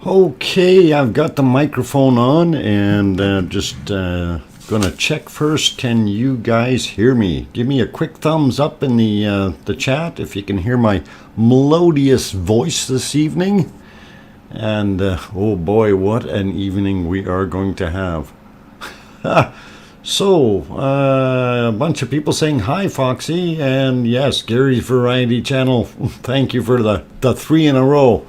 Okay, I've got the microphone on and just gonna check first. Can you guys hear me? Give me a quick thumbs up in the chat if you can hear my melodious voice this evening. And oh boy, what an evening we are going to have. So, a bunch of people saying hi, Foxy, and yes, Gary's Variety Channel. Thank you for the three in a row.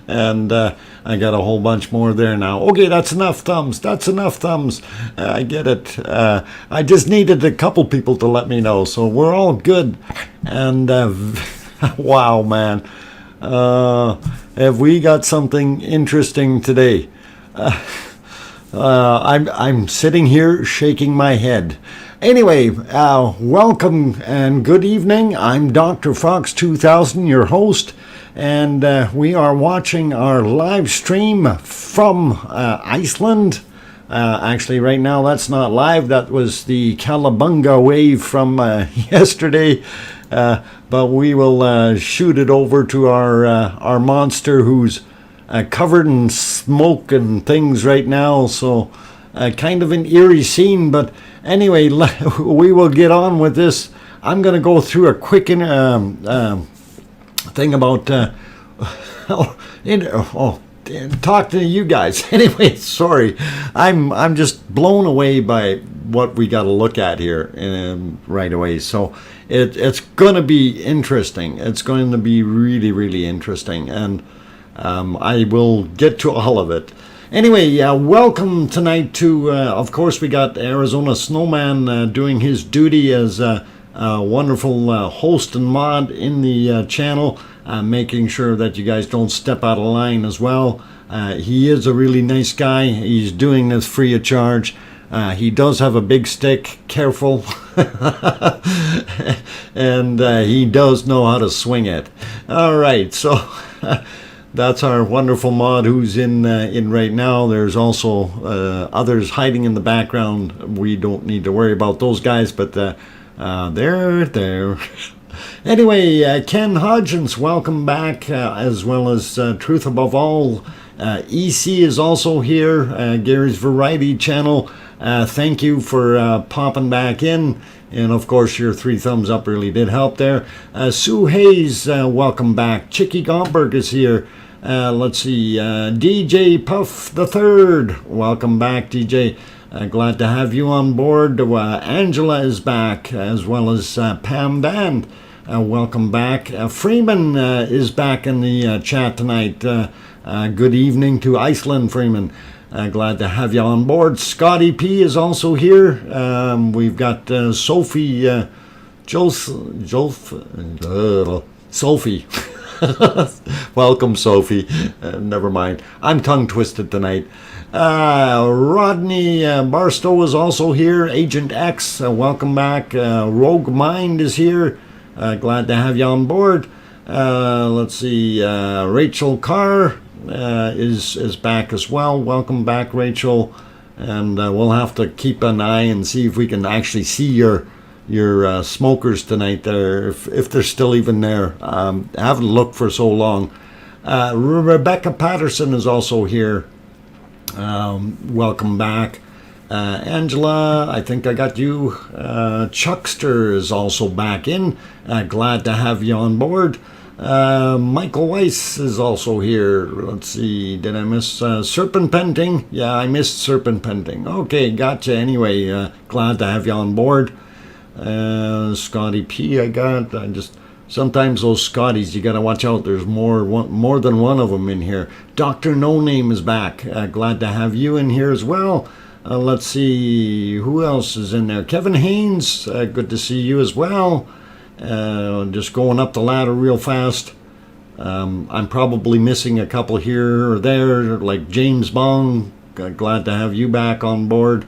And I got a whole bunch more there now. Okay, that's enough thumbs. That's enough thumbs. I get it. I just needed a couple people to let me know, so we're all good. And wow, man, have we got something interesting today? I'm sitting here shaking my head. Anyway, welcome and good evening. I'm DrFox2000, your host, and we are watching our live stream from Iceland. Actually, right now that's not live. That was the Calabunga wave from yesterday. But we will shoot it over to our monster who's covered in smoke and things right now, so kind of an eerie scene. But anyway, we will get on with this. I'm going to go through a quick thing about talk to you guys. Anyway, sorry, I'm just blown away by what we got to look at here right away. So it's going to be interesting. It's going to be really, really interesting, and I will get to all of it. Anyway, welcome tonight to, of course, we got Arizona Snowman doing his duty as a wonderful host and mod in the channel, making sure that you guys don't step out of line as well. He is a really nice guy. He's doing this free of charge. He does have a big stick, careful, and he does know how to swing it. All right, so that's our wonderful mod who's in right now. There's also others hiding in the background. We don't need to worry about those guys, but they're there. Anyway, Ken Hodgins, welcome back, as well as Truth Above All. EC is also here, Gary's Variety Channel. Thank you for popping back in. And of course, your 3 thumbs up really did help there. Sue Hayes, welcome back. Chicky Gomberg is here. Let's see, DJ Puff the Third, welcome back, DJ. Glad to have you on board. Angela is back, as well as Pam Band. Welcome back. Freeman is back in the chat tonight. Good evening to Iceland, Freeman. Glad to have you on board. Scotty P is also here. We've got Sophie, Sophie. Welcome, Sophie. Never mind. I'm tongue twisted tonight. Rodney Barstow is also here. Agent X, welcome back. Rogue Mind is here. Glad to have you on board. Let's see. Rachel Carr is back as well. Welcome back, Rachel. And we'll have to keep an eye and see if we can actually see your smokers tonight there, if they're still even there. I haven't looked for so long. Rebecca Patterson is also here. Welcome back. Angela, I think I got you. Chuckster is also back in. Glad to have you on board. Michael Weiss is also here. Let's see, did I miss Serpentpenting? Yeah, I missed Serpentpenting. Okay, gotcha. Anyway, glad to have you on board. Scotty P I got. Sometimes those Scotties, you got to watch out. There's more than one of them in here. Dr. No Name is back. Glad to have you in here as well. Let's see, who else is in there? Kevin Haynes, good to see you as well. Just going up the ladder real fast. I'm probably missing a couple here or there, like James Bong. Glad to have you back on board.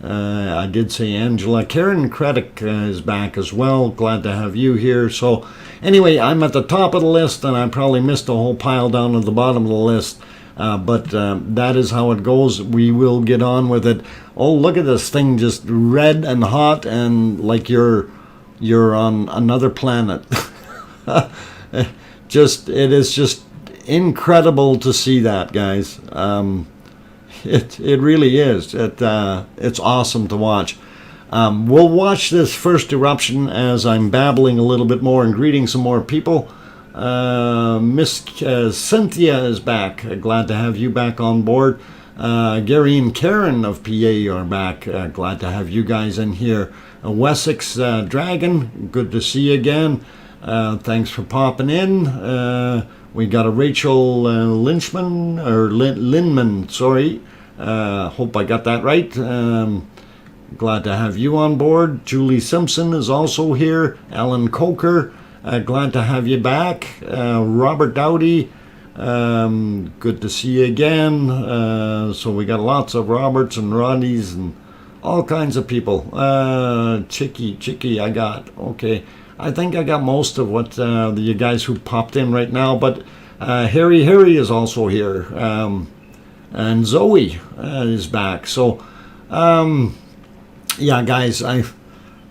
I did say Angela. Karen Credit is back as well. Glad to have you here. So anyway, I'm at the top of the list, and I probably missed a whole pile down at the bottom of the list. But that is how it goes. We will get on with it. Oh, look at this thing, just red and hot, and like you're on another planet. It is just incredible to see that, guys. It really is. It's awesome to watch. We'll watch this first eruption as I'm babbling a little bit more and greeting some more people. Miss Cynthia is back. Glad to have you back on board. Gary and Karen of PA are back. Glad to have you guys in here. Wessex Dragon, good to see you again. Thanks for popping in. We got a Rachel Linman, sorry. Hope I got that right. Glad to have you on board. Julie Simpson is also here. Alan Coker, glad to have you back. Robert Dowdy, good to see you again. So we got lots of Roberts and Roddies and all kinds of people. Chicky, I got. Okay. I think I got most of what you guys who popped in right now, but Harry is also here. And Zoe is back. So, yeah, guys,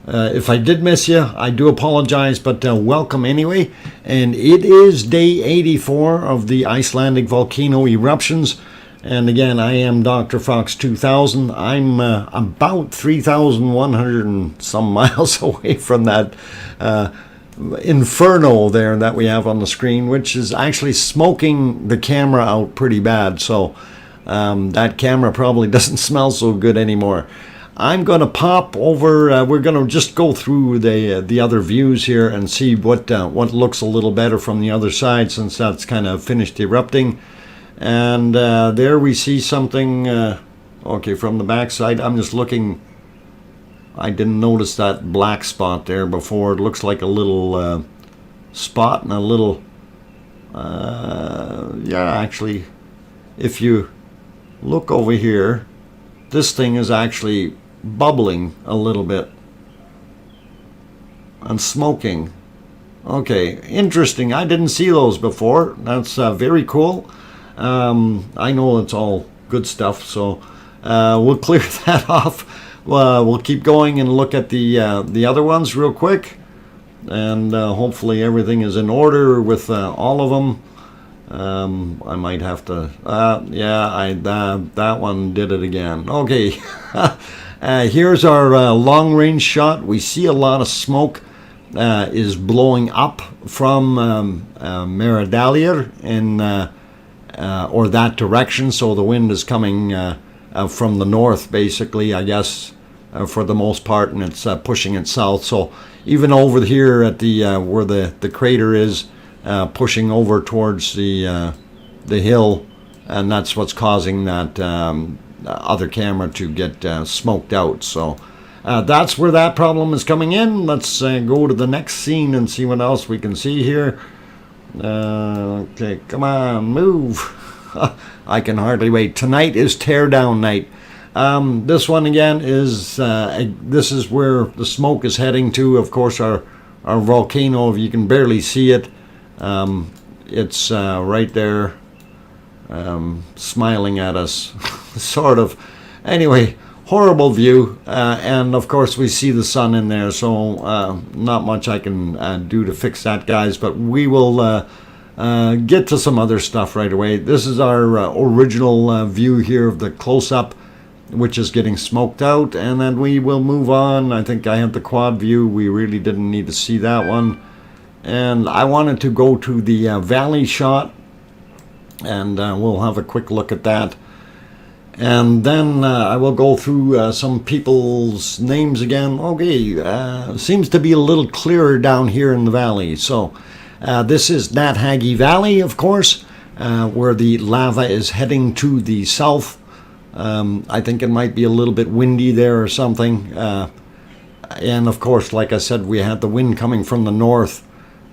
if I did miss you, I do apologize, but welcome anyway. And it is day 84 of the Icelandic volcano eruptions. And again, I am DrFox2000. I'm about 3,100 and some miles away from that inferno there that we have on the screen, which is actually smoking the camera out pretty bad. So that camera probably doesn't smell so good anymore. I'm going to pop over. We're going to just go through the other views here and see what looks a little better from the other side, since that's kind of finished erupting. And there we see something. Okay, from the back side. I'm just looking. I didn't notice that black spot there before. It looks like a little spot and a little. Yeah, actually, if you look over here, this thing is actually bubbling a little bit and smoking. Okay, interesting. I didn't see those before. That's very cool. I know it's all good stuff, so we'll clear that off. We'll keep going and look at the other ones real quick, and hopefully everything is in order with all of them. I might have to. Yeah, that one did it again. Okay, here's our long-range shot. We see a lot of smoke is blowing up from Meridalir in or that direction. So the wind is coming from the north, basically, I guess, for the most part, and it's pushing it south. So even over here at the where the crater is. Pushing over towards the hill, and that's what's causing that other camera to get smoked out. So that's where that problem is coming in. Let's go to the next scene and see what else we can see here. Okay, come on, move. I can hardly wait. Tonight is teardown night. This one again is this is where the smoke is heading to. Of course, our volcano, if you can barely see it. It's right there, smiling at us, sort of. Anyway, horrible view, and of course we see the sun in there, so not much I can do to fix that, guys, but we will get to some other stuff right away. This is our original view here of the close-up, which is getting smoked out, and then we will move on. I think I have the quad view. We really didn't need to see that one. And I wanted to go to the valley shot, and we'll have a quick look at that. And then I will go through some people's names again. Okay, seems to be a little clearer down here in the valley. So this is Nathagi Valley, of course, where the lava is heading to the south. I think it might be a little bit windy there or something. And of course, like I said, we had the wind coming from the north.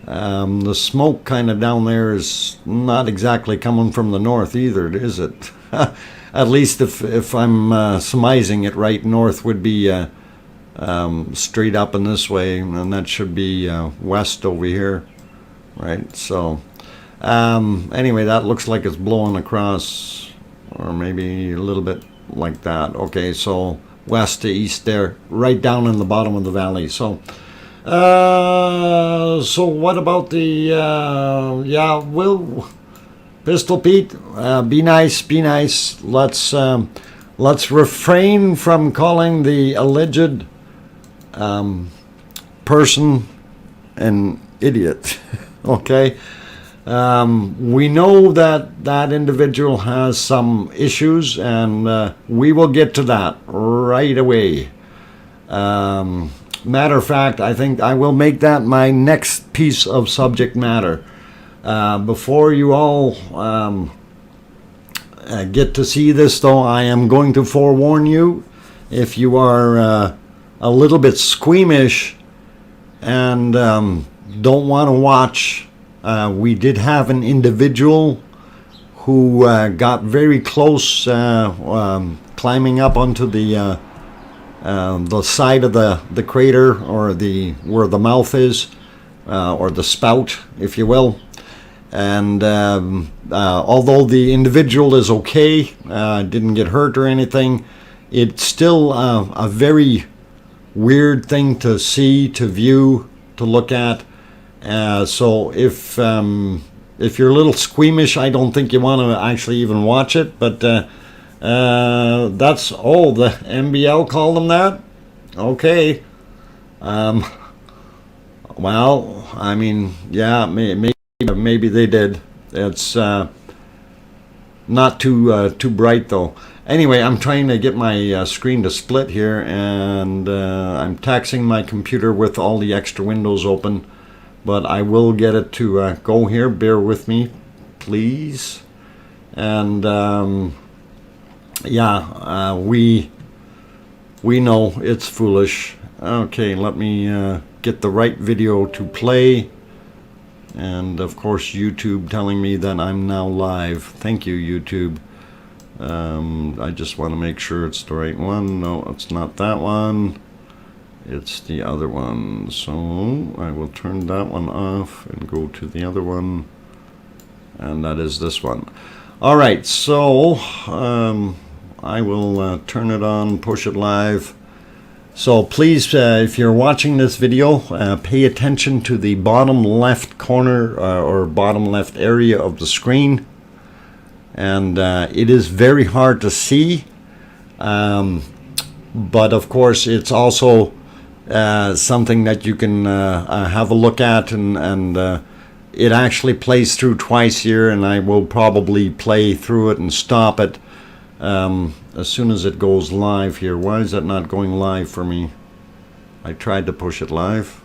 The smoke kind of down there is not exactly coming from the north either, is it? At least if I'm surmising it right, north would be straight up in this way, and that should be west over here, right? So anyway, that looks like it's blowing across, or maybe a little bit like that. Okay, so west to east there, right down in the bottom of the valley. So so what about the yeah, Pistol Pete, be nice, be nice. Let's refrain from calling the alleged person an idiot. Okay, we know that that individual has some issues, and we will get to that right away. Matter of fact, I think I will make that my next piece of subject matter. Before you all get to see this, though, I am going to forewarn you, if you are a little bit squeamish and don't want to watch, we did have an individual who got very close, climbing up onto the side of the crater, or where the mouth is, or the spout, if you will. And although the individual is okay, didn't get hurt or anything, it's still a very weird thing to see, to view, to look at. So if you're a little squeamish, I don't think you want to actually even watch it. But that's the MBL called them that. Okay. Well, I mean, yeah, maybe they did. It's not too bright though. Anyway, I'm trying to get my screen to split here, and I'm taxing my computer with all the extra windows open, but I will get it to go here. Bear with me, please. And yeah, we know it's foolish. Okay, let me get the right video to play. And of course, YouTube telling me that I'm now live. Thank you, YouTube. I just want to make sure it's the right one. No, it's not that one. It's the other one. So I will turn that one off and go to the other one. And that is this one. All right, so I will turn it on, push it live. So please, if you're watching this video, pay attention to the bottom left corner or bottom left area of the screen. And it is very hard to see. But of course, it's also something that you can have a look at. And it actually plays through twice here. And I will probably play through it and stop it as soon as it goes live here. Why is that not going live for me? I tried to push it live.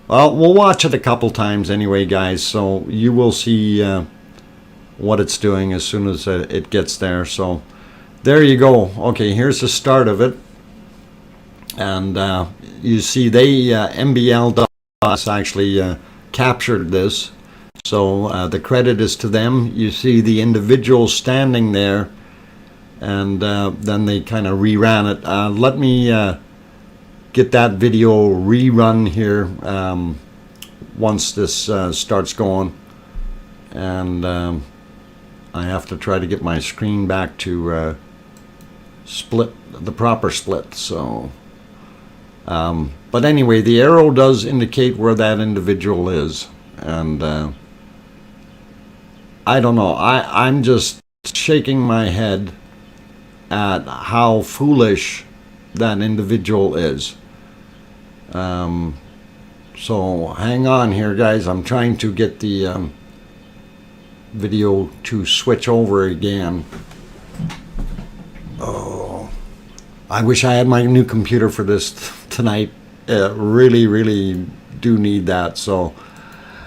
Well, we'll watch it a couple times anyway, guys, so you will see what it's doing as soon as it gets there. So there you go. Okay, here's the start of it. And you see they MBL.us actually captured this. So the credit is to them. You see the individual standing there, and then they kind of reran it. Let me get that video rerun here once this starts going, and I have to try to get my screen back to split, the proper split. So but anyway, the arrow does indicate where that individual is, and I don't know, I'm just shaking my head at how foolish that individual is. So hang on here, guys. I'm trying to get the video to switch over again. Oh, I wish I had my new computer for this tonight. Really do need that. So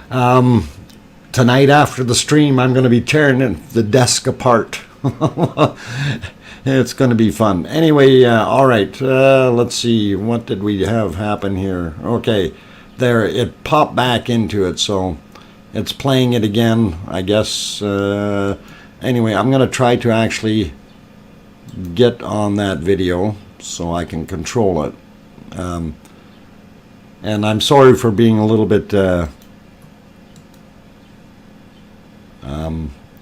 tonight after the stream, I'm going to be tearing the desk apart. It's going to be fun. Anyway, all right. Let's see. What did we have happen here? Okay, there. It popped back into it, so it's playing it again, I guess. Anyway, I'm going to try to actually get on that video so I can control it. And I'm sorry for being a little bit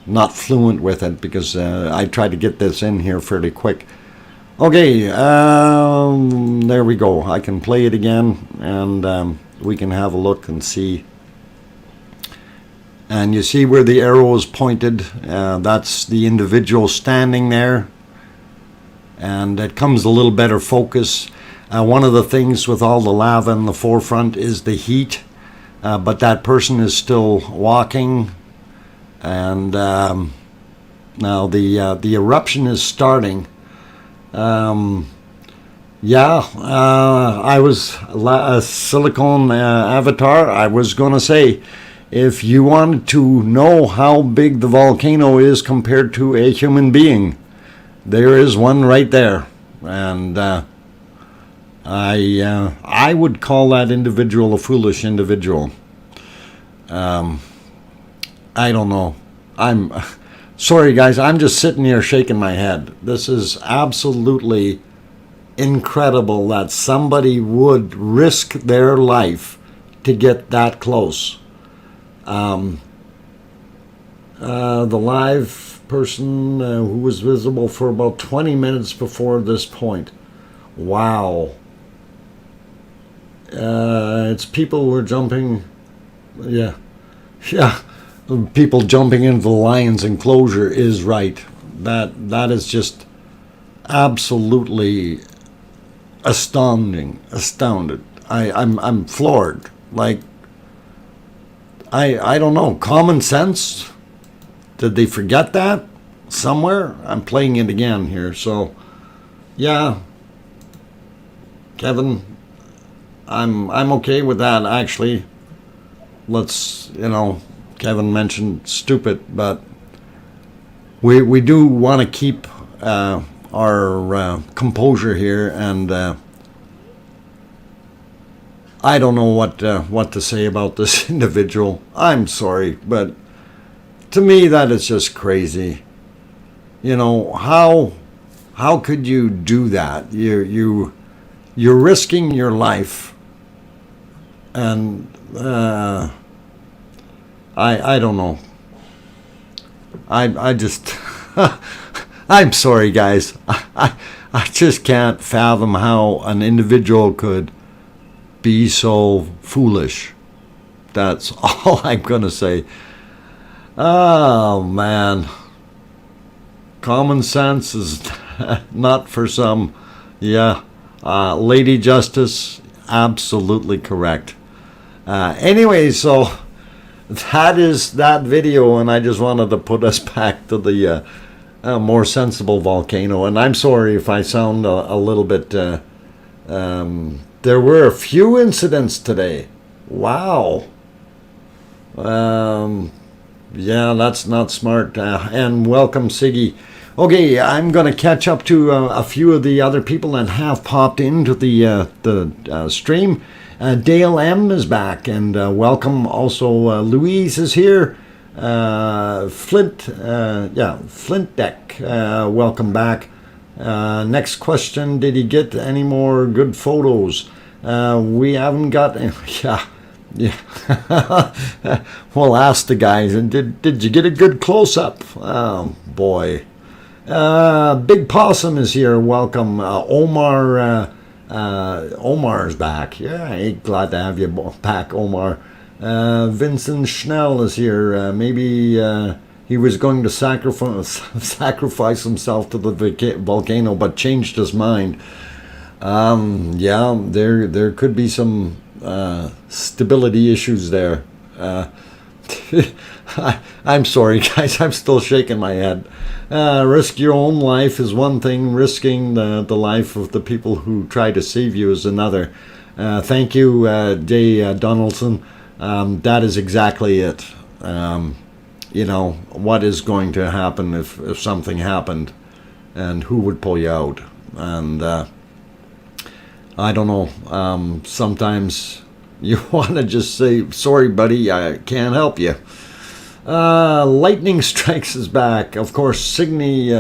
not fluent with it, because I tried to get this in here fairly quick. Okay, there we go. I can play it again, and we can have a look and see And you see where the arrow is pointed, that's the individual standing there. And it comes a little better focus. One of the things with all the lava in the forefront is the heat, but that person is still walking. And now the eruption is starting. I was a silicone avatar. I was going to say, if you wanted to know how big the volcano is compared to a human being, there is one right there. And I would call that individual a foolish individual. I don't know. I'm sorry, guys. I'm just sitting here shaking my head. This is absolutely incredible that somebody would risk their life to get that close. The live person who was visible for about 20 minutes before this point. Wow. It's people who are jumping. Yeah. People jumping into the lion's enclosure is right. That is just absolutely astounded. I'm floored. Like, I don't know. Common sense? Did they forget that somewhere? I'm playing it again here. So, yeah, Kevin, I'm okay with that. Actually, let's, Kevin mentioned stupid, but we do want to keep our composure here, and I don't know what to say about this individual. I'm sorry, but to me that is just crazy. How could you do that? You're risking your life, and I don't know. I just I'm sorry, guys. I just can't fathom how an individual could be so foolish. That's all I'm gonna say. Oh man, common sense is not for some. Yeah, Lady Justice, absolutely correct. Anyway, so that is that video, and I just wanted to put us back to the more sensible volcano. And I'm sorry if I sound a little bit. There were a few incidents today. Wow. Yeah, that's not smart. And welcome, Siggy. Okay, I'm going to catch up to a few of the other people that have popped into the stream. Dale M is back, and welcome. Also, Louise is here. Flint Deck, welcome back. Next question: did he get any more good photos? We haven't got any. Yeah. We'll ask the guys. And did you get a good close up? Oh boy. Big Possum is here. Welcome. Omar's back. Yeah, glad to have you back, Omar. Vincent Schnell is here. Maybe he was going to sacrifice himself to the volcano, but changed his mind. Yeah, there could be some stability issues there. I'm sorry, guys. I'm still shaking my head. Risk your own life is one thing. Risking the life of the people who try to save you is another. Thank you, Jay Donaldson. That is exactly it. What is going to happen if something happened, and who would pull you out? And I don't know. Sometimes you want to just say, sorry, buddy, I can't help you. Lightning Strikes is back. Of course, Siggy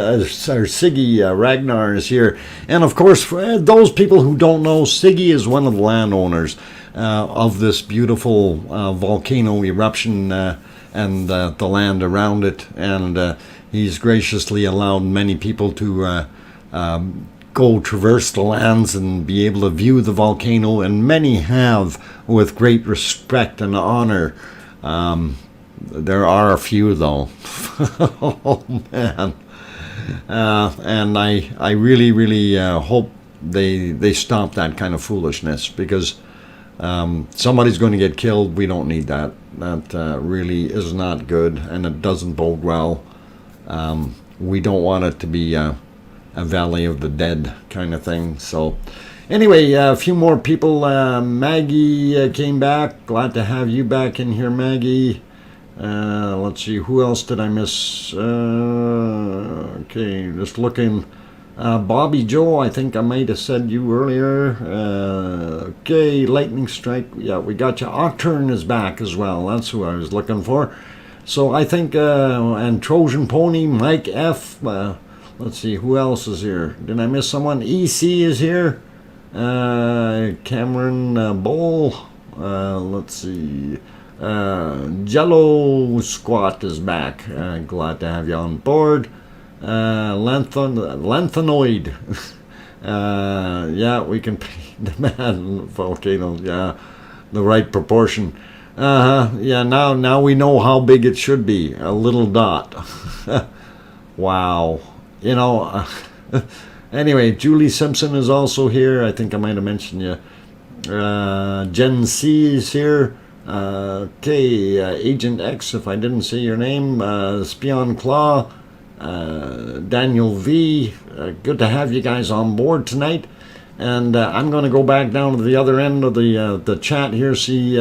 Ragnar is here. And of course, for those people who don't know, Siggy is one of the landowners of this beautiful volcano eruption and the land around it. And he's graciously allowed many people to go traverse the lands and be able to view the volcano. And many have with great respect and honor. There are a few though. Oh man. And I really, really hope they stop that kind of foolishness, because somebody's going to get killed. We don't need that. That really is not good, and it doesn't bode well. We don't want it to be a Valley of the Dead kind of thing. So anyway, a few more people. Maggie came back. Glad to have you back in here, Maggie. Let's see, who else did I miss? Okay, just looking. Bobby Joe, I think I might have said you earlier. Okay, Lightning Strike. Yeah, we got you. Octurne is back as well. That's who I was looking for. So I think, and Trojan Pony, Mike F. Let's see, who else is here? Did I miss someone? EC is here. Cameron Bowl. Let's see. Jello Squat is back. Glad to have you on board. Lanthanoid. Yeah, we can demand Volcano. Yeah, the right proportion. Yeah, now we know how big it should be. A little dot. Wow. You know. Anyway, Julie Simpson is also here. I think I might have mentioned you. Jen C is here. Okay, Agent X, if I didn't say your name. Spion Claw. Daniel V. Good to have you guys on board tonight. And I'm going to go back down to the other end of the chat here, see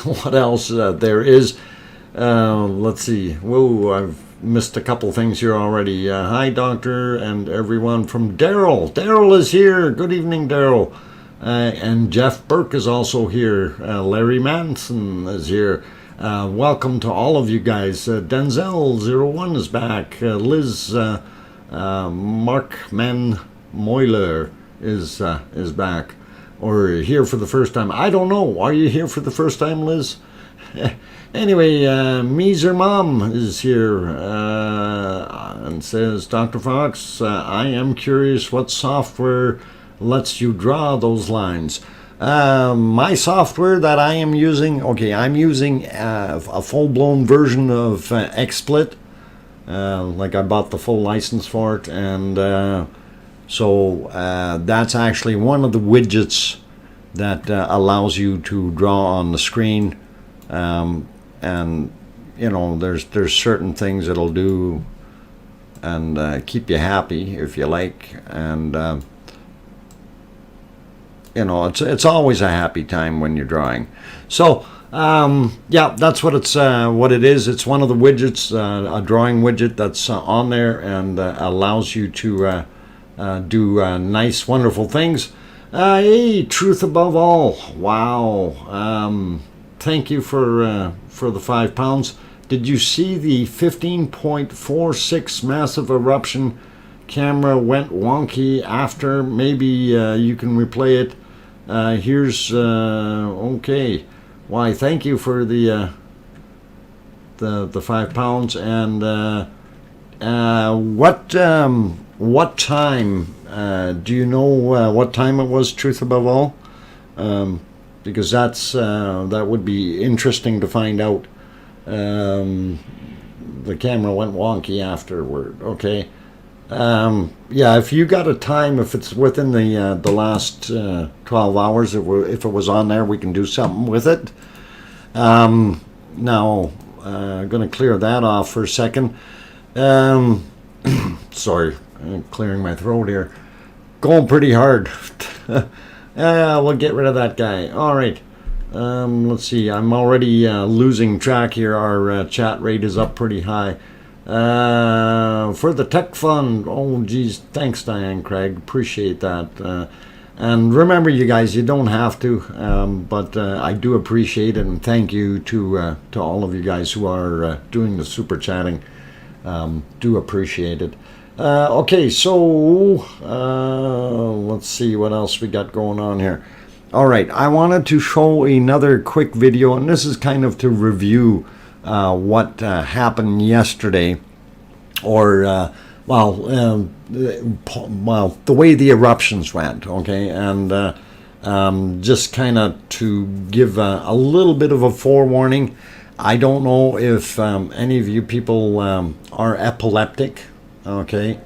what else there is. Let's see. Whoa, I've missed a couple things here already. Hi, Doctor, and everyone from Daryl. Daryl is here. Good evening, Daryl. And Jeff Burke is also here. Larry Manson is here. Welcome to all of you guys. Denzel01 is back. Liz Markman Moiler is back, or here for the first time. I don't know. Are you here for the first time, Liz? Anyway, Meezer Mom is here and says, Dr. Fox, I am curious what software lets you draw those lines. My software that I am using, okay, I'm using a full-blown version of XSplit. Like I bought the full license for it, and so that's actually one of the widgets that allows you to draw on the screen. And you know, there's certain things it'll do and keep you happy if you like, and you know, it's always a happy time when you're drawing. So yeah, that's what it is. It's one of the widgets, a drawing widget that's on there, and allows you to do nice, wonderful things. Hey, Truth Above All. Wow. Thank you for the £5. Did you see the 15.46 massive eruption? Camera went wonky after. Maybe you can replay it. Here's okay. Why? Thank you for the £5. And what time? Do you know what time it was? Truth Above All. Because that would be interesting to find out. The camera went wonky afterward. Okay. Yeah, if you got a time, if it's within the last 12 hours, if it was on there, we can do something with it. Now, I'm going to clear that off for a second. Sorry, I'm clearing my throat here. Going pretty hard. We'll get rid of that guy. All right. Let's see. I'm already losing track here. Our chat rate is up pretty high. For the tech fund. Oh, geez. Thanks, Diane Craig. Appreciate that. And remember, you guys, you don't have to, but I do appreciate it, and thank you to all of you guys who are doing the super chatting. Do appreciate it. Okay, so let's see what else we got going on here. All right, I wanted to show another quick video, and this is kind of to review what happened yesterday, or well, the way the eruptions went. Okay, and Just kind of to give a little bit of a forewarning. I don't know if any of you people are epileptic, okay?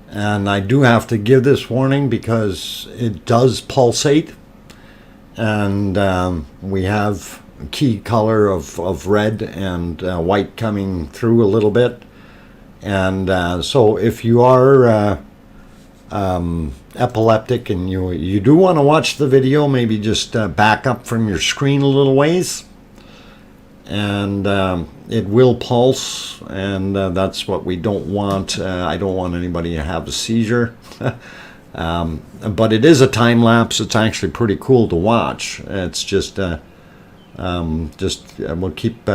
And I do have to give this warning because it does pulsate. And we have a key color of red and white coming through a little bit. And so if you are epileptic and you do want to watch the video, maybe just back up from your screen a little ways. And it will pulse, and that's what we don't want. I don't want anybody to have a seizure. But it is a time lapse. It's actually pretty cool to watch. It's just we'll keep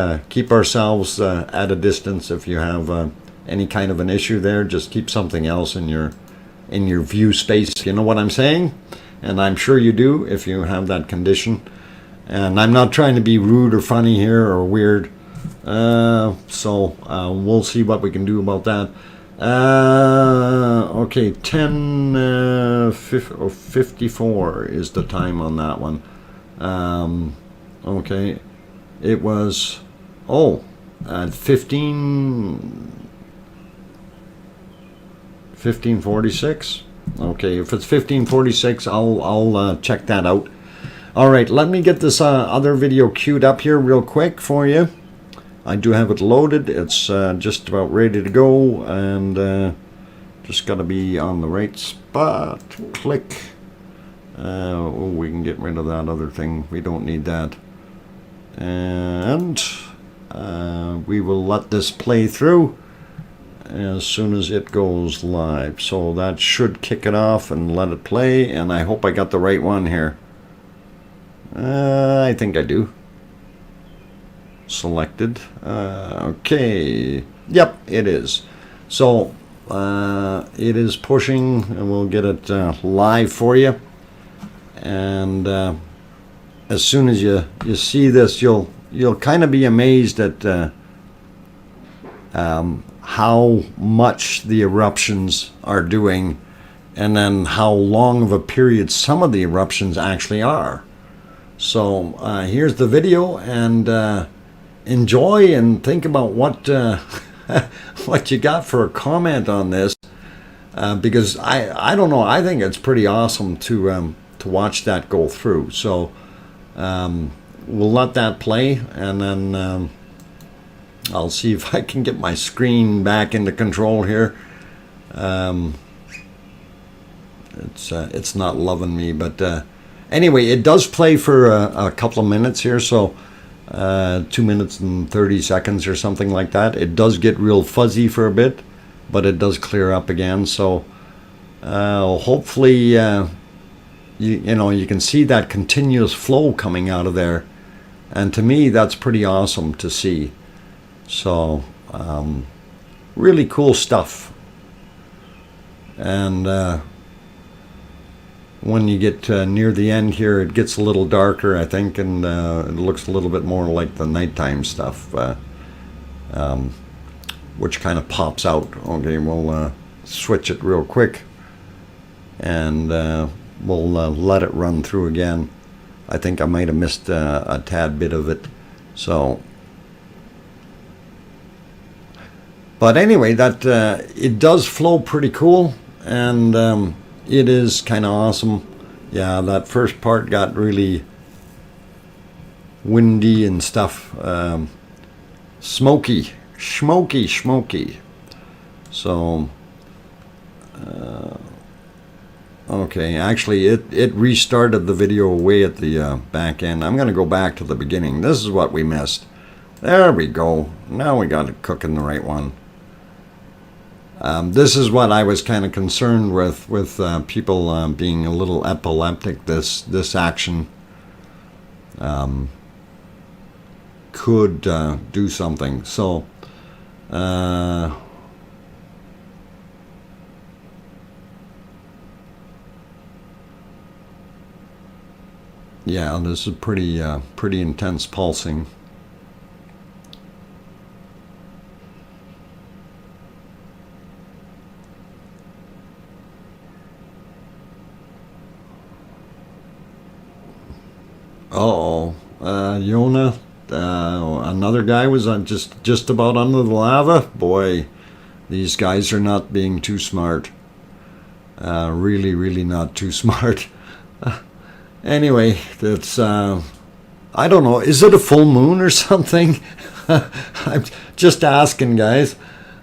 ourselves at a distance. If you have any kind of an issue there, just keep something else in your view space. You know what I'm saying? And I'm sure you do if you have that condition. And I'm not trying to be rude or funny here or weird. So we'll see what we can do about that. Okay, 10:54 is the time on that one. Okay, it was at 15:46. Okay, if it's 15:46, I'll check that out. All right, let me get this other video queued up here real quick for you. I do have it loaded. It's just about ready to go, and just got to be on the right spot. Click. We can get rid of that other thing. We don't need that. And we will let this play through as soon as it goes live. So that should kick it off and let it play, and I hope I got the right one here. I think I do. Selected. Okay. Yep, it is. So it is pushing, and we'll get it live for you. And as soon as you see this, you'll kind of be amazed at how much the eruptions are doing, and then how long of a period some of the eruptions actually are. So here's the video, and enjoy and think about what what you got for a comment on this, because I don't know, I think it's pretty awesome to watch that go through. So we'll let that play, and then I'll see if I can get my screen back into control here. It's not loving me, but anyway, it does play for a couple of minutes here, so 2 minutes and 30 seconds or something like that. It does get real fuzzy for a bit, but it does clear up again. So hopefully you can see that continuous flow coming out of there, and to me that's pretty awesome to see. So really cool stuff. And when you get near the end here, it gets a little darker, I think, and it looks a little bit more like the nighttime stuff, which kind of pops out. Okay, we'll switch it real quick, and we'll let it run through again. I think I might have missed a tad bit of it. So, but anyway, that it does flow pretty cool, and it is kind of awesome. Yeah, that first part got really windy and stuff. Smoky. So, okay, actually it restarted the video way at the back end. I'm going to go back to the beginning. This is what we missed. There we go. Now we got it cooking the right one. This is what I was kind of concerned with people being a little epileptic. This action could do something. So yeah, this is pretty intense pulsing. Yona. Another guy was on just about under the lava. Boy, these guys are not being too smart. Really, really not too smart. Anyway, that's I don't know. Is it a full moon or something? I'm just asking, guys.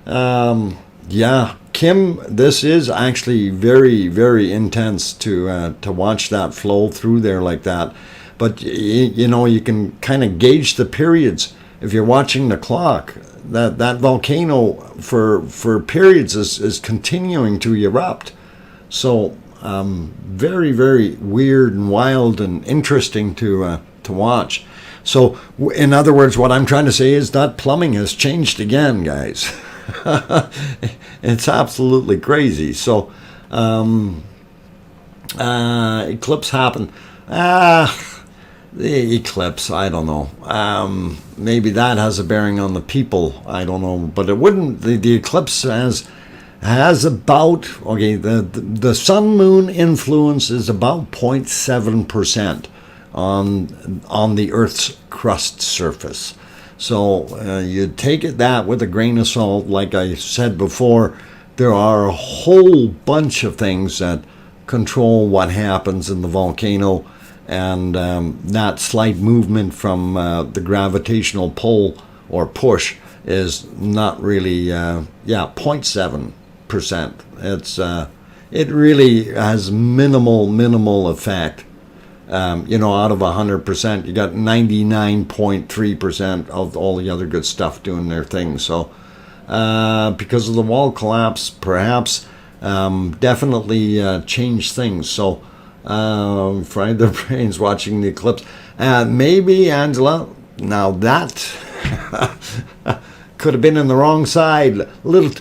Yeah, Kim, this is actually very, very intense to watch that flow through there like that. But you know, you can kind of gauge the periods if you're watching the clock. That volcano for periods is continuing to erupt. So very, very weird and wild and interesting to watch. So in other words, what I'm trying to say is that plumbing has changed again, guys. It's absolutely crazy. So eclipse happened. The eclipse, I don't know. Maybe that has a bearing on the people. I don't know, but it wouldn't. The eclipse has about, okay, the sun moon influence is about 0.7% on the Earth's crust surface. So you take it that with a grain of salt. Like I said before, there are a whole bunch of things that control what happens in the volcano, and that slight movement from the gravitational pull or push is not really 0.7%. It's it really has minimal effect. You know, out of 100%, you got 99.3% of all the other good stuff doing their thing. So because of the wall collapse, perhaps definitely changed things. So fried their brains watching the eclipse. Maybe, Angela, now that could have been in the wrong side, a little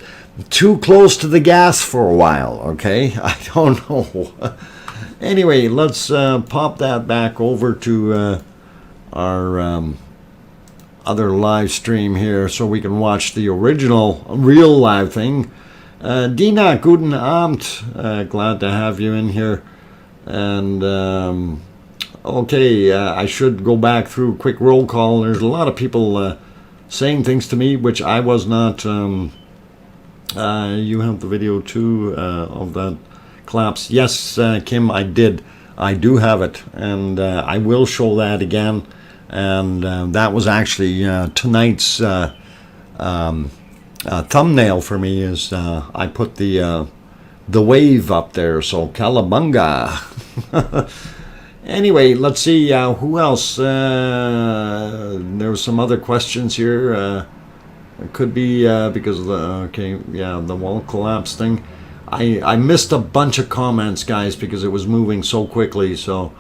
too close to the gas for a while, okay? I don't know. Anyway, let's pop that back over to our other live stream here so we can watch the original, real live thing. Dina, guten Abend. Glad to have you in here. And, okay, I should go back through a quick roll call. There's a lot of people saying things to me, which I was not. You have the video too of that collapse. Yes, Kim, I did. I do have it, and I will show that again. And that was actually tonight's thumbnail for me. Is I put the wave up there, so Calabunga. Anyway, let's see who else. There were some other questions here. It could be because of the wall collapse thing. I missed a bunch of comments, guys, because it was moving so quickly. So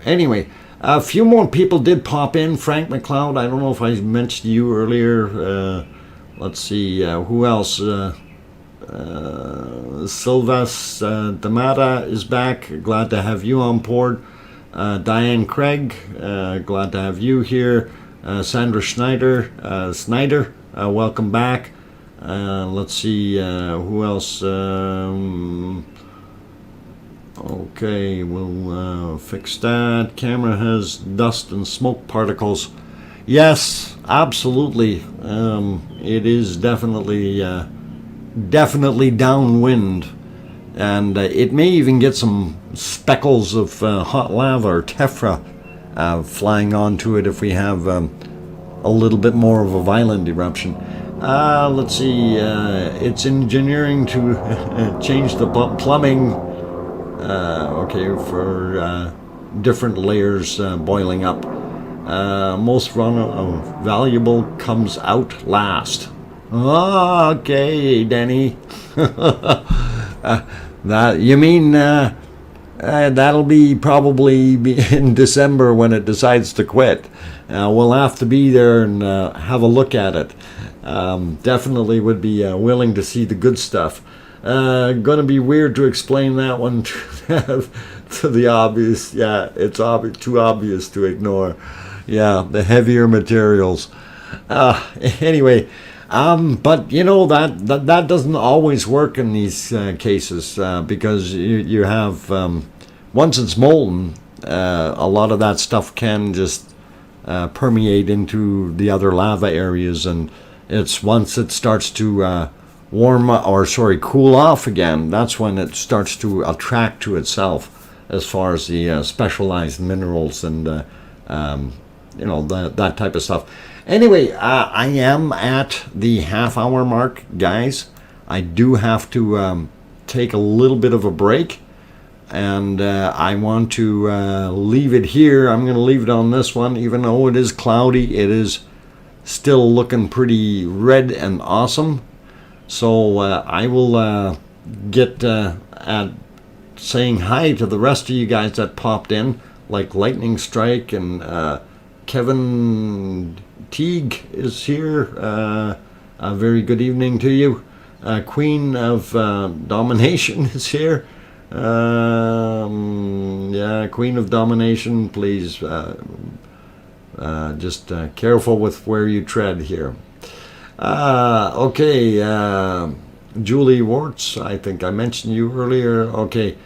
anyway, a few more people did pop in. Frank McLeod, I don't know if I mentioned you earlier. Let's see, who else? Silvas Damata is back. Glad to have you on board. Diane Craig, glad to have you here. Sandra Snyder, welcome back. Let's see, who else? Okay, we'll fix that. Camera has dust and smoke particles. Yes, absolutely. It is definitely downwind, and it may even get some speckles of hot lava or tephra flying onto it if we have a little bit more of a violent eruption. Let's see, it's engineering to change the plumbing, okay, for different layers boiling up. Most valuable comes out last. Oh, okay, Denny. That you mean that'll be probably in December when it decides to quit. We'll have to be there and have a look at it. Definitely would be willing to see the good stuff. Gonna be weird to explain that one to the obvious. Yeah, it's too obvious to ignore. Yeah, the heavier materials. Anyway. But you know that doesn't always work in these cases because you have once it's molten, a lot of that stuff can just permeate into the other lava areas, and it's once it starts to cool off again, that's when it starts to attract to itself as far as the specialized minerals and that type of stuff. Anyway, I am at the half-hour mark, guys. I do have to take a little bit of a break, and I want to leave it here. I'm going to leave it on this one, even though it is cloudy. It is still looking pretty red and awesome. So I will get at saying hi to the rest of you guys that popped in, like Lightning Strike and Kevin Teague is here. A very good evening to you. Queen of Domination is here. Yeah, Queen of Domination, please just careful with where you tread here. Okay, Julie Warts, I think I mentioned you earlier. Okay,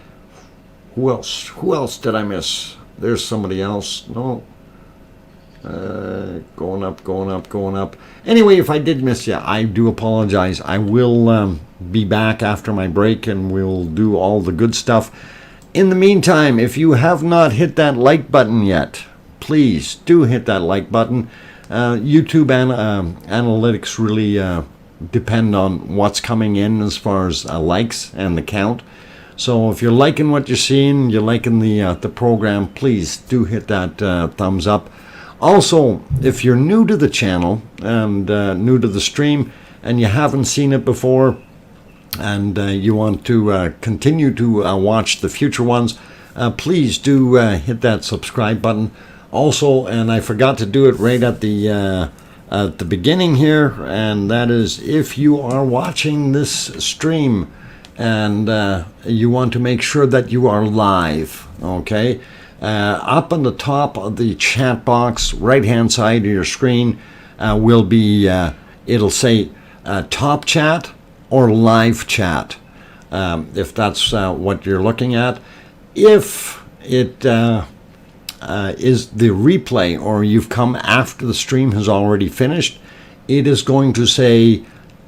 who else? Who else did I miss? There's somebody else. No. Going up. Anyway, if I did miss you, I do apologize. I will be back after my break, and we'll do all the good stuff. In the meantime, if you have not hit that like button yet, please do hit that like button. YouTube analytics really depend on what's coming in as far as likes and the count. So if you're liking what you're seeing, you're liking the program, please do hit that thumbs up. Also, if you're new to the channel and new to the stream and you haven't seen it before, and you want to continue to watch the future ones, please do hit that subscribe button. Also, and I forgot to do it right at the beginning here, and that is, if you are watching this stream and you want to make sure that you are live, okay? Up on the top of the chat box, right hand side of your screen, will be it'll say top chat or live chat, if that's what you're looking at. If it is the replay, or you've come after the stream has already finished, it is going to say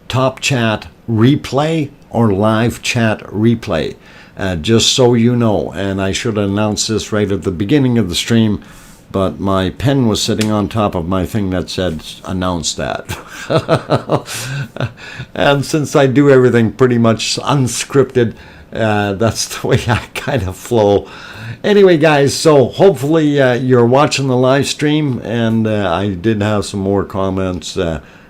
top chat replay or live chat replay. Just so you know, and I should announce this right at the beginning of the stream, but my pen was sitting on top of my thing that said announce that. And since I do everything pretty much unscripted, that's the way I kind of flow. Anyway, guys, so hopefully you're watching the live stream, and I did have some more comments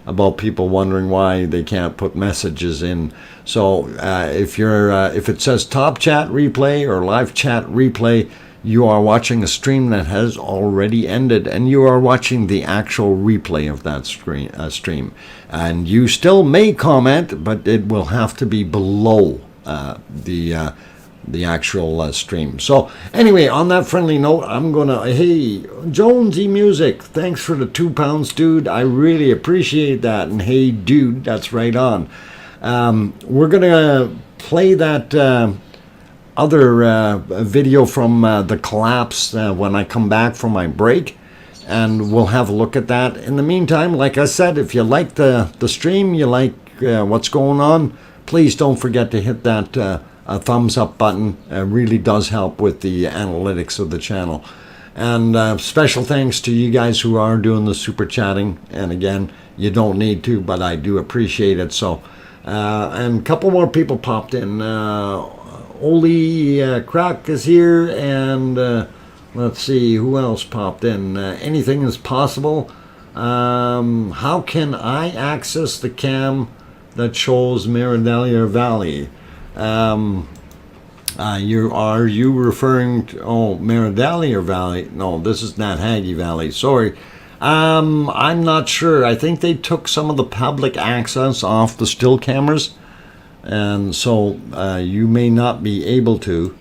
about people wondering why they can't put messages in. So if it says top chat replay or live chat replay, you are watching a stream that has already ended, and you are watching the actual replay of that stream. And you still may comment, but it will have to be below the actual stream. So anyway, on that friendly note, I'm gonna, hey, Jonesy Music, thanks for the £2, dude. I really appreciate that. And hey, dude, that's right on. We're gonna play that other video from the collapse when I come back from my break, and we'll have a look at that. In the meantime, like I said, if you like the stream, you like what's going on, please don't forget to hit that a thumbs up button. Really does help with the analytics of the channel. And special thanks to you guys who are doing the super chatting. And again, you don't need to, but I do appreciate it. So, and a couple more people popped in. Oli Crack is here, and let's see who else popped in. Anything is possible. How can I access the cam that shows Maridalia Valley? Are you referring to Maridalia Valley? No, this is not Haggy Valley. Sorry. I'm not sure. I think they took some of the public access off the still cameras, and so you may not be able to.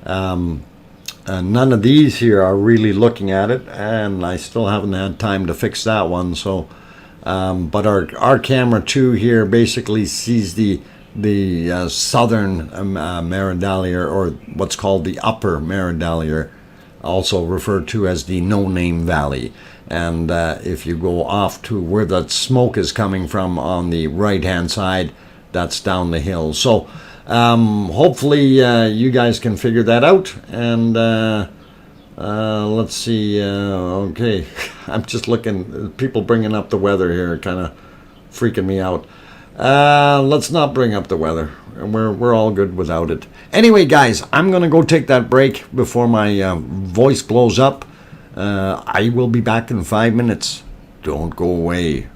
None of these here are really looking at it, and I still haven't had time to fix that one. So, but our camera 2 here basically sees the southern Maridalia, or what's called the upper Maridalia also referred to as the No Name Valley. And if you go off to where that smoke is coming from on the right hand side, that's down the hill. So hopefully you guys can figure that out. And let's see. Okay, I'm just looking. People bringing up the weather here, kind of freaking me out. Let's not bring up the weather. We're all good without it. Anyway, guys, I'm gonna go take that break before my voice blows up. I will be back in 5 minutes. Don't go away.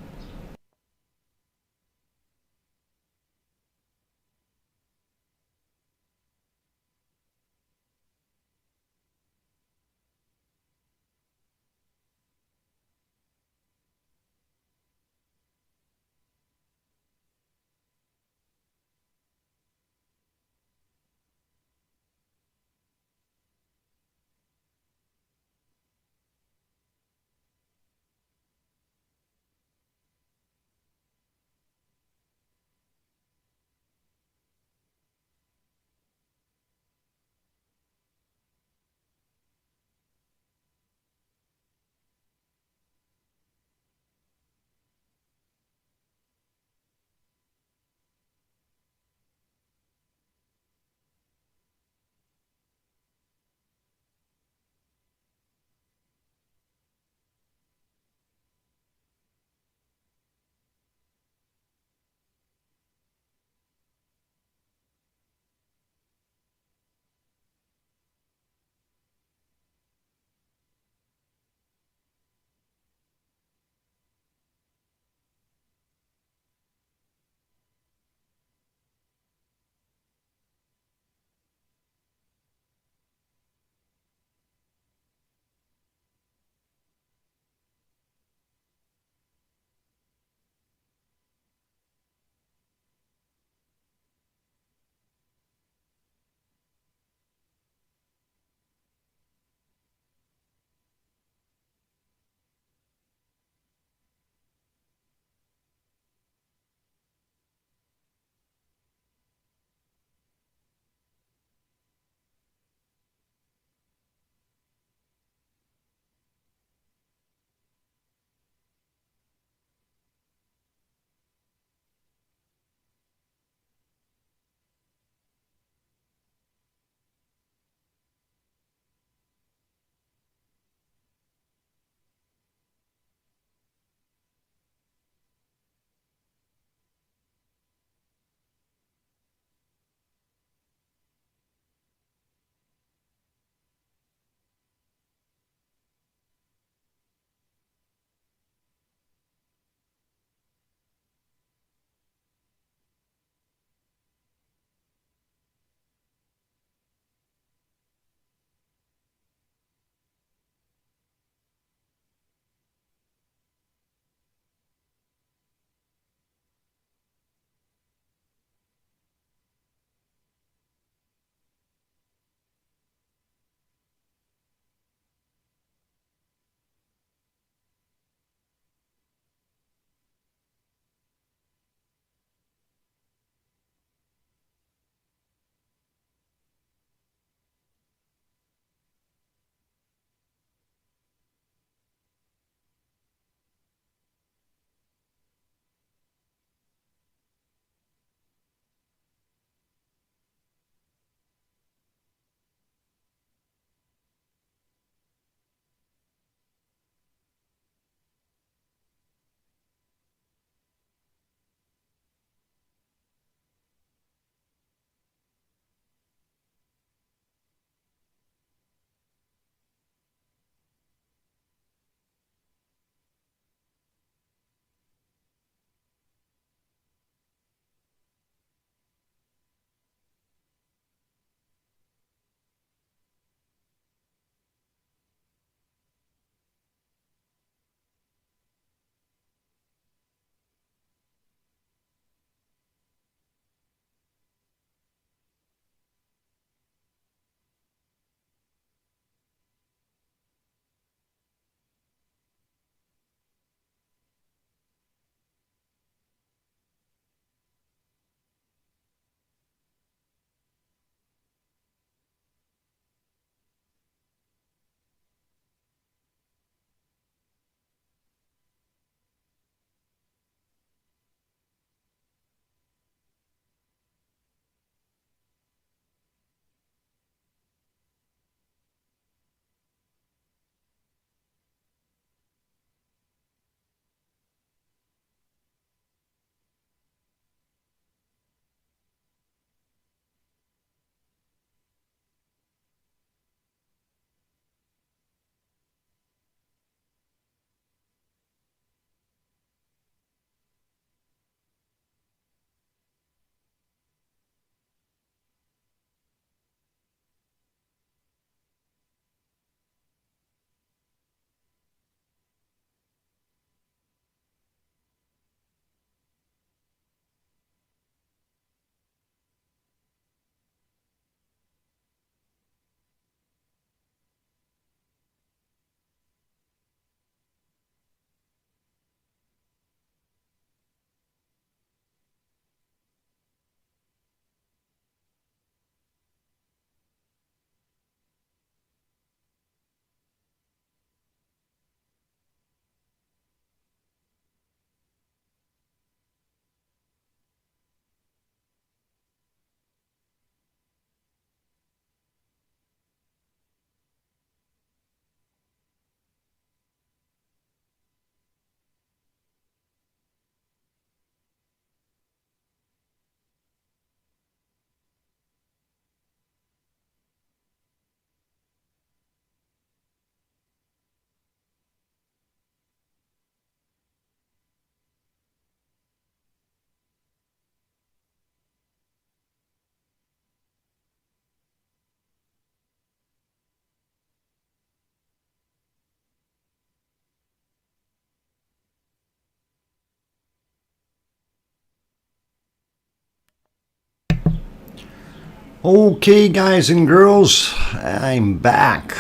Okay, guys and girls, I'm back.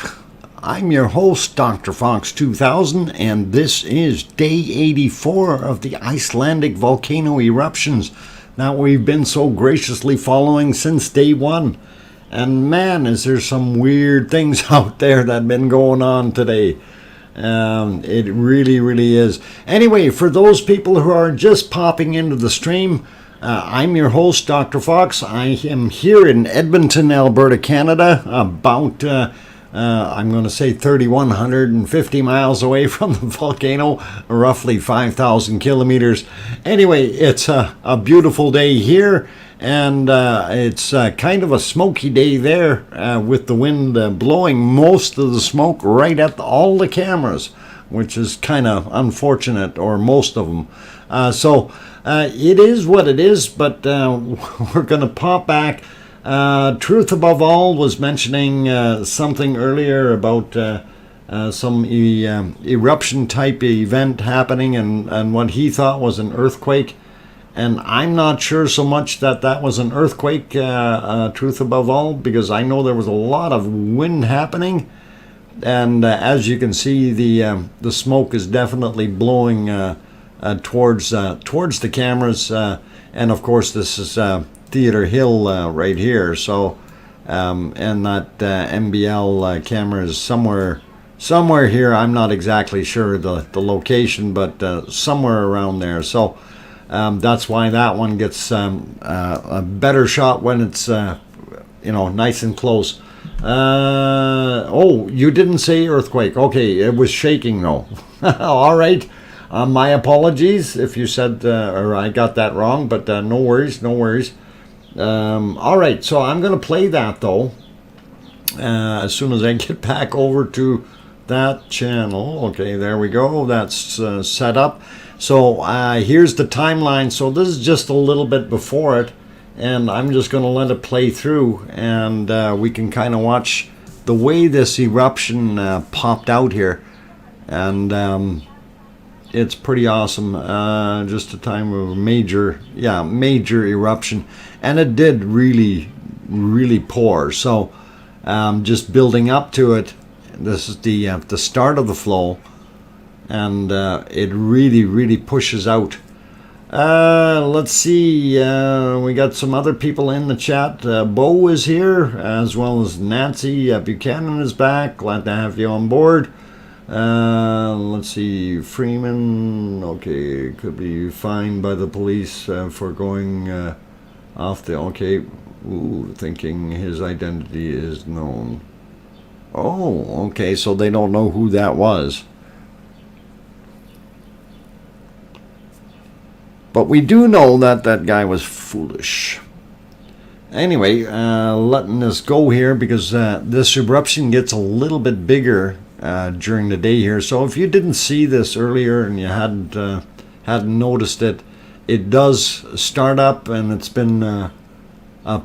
I'm your host, DrFox2000, and this is day 84 of the Icelandic volcano eruptions that we've been so graciously following since day one. And man, is there some weird things out there that have been going on today. It really is. Anyway, for those people who are just popping into the stream, I'm your host, Dr. Fox. I am here in Edmonton, Alberta, Canada, about, I'm going to say 3,150 miles away from the volcano, roughly 5,000 kilometers. Anyway, it's a beautiful day here, and it's kind of a smoky day there with the wind blowing most of the smoke right at all the cameras, which is kind of unfortunate, or most of them. It is what it is, but we're going to pop back. Truth Above All was mentioning something earlier about some eruption type event happening and what he thought was an earthquake. And I'm not sure so much that was an earthquake, Truth Above All, because I know there was a lot of wind happening. And as you can see, the smoke is definitely blowing towards the cameras, and of course this is Theater Hill right here. So, and that MBL camera is somewhere here. I'm not exactly sure the location, but somewhere around there. So that's why that one gets a better shot when it's nice and close. Oh, you didn't say earthquake. Okay, it was shaking though. All right. My apologies if you said or I got that wrong, but no worries. All right, so I'm going to play that though as soon as I get back over to that channel. Okay, there we go. That's set up. So here's the timeline. So this is just a little bit before it, and I'm just going to let it play through, and we can kind of watch the way this eruption popped out here, and it's pretty awesome. Just a time of major eruption, and it did really pour. So just building up to it, this is the start of the flow, and it really pushes out. Let's see, we got some other people in the chat. Bo is here, as well as Nancy Buchanan is back. Glad to have you on board. Let's see, Freeman, okay, could be fined by the police for going off the, okay, thinking his identity is known. Oh, okay, so they don't know who that was. But we do know that that guy was foolish. Anyway, letting this go here because this eruption gets a little bit bigger during the day here. So if you didn't see this earlier and you hadn't noticed it, it does start up, and it's been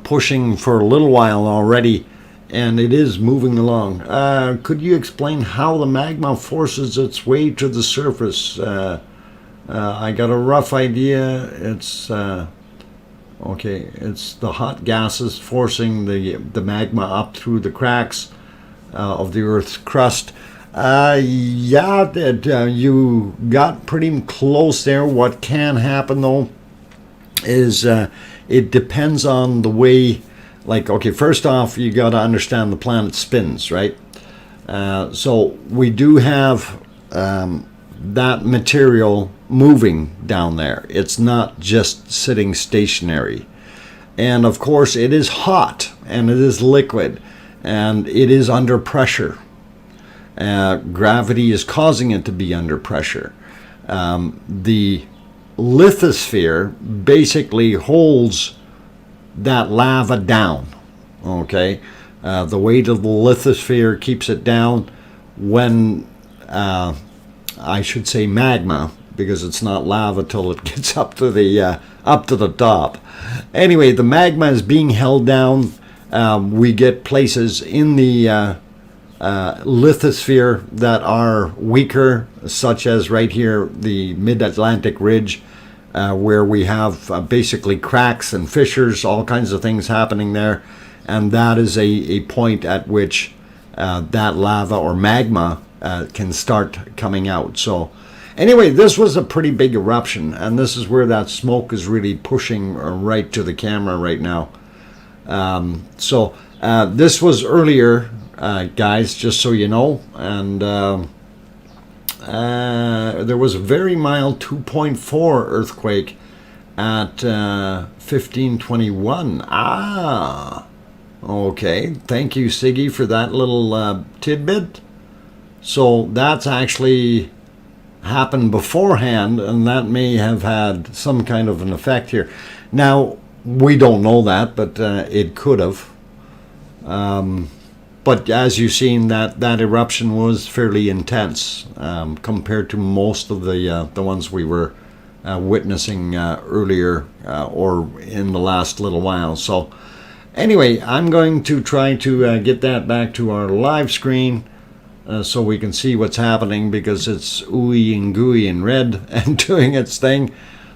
pushing for a little while already, and it is moving along. Could you explain how the magma forces its way to the surface? I got a rough idea. It's okay, it's the hot gases forcing the magma up through the cracks of the Earth's crust. You got pretty close there. What can happen though is it depends on the way. Like, okay, first off, you got to understand the planet spins, right? So we do have that material moving down there. It's not just sitting stationary. And of course, it is hot and it is liquid and it is under pressure. Gravity is causing it to be under pressure. The lithosphere basically holds that lava down. Okay, the weight of the lithosphere keeps it down when I should say magma, because it's not lava till it gets up to the top. Anyway, the magma is being held down. We get places in the lithosphere that are weaker, such as right here, the mid-Atlantic ridge, where we have basically cracks and fissures, all kinds of things happening there. and that is a point at which that lava or magma can start coming out. So anyway, this was a pretty big eruption, and this is where that smoke is really pushing right to the camera right now. So this was earlier, guys, just so you know, and there was a very mild 2.4 earthquake at 1521. Okay, thank you, Siggy, for that little tidbit. So that's actually happened beforehand, and that may have had some kind of an effect here. Now, we don't know that, but it could have. But as you've seen, that eruption was fairly intense compared to most of the ones we were witnessing earlier or in the last little while. So anyway, I'm going to try to get that back to our live screen so we can see what's happening, because it's ooey and gooey and red and doing its thing.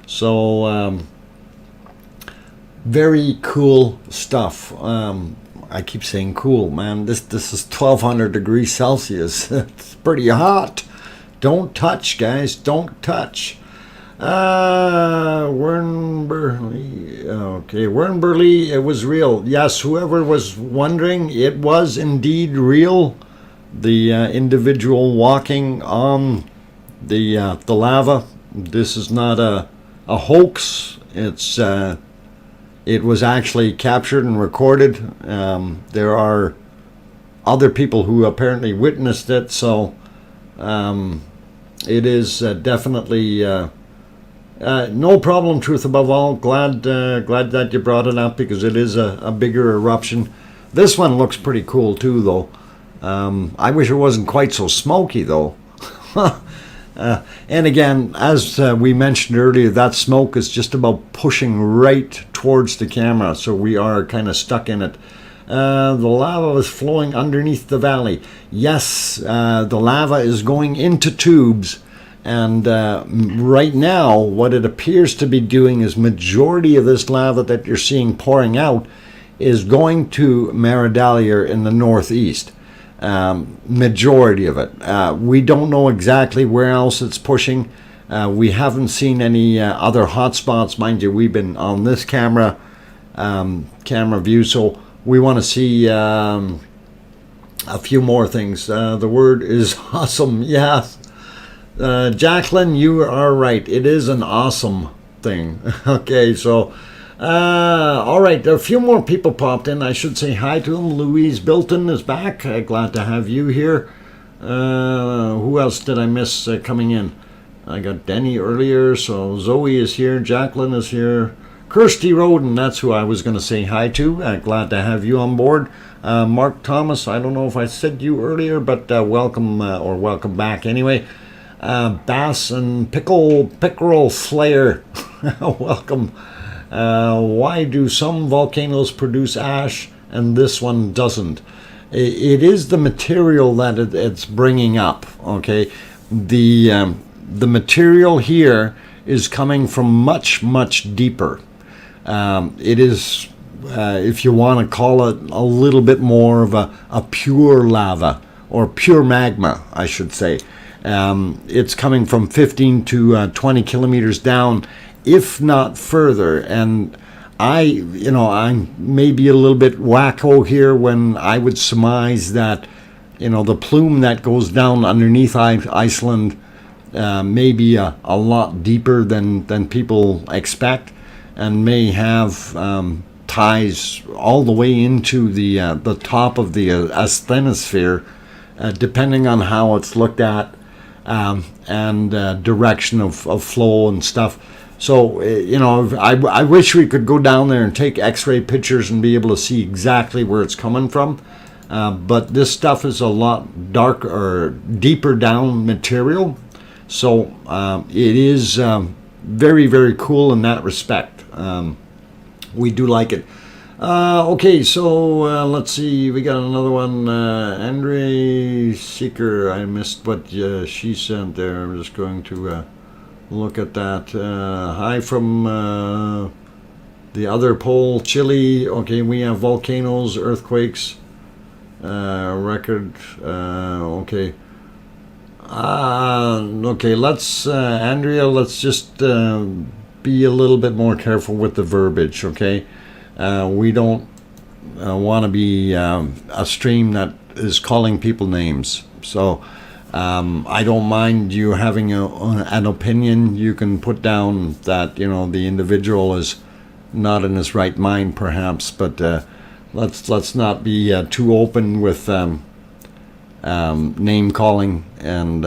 So very cool stuff. I keep saying cool, man. This is 1200 degrees Celsius. It's pretty hot. Don't touch, guys. Don't touch. Wernberly. Okay, Wernberly, it was real. Yes, whoever was wondering, it was indeed real. The individual walking on the lava. This is not a hoax. It was actually captured and recorded. There are other people who apparently witnessed it, so it is definitely no problem. Truth above all. Glad that you brought it up, because it is a bigger eruption. This one looks pretty cool too, though. I wish it wasn't quite so smoky, though. And again, as we mentioned earlier, that smoke is just about pushing right towards the camera, so we are kind of stuck in it. The lava is flowing underneath the valley. Yes, the lava is going into tubes, and right now what it appears to be doing is majority of this lava that you're seeing pouring out is going to Maradalier in the northeast. Majority of it. We don't know exactly where else it's pushing. We haven't seen any other hotspots. Mind you, we've been on this camera view, so we want to see a few more things. The word is awesome. Yes, Jacqueline, you are right. It is an awesome thing. Okay, so all right, a few more people popped in. I should say hi to them. Louise Bilton is back. Glad to have you here. Who else did I miss coming in? I got Denny earlier, so Zoe is here. Jacqueline is here. Kirsty Roden, that's who I was going to say hi to. Glad to have you on board. Mark Thomas, I don't know if I said you earlier, but welcome or welcome back anyway. Bass and Pickerel Slayer, welcome. Why do some volcanoes produce ash and this one doesn't? It is the material that it's bringing up. Okay, the material here is coming from much deeper. It is, if you want to call it, a little bit more of a pure lava, or pure magma, I should say. It's coming from 15 to 20 kilometers down, if not further. And I may be a little bit wacko here when I would surmise that, the plume that goes down underneath Iceland may be a lot deeper than people expect, and may have ties all the way into the top of the asthenosphere, depending on how it's looked at, and direction of flow and stuff. So, I wish we could go down there and take x-ray pictures and be able to see exactly where it's coming from. But this stuff is a lot darker or deeper down material. So it is very cool in that respect. We do like it. Okay, so let's see. We got another one. Andre Seeker. I missed what she sent there. I'm just going to look at that. Hi from the other pole, Chile. Okay, we have volcanoes, earthquakes, record. Okay. Okay, let's, Andrea, let's just be a little bit more careful with the verbiage, okay? We don't want to be a stream that is calling people names. So I don't mind you having an opinion. You can put down that, you know, the individual is not in his right mind, perhaps, but let's not be too open with name calling, and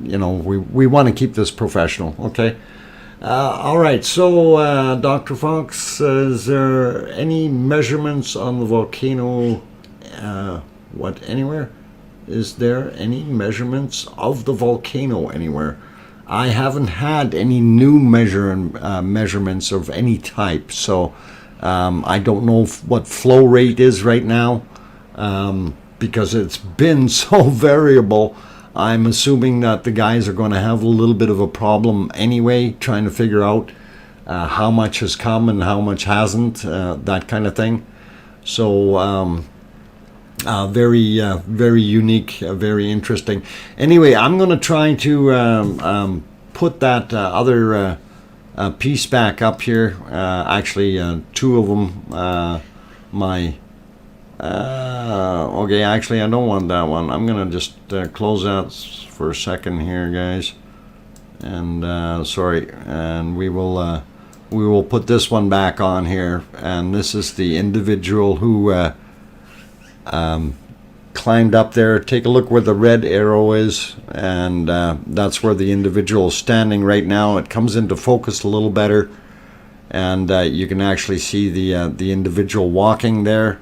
you know, we want to keep this professional, okay? All right, so Dr. Fox, is there any measurements on the volcano? Anywhere? Is there any measurements of the volcano anywhere? I haven't had any new measurements of any type, so I don't know what flow rate is right now, because it's been so variable. I'm assuming that the guys are going to have a little bit of a problem anyway, trying to figure out how much has come and how much hasn't, that kind of thing. So very very unique, very interesting. Anyway, I'm going to try to put that other piece back up here. Actually, two of them. Okay, actually, I don't want that one. I'm going to just close out for a second here, guys. And sorry, and we will put this one back on here. And this is the individual who climbed up there. Take a look where the red arrow is, and that's where the individual is standing right now. It comes into focus a little better, and you can actually see the individual walking there,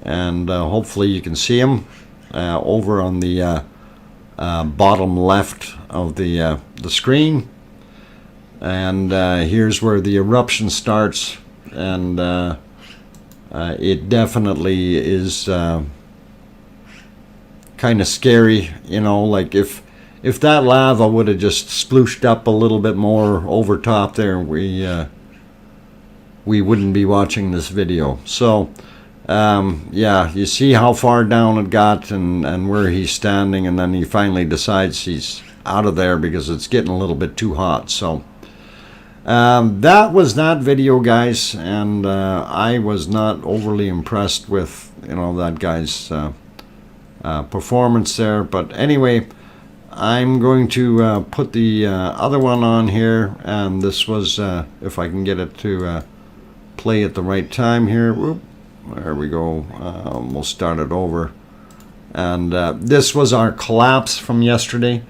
and hopefully you can see him over on the bottom left of the screen. And here's where the eruption starts, and it definitely is kind of scary, you know, like if that lava would have just splooshed up a little bit more over top there, we wouldn't be watching this video. So yeah, you see how far down it got, and where he's standing, and then he finally decides he's out of there because it's getting a little bit too hot. So that was that video, guys, and I was not overly impressed with, you know, that guy's performance there. But anyway, I'm going to put the other one on here, and this was, if I can get it to play at the right time here. Whoop, there we go. We'll start it over. And this was our collapse from yesterday.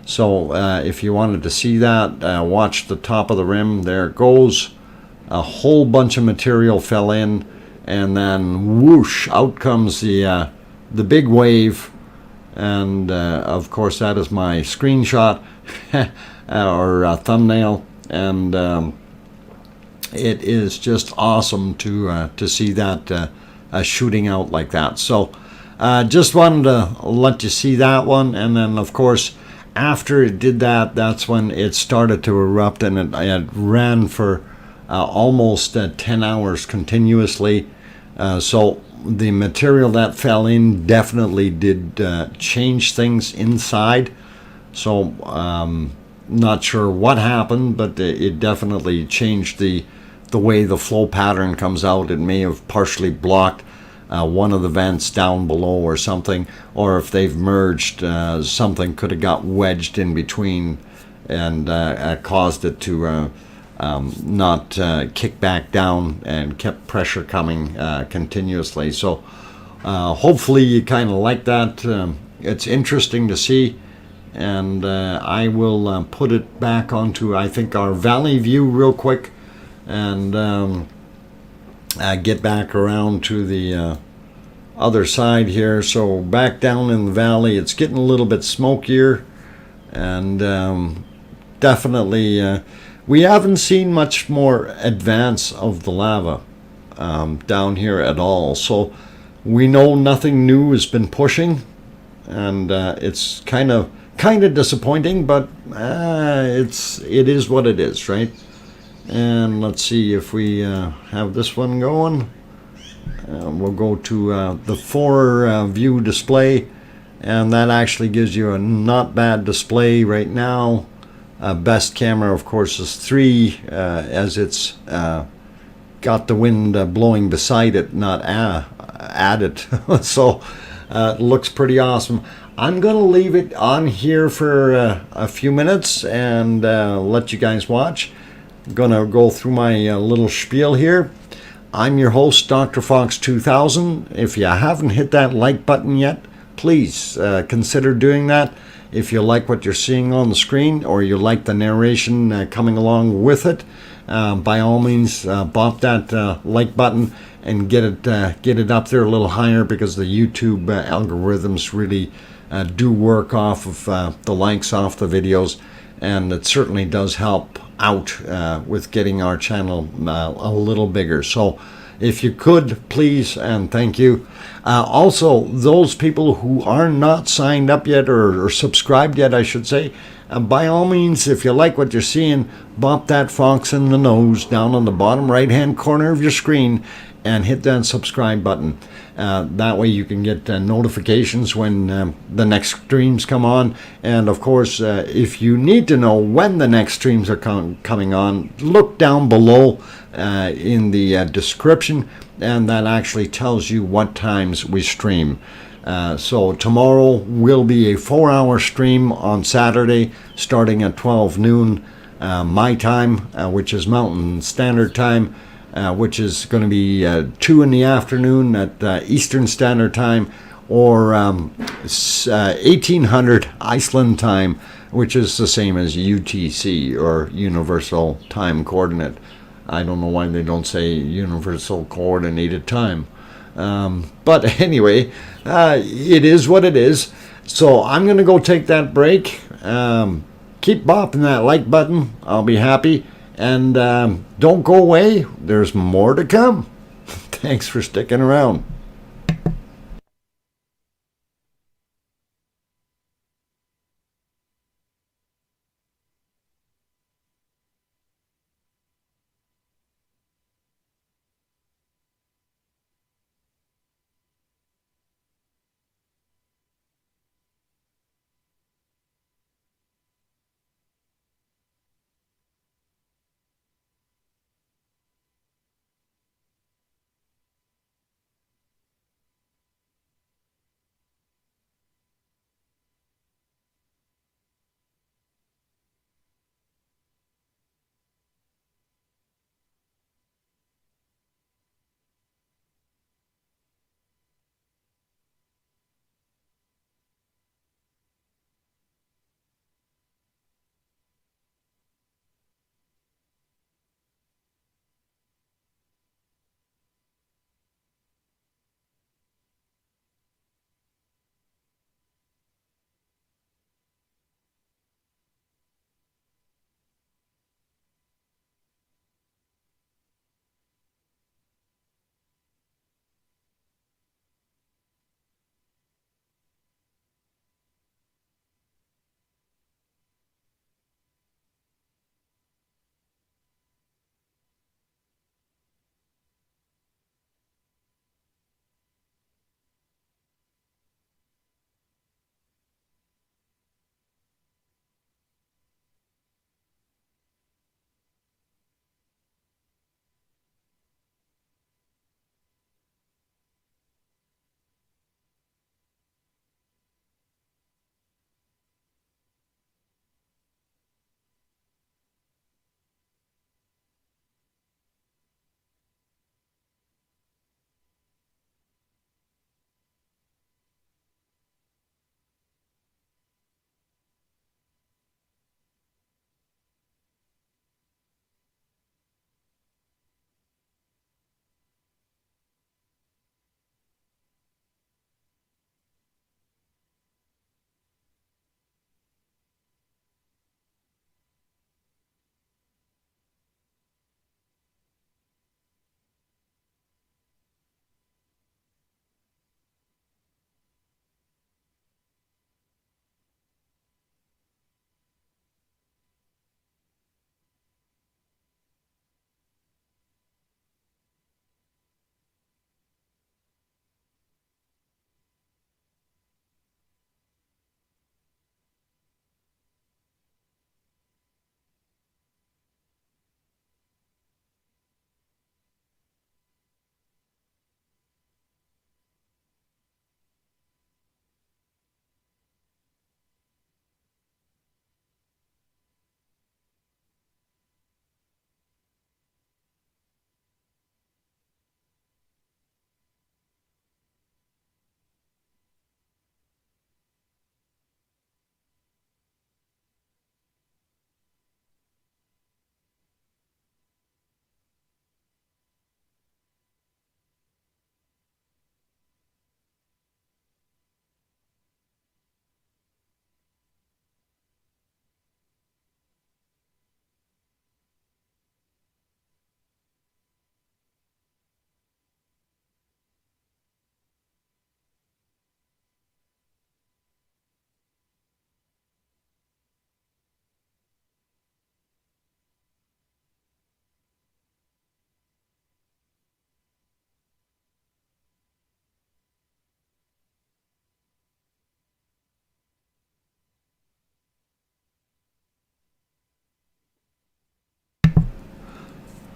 So if you wanted to see that, watch the top of the rim. There it goes. A whole bunch of material fell in, and then whoosh, out comes the big wave. And of course, that is my screenshot or thumbnail. And it is just awesome to see that shooting out like that. So just wanted to let you see that one. And then, of course, after it did that, that's when it started to erupt, and it ran for almost 10 hours continuously. So the material that fell in definitely did change things inside. So not sure what happened, but it definitely changed the way the flow pattern comes out. It may have partially blocked one of the vents down below or something, or if they've merged, something could have got wedged in between and caused it to not kick back down and kept pressure coming continuously. So hopefully you kind of like that. It's interesting to see, and I will put it back onto, I think, our valley view real quick, and get back around to the other side here. So back down in the valley, it's getting a little bit smokier, and definitely we haven't seen much more advance of the lava down here at all. So we know nothing new has been pushing, and it's kind of disappointing, but it is what it is, right? And let's see if we have this one going. We'll go to the 4 view display, and that actually gives you a not bad display right now. Best camera, of course, is 3, as it's got the wind blowing beside it, not at it. So it looks pretty awesome. I'm going to leave it on here for a few minutes and let you guys watch. I'm going to go through my little spiel here. I'm your host, DrFox2000. If you haven't hit that like button yet, please consider doing that. If you like what you're seeing on the screen, or you like the narration coming along with it, by all means, bop that like button and get it up there a little higher, because the YouTube algorithms really do work off of the likes off the videos, and it certainly does help out with getting our channel a little bigger. So if you could, please and thank you. Also, those people who are not signed up yet, or subscribed yet, I should say, by all means, if you like what you're seeing, bop that fox in the nose down on the bottom right hand corner of your screen and hit that subscribe button. That way you can get notifications when the next streams come on. And of course, if you need to know when the next streams are coming on, look down below in the description, and that actually tells you what times we stream. So tomorrow will be a 4-hour stream on Saturday, starting at 12 noon my time, which is Mountain Standard Time, which is going to be 2 in the afternoon at Eastern Standard Time, or 1800 Iceland Time, which is the same as UTC, or Universal Time Coordinate. I don't know why they don't say Universal Coordinated Time. But anyway, it is what it is. So I'm going to go take that break. Keep bopping that like button. I'll be happy. And don't go away. There's more to come. Thanks for sticking around.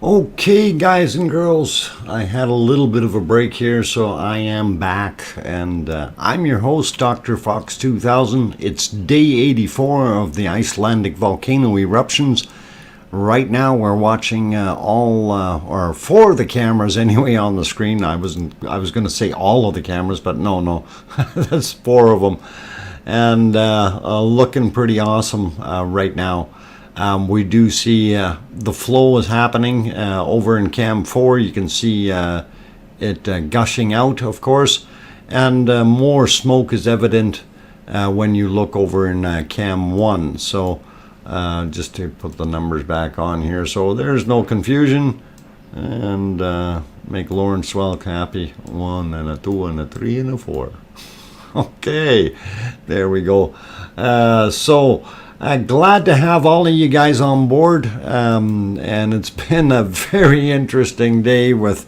Okay, guys and girls, I had a little bit of a break here, so I am back, and I'm your host, DrFox2000. It's day 84 of the Icelandic volcano eruptions. Right now, we're watching or four of the cameras anyway on the screen. I was going to say all of the cameras, but no, that's four of them, and looking pretty awesome right now. We do see the flow is happening over in cam 4. You can see it gushing out, of course, and more smoke is evident when you look over in cam 1. So just to put the numbers back on here, so there's no confusion, and make Lawrence Swelk happy. 1 and a 2 and a 3 and a 4. Okay, there we go. Glad to have all of you guys on board, and it's been a very interesting day with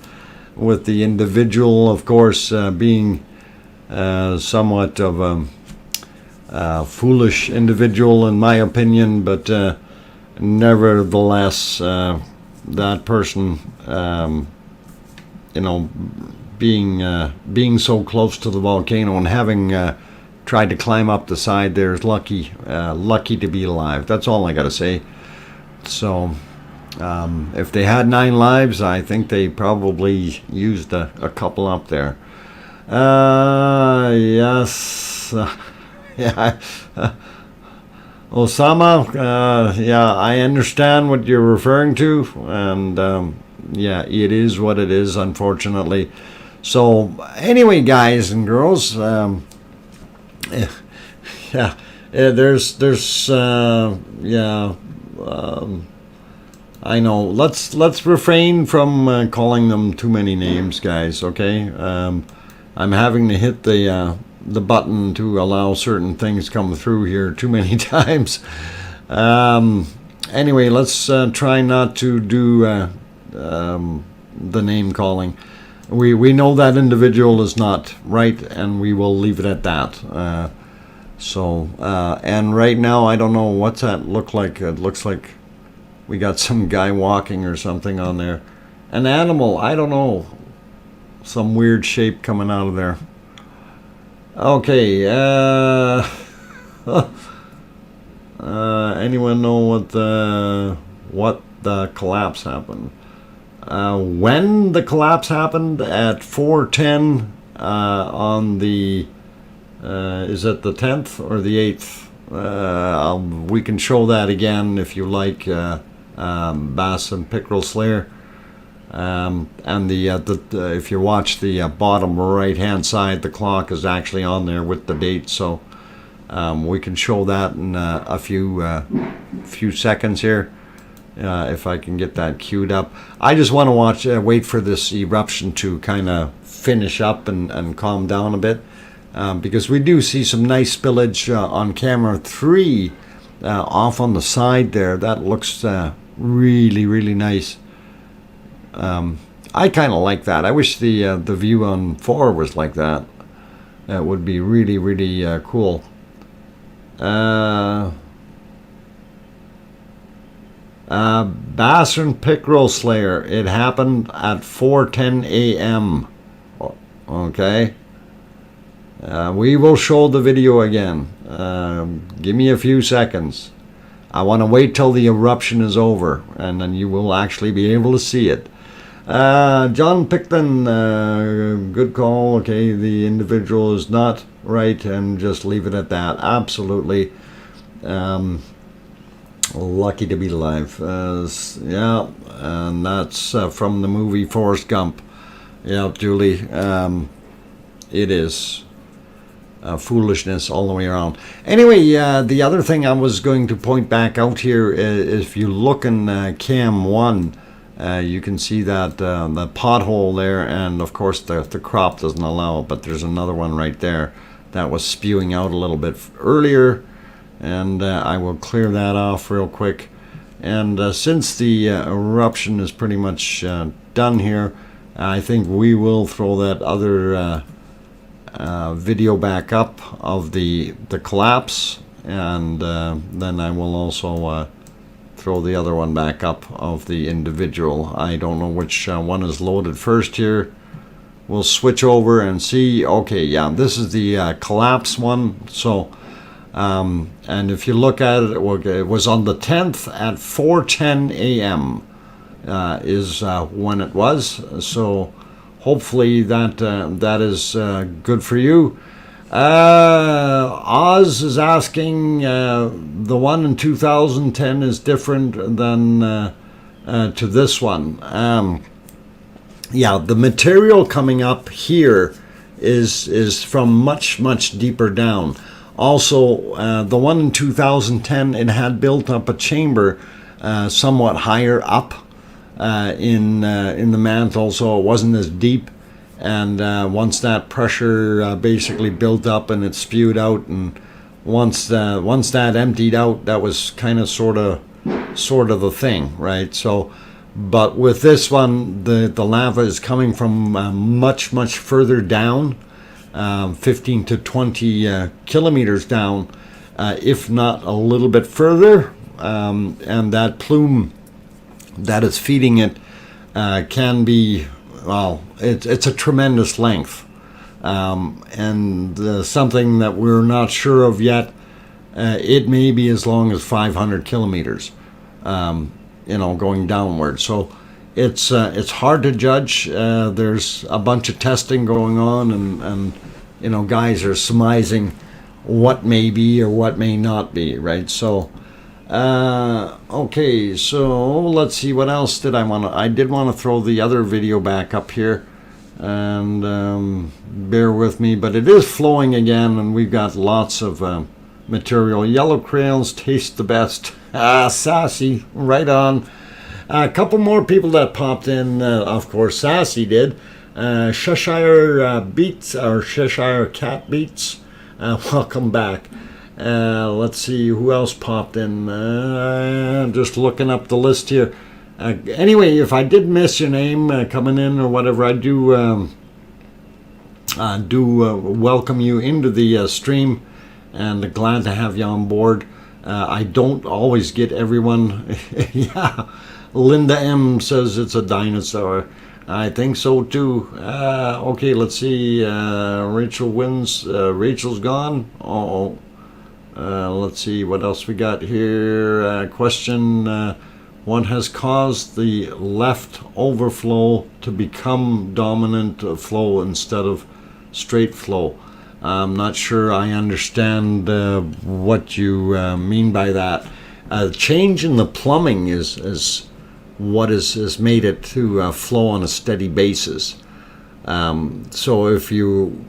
the individual, of course, being somewhat of a foolish individual in my opinion, but nevertheless, that person, being so close to the volcano and having tried to climb up the side there is lucky to be alive. That's all I gotta say. So if they had 9 lives, I think they probably used a couple up there. Yes. Yeah. Osama, yeah, I understand what you're referring to, and yeah, it is what it is, unfortunately. So anyway, guys and girls, yeah, there's yeah, I know. Let's refrain from calling them too many names, guys. Okay, I'm having to hit the button to allow certain things come through here too many times. Anyway, let's try not to do the name calling. We know that individual is not right, and we will leave it at that. And right now, I don't know what's that look like. It looks like we got some guy walking or something on there. An animal, I don't know. Some weird shape coming out of there. Okay, anyone know what the collapse happened? When the collapse happened at 4:10 on the is it the 10th or the 8th? We can show that again if you like, Bass and Pickerel Slayer. And if you watch the bottom right hand side, the clock is actually on there with the date, so we can show that in a few seconds here. If I can get that queued up. I just want to wait for this eruption to kind of finish up and calm down a bit, because we do see some nice spillage on camera 3 off on the side there. That looks really, really nice. I kind of like that. I wish the view on 4 was like that. That would be really, really cool. Bass and Pickerel Slayer. It happened at 4:10 a.m. Okay. We will show the video again. Give me a few seconds. I want to wait till the eruption is over, and then you will actually be able to see it. John Picton, good call. Okay, the individual is not right, and just leave it at that. Absolutely. Lucky to be alive. Yeah, and that's from the movie Forrest Gump. Yeah, Julie, it is foolishness all the way around. Anyway, the other thing I was going to point back out here is if you look in cam 1, you can see that the pothole there, and of course the crop doesn't allow it, but there's another one right there that was spewing out a little bit earlier. And I will clear that off real quick. And since the eruption is pretty much done here, I think we will throw that other video back up of the collapse, and then I will also throw the other one back up of the individual. I don't know which one is loaded first here. We'll switch over and see. Okay, yeah, this is the collapse one. So, and if you look at it, it was on the 10th at 4:10 a.m. Is when it was. So hopefully that is good for you. Oz is asking, the one in 2010 is different than to this one. Yeah, the material coming up here is from much deeper down. Also, the one in 2010, it had built up a chamber somewhat higher up in the mantle, so it wasn't as deep. And once that pressure basically built up and it spewed out, and once that emptied out, that was kind of sort of the thing, right? So, but with this one, the lava is coming from much further down, 15 to 20 kilometers down, if not a little bit further, and that plume that is feeding it can be, well, it's a tremendous length, and something that we're not sure of yet. It may be as long as 500 kilometers, going downward. So it's hard to judge. There's a bunch of testing going on, and guys are surmising what may be or what may not be, right? So okay, so let's see, what else did I did want to throw the other video back up here, and bear with me, but it is flowing again, and we've got lots of material. Yellow crayons taste the best. Sassy, right on. A couple more people that popped in, of course Sassy did. Cheshire Beats, or Cheshire Cat Beats, welcome back. Let's see who else popped in. Just looking up the list here. Anyway, if I did miss your name coming in or whatever, I do welcome you into the stream, and glad to have you on board. I don't always get everyone. Yeah, Linda M says it's a dinosaur. I think so too. Okay, let's see. Rachel wins. Rachel's gone. Let's see what else we got here. Question: what has caused the left overflow to become dominant flow instead of straight flow? I'm not sure I understand what you mean by that. Change in the plumbing is what has made it to flow on a steady basis. So if you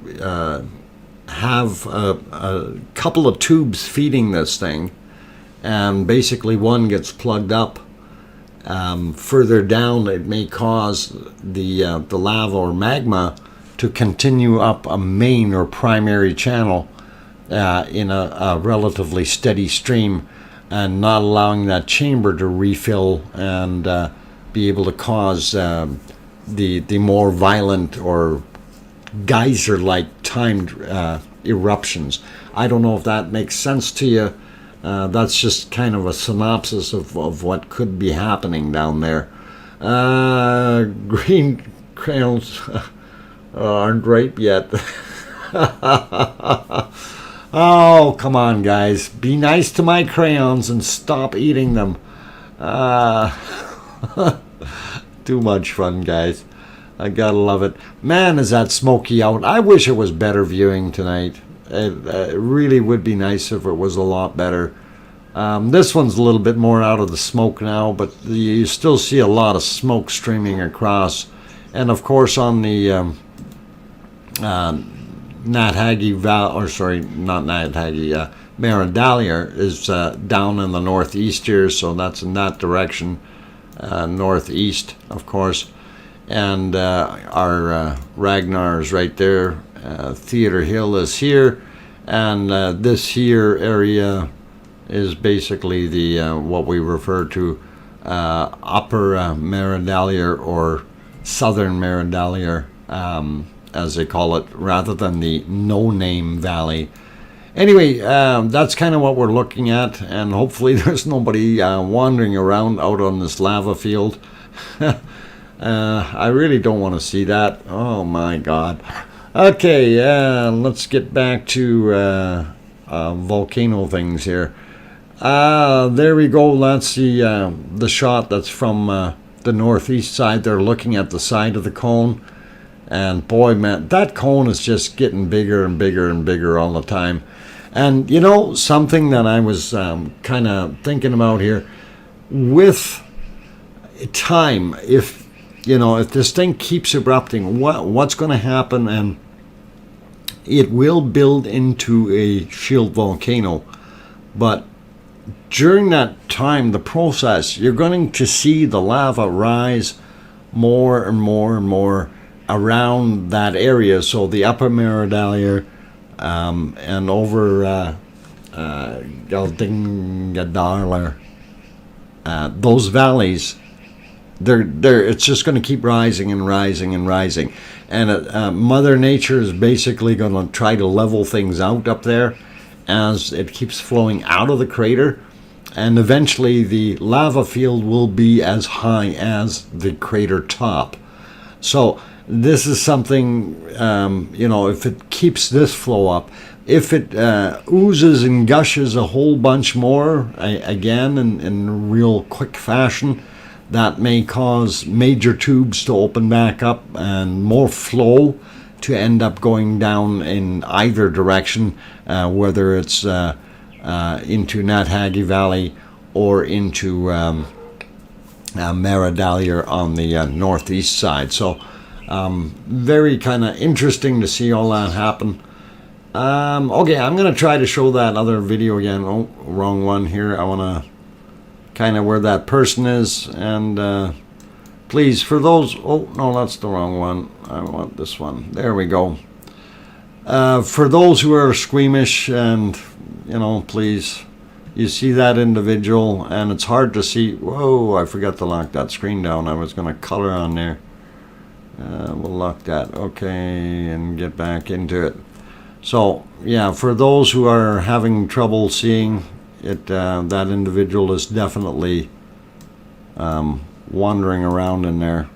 have a couple of tubes feeding this thing, and basically one gets plugged up, further down it may cause the lava or magma to continue up a main or primary channel in a relatively steady stream, and not allowing that chamber to refill and be able to cause the more violent or geyser-like timed eruptions. I don't know if that makes sense to you. That's just kind of a synopsis of what could be happening down there. Green crayons aren't ripe yet. Oh, come on, guys. Be nice to my crayons and stop eating them. Too much fun, guys. I gotta love it. Man, is that smoky out. I wish it was better viewing tonight. It really would be nice if it was a lot better. This one's a little bit more out of the smoke now, but you still see a lot of smoke streaming across. And of course on the Nat-Hagi Valley, or sorry, not Nat-Hagi, Maridalia is down in the northeast here, so that's in that direction, northeast, of course. And our Ragnar is right there. Theater Hill is here, and this here area is basically the what we refer to Upper Maridalia or Southern Maridalia, as they call it, rather than the no-name valley. Anyway, that's kind of what we're looking at, and hopefully there's nobody wandering around out on this lava field. I really don't want to see that. Oh my God. Okay, let's get back to volcano things here. There we go. That's the shot that's from the northeast side. They're looking at the side of the cone, and boy, man, that cone is just getting bigger and bigger and bigger all the time. And you know, something that I was kind of thinking about here, with time, if this thing keeps erupting, what's going to happen? And it will build into a shield volcano, but during that time, the process, you're going to see the lava rise more and more and more around that area. So the upper Meridalia and over Geldingadar, those valleys, it's just going to keep rising and rising and rising. And Mother Nature is basically going to try to level things out up there as it keeps flowing out of the crater. And eventually the lava field will be as high as the crater top. So this is something, if it keeps this flow up, if it oozes and gushes a whole bunch more, again, in real quick fashion, that may cause major tubes to open back up and more flow to end up going down in either direction, whether it's into Nathagi Valley or into Meridalia on the northeast side. So very kind of interesting to see all that happen. Okay, I'm going to try to show that other video again. Oh, wrong one here. I want to kind of where that person is, and please, for those, oh no, that's the wrong one. I want this one. There we go. For those who are squeamish, and please, you see that individual and it's hard to see. Whoa, I forgot to lock that screen down. I was going to color on there. We'll lock that. Okay, and get back into it. So yeah, for those who are having trouble seeing it, that individual is definitely wandering around in there.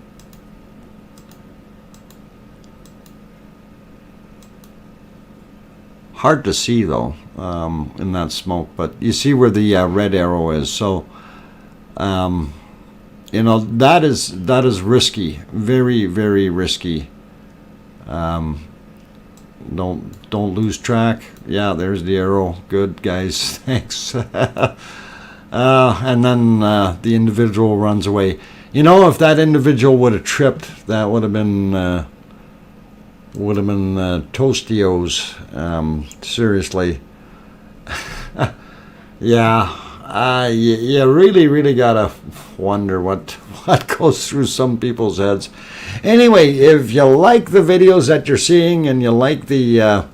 Hard to see though in that smoke, but you see where the red arrow is. So that is risky, very, very risky. Don't lose track. Yeah, there's the arrow. Good, guys. Thanks. And then the individual runs away. If that individual would have tripped, that would have been Toastios. Seriously. Yeah. You really gotta wonder what goes through some people's heads. Anyway, if you like the videos that you're seeing and you like the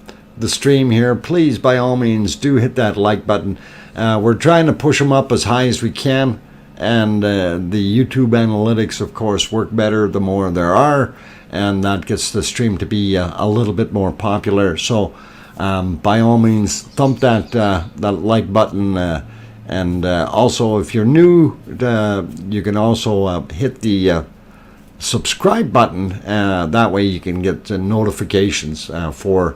stream here, please, by all means, do hit that like button. We're trying to push them up as high as we can, and the YouTube analytics, of course, work better the more there are, and that gets the stream to be a little bit more popular. So by all means, thump that like button, and also if you're new, you can also hit the subscribe button. That way you can get notifications for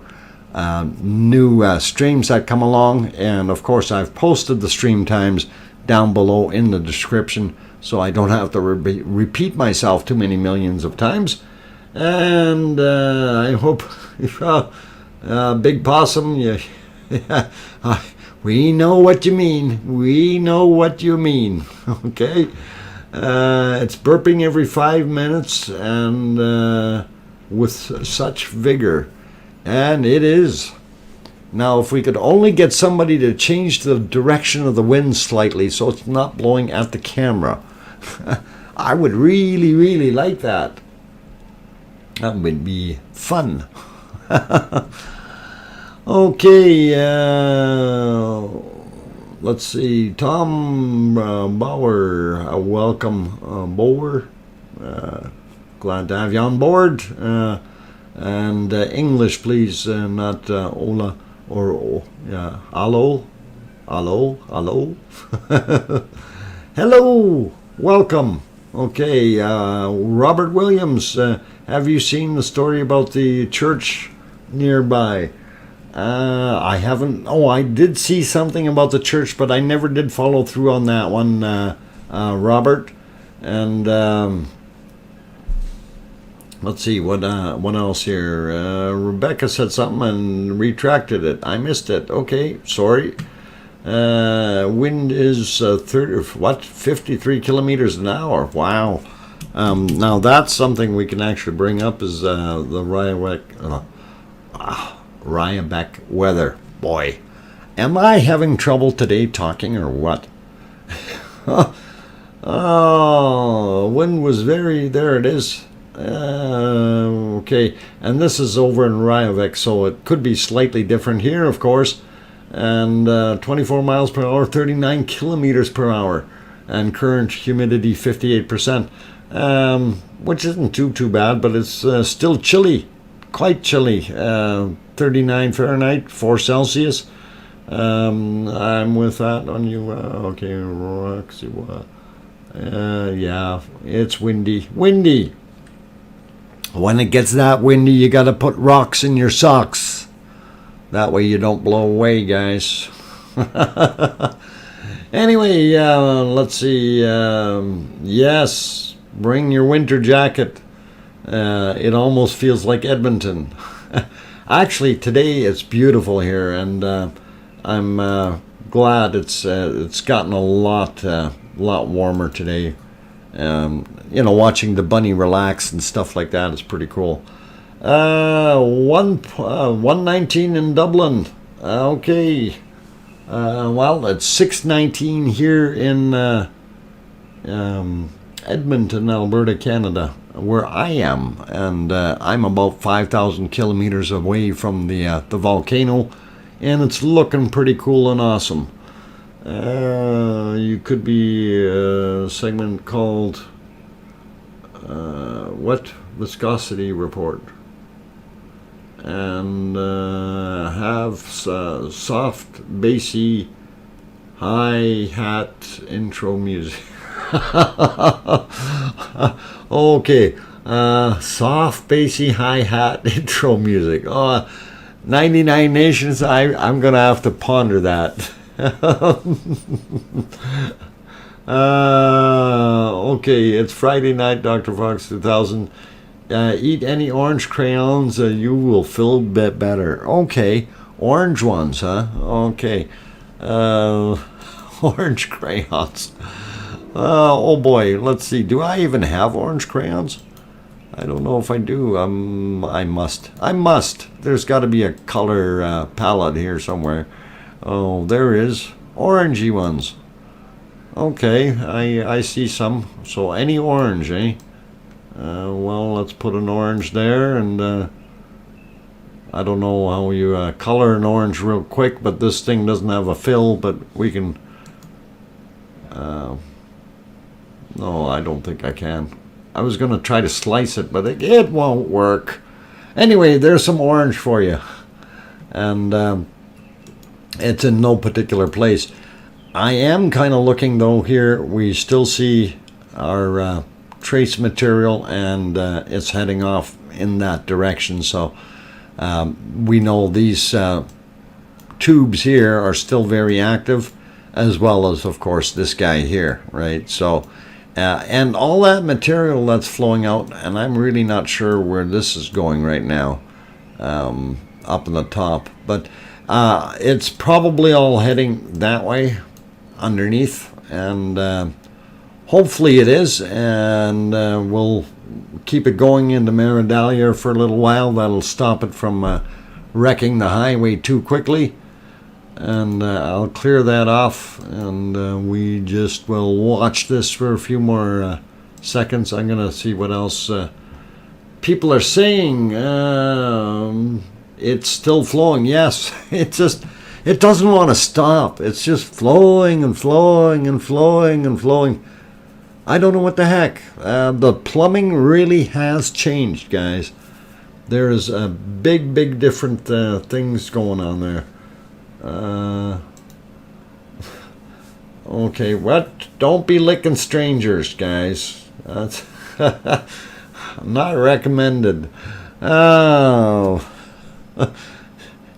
new streams that come along. And of course, I've posted the stream times down below in the description, so I don't have to repeat myself too many millions of times. And I hope Big Possum, we know what you mean. We know what you mean. Okay. It's burping every 5 minutes, and with such vigor. And it is. Now, if we could only get somebody to change the direction of the wind slightly so it's not blowing at the camera, I would really, really like that. That would be fun. Okay, let's see. Tom Bauer, welcome, Bauer. Glad to have you on board. And English, please, not Ola. or yeah, hello, hello, hello. Hello, welcome. Okay, Robert Williams, have you seen the story about the church nearby? I haven't. Oh, I did see something about the church, but I never did follow through on that one, Robert. And let's see what else here. Rebecca said something and retracted it. I missed it. Okay, sorry. Wind is 53 kilometers an hour. Wow. Now that's something we can actually bring up is the Ryebeck weather. Boy, am I having trouble today talking or what? Oh, wind was very. There it is. Okay, and this is over in Ryebeck, so it could be slightly different here, of course. And 24 miles per hour, 39 kilometers per hour, and current humidity 58%, which isn't too bad, but it's still chilly, quite chilly. 39 Fahrenheit, 4 Celsius. I'm with that on you. Okay, Roxy. Yeah, it's windy. Windy. When it gets that windy, you got to put rocks in your socks. That way you don't blow away, guys. Anyway, let's see. Yes, bring your winter jacket. It almost feels like Edmonton. Actually, today it's beautiful here, and I'm glad it's gotten a lot warmer today. Watching the bunny relax and stuff like that is pretty cool. 119 in Dublin. Okay. Well, it's 619 here in Edmonton, Alberta, Canada, where I am, and I'm about 5,000 kilometers away from the volcano, and it's looking pretty cool and awesome. You could be a segment called what? Viscosity report. And have soft, bassy, hi-hat intro music. Okay, soft, bassy, hi-hat intro music. 99 Nations, I'm going to have to ponder that. Okay, it's Friday night, DrFox2000. Eat any orange crayons, you will feel a bit better. Okay, orange ones, huh? Okay. Orange crayons. Oh boy, let's see. Do I even have orange crayons? I don't know if I do. I must. There's got to be a color palette here somewhere. Oh, there is. Orangey ones. Okay, I see some. So any orange, eh? Well, let's put an orange there, and I don't know how you color an orange real quick, but this thing doesn't have a fill, but we can... no, I don't think I can. I was going to try to slice it, but it won't work. Anyway, there's some orange for you. And it's in no particular place. I am kind of looking, though, here. We still see our trace material, and it's heading off in that direction. So we know these tubes here are still very active, as well as, of course, this guy here, right? So... and all that material that's flowing out, and I'm really not sure where this is going right now, up in the top, but it's probably all heading that way underneath, and hopefully it is, and we'll keep it going into Maridalia for a little while. That'll stop it from wrecking the highway too quickly. And I'll clear that off, and we just will watch this for a few more seconds. I'm going to see what else people are saying. It's still flowing. Yes, it doesn't want to stop. It's just flowing and flowing and flowing and flowing. I don't know what the heck. The plumbing really has changed, guys. There is a big different things going on there. Okay, what? Don't be licking strangers, guys. That's not recommended. Oh,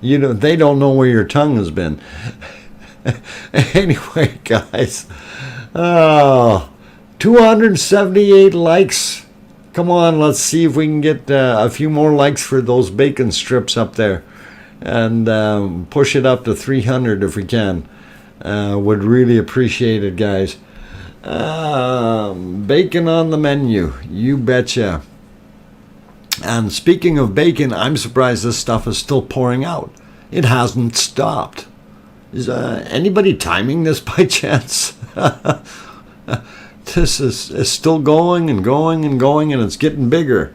they don't know where your tongue has been. Anyway, guys. Oh, 278 likes. Come on, let's see if we can get a few more likes for those bacon strips up there. And push it up to 300 if we can. Would really appreciate it, guys. Bacon on the menu. You betcha. And speaking of bacon, I'm surprised this stuff is still pouring out. It hasn't stopped. Is anybody timing this by chance? This is still going and going and going, and it's getting bigger.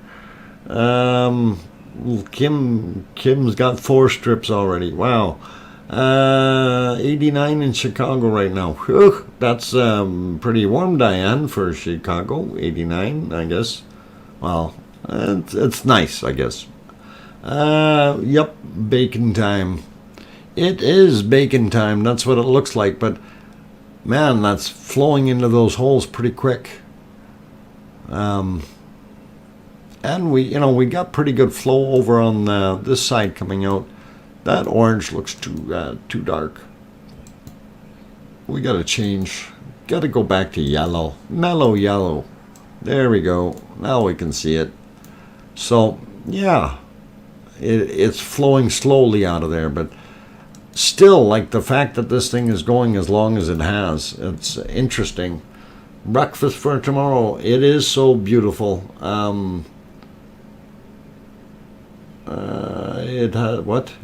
Kim's got 4 strips already. Wow. 89 in Chicago right now. Whew, that's pretty warm, Diane, for Chicago. 89, I guess. Well, it's nice, I guess. Yep, bacon time. It is bacon time. That's what it looks like. But man, that's flowing into those holes pretty quick. And we got pretty good flow over on this side coming out. That orange looks too dark. We got to change. Got to go back to yellow, mellow yellow. There we go. Now we can see it. So yeah, it's flowing slowly out of there, but still, like the fact that this thing is going as long as it has, it's interesting. Breakfast for tomorrow. It is so beautiful.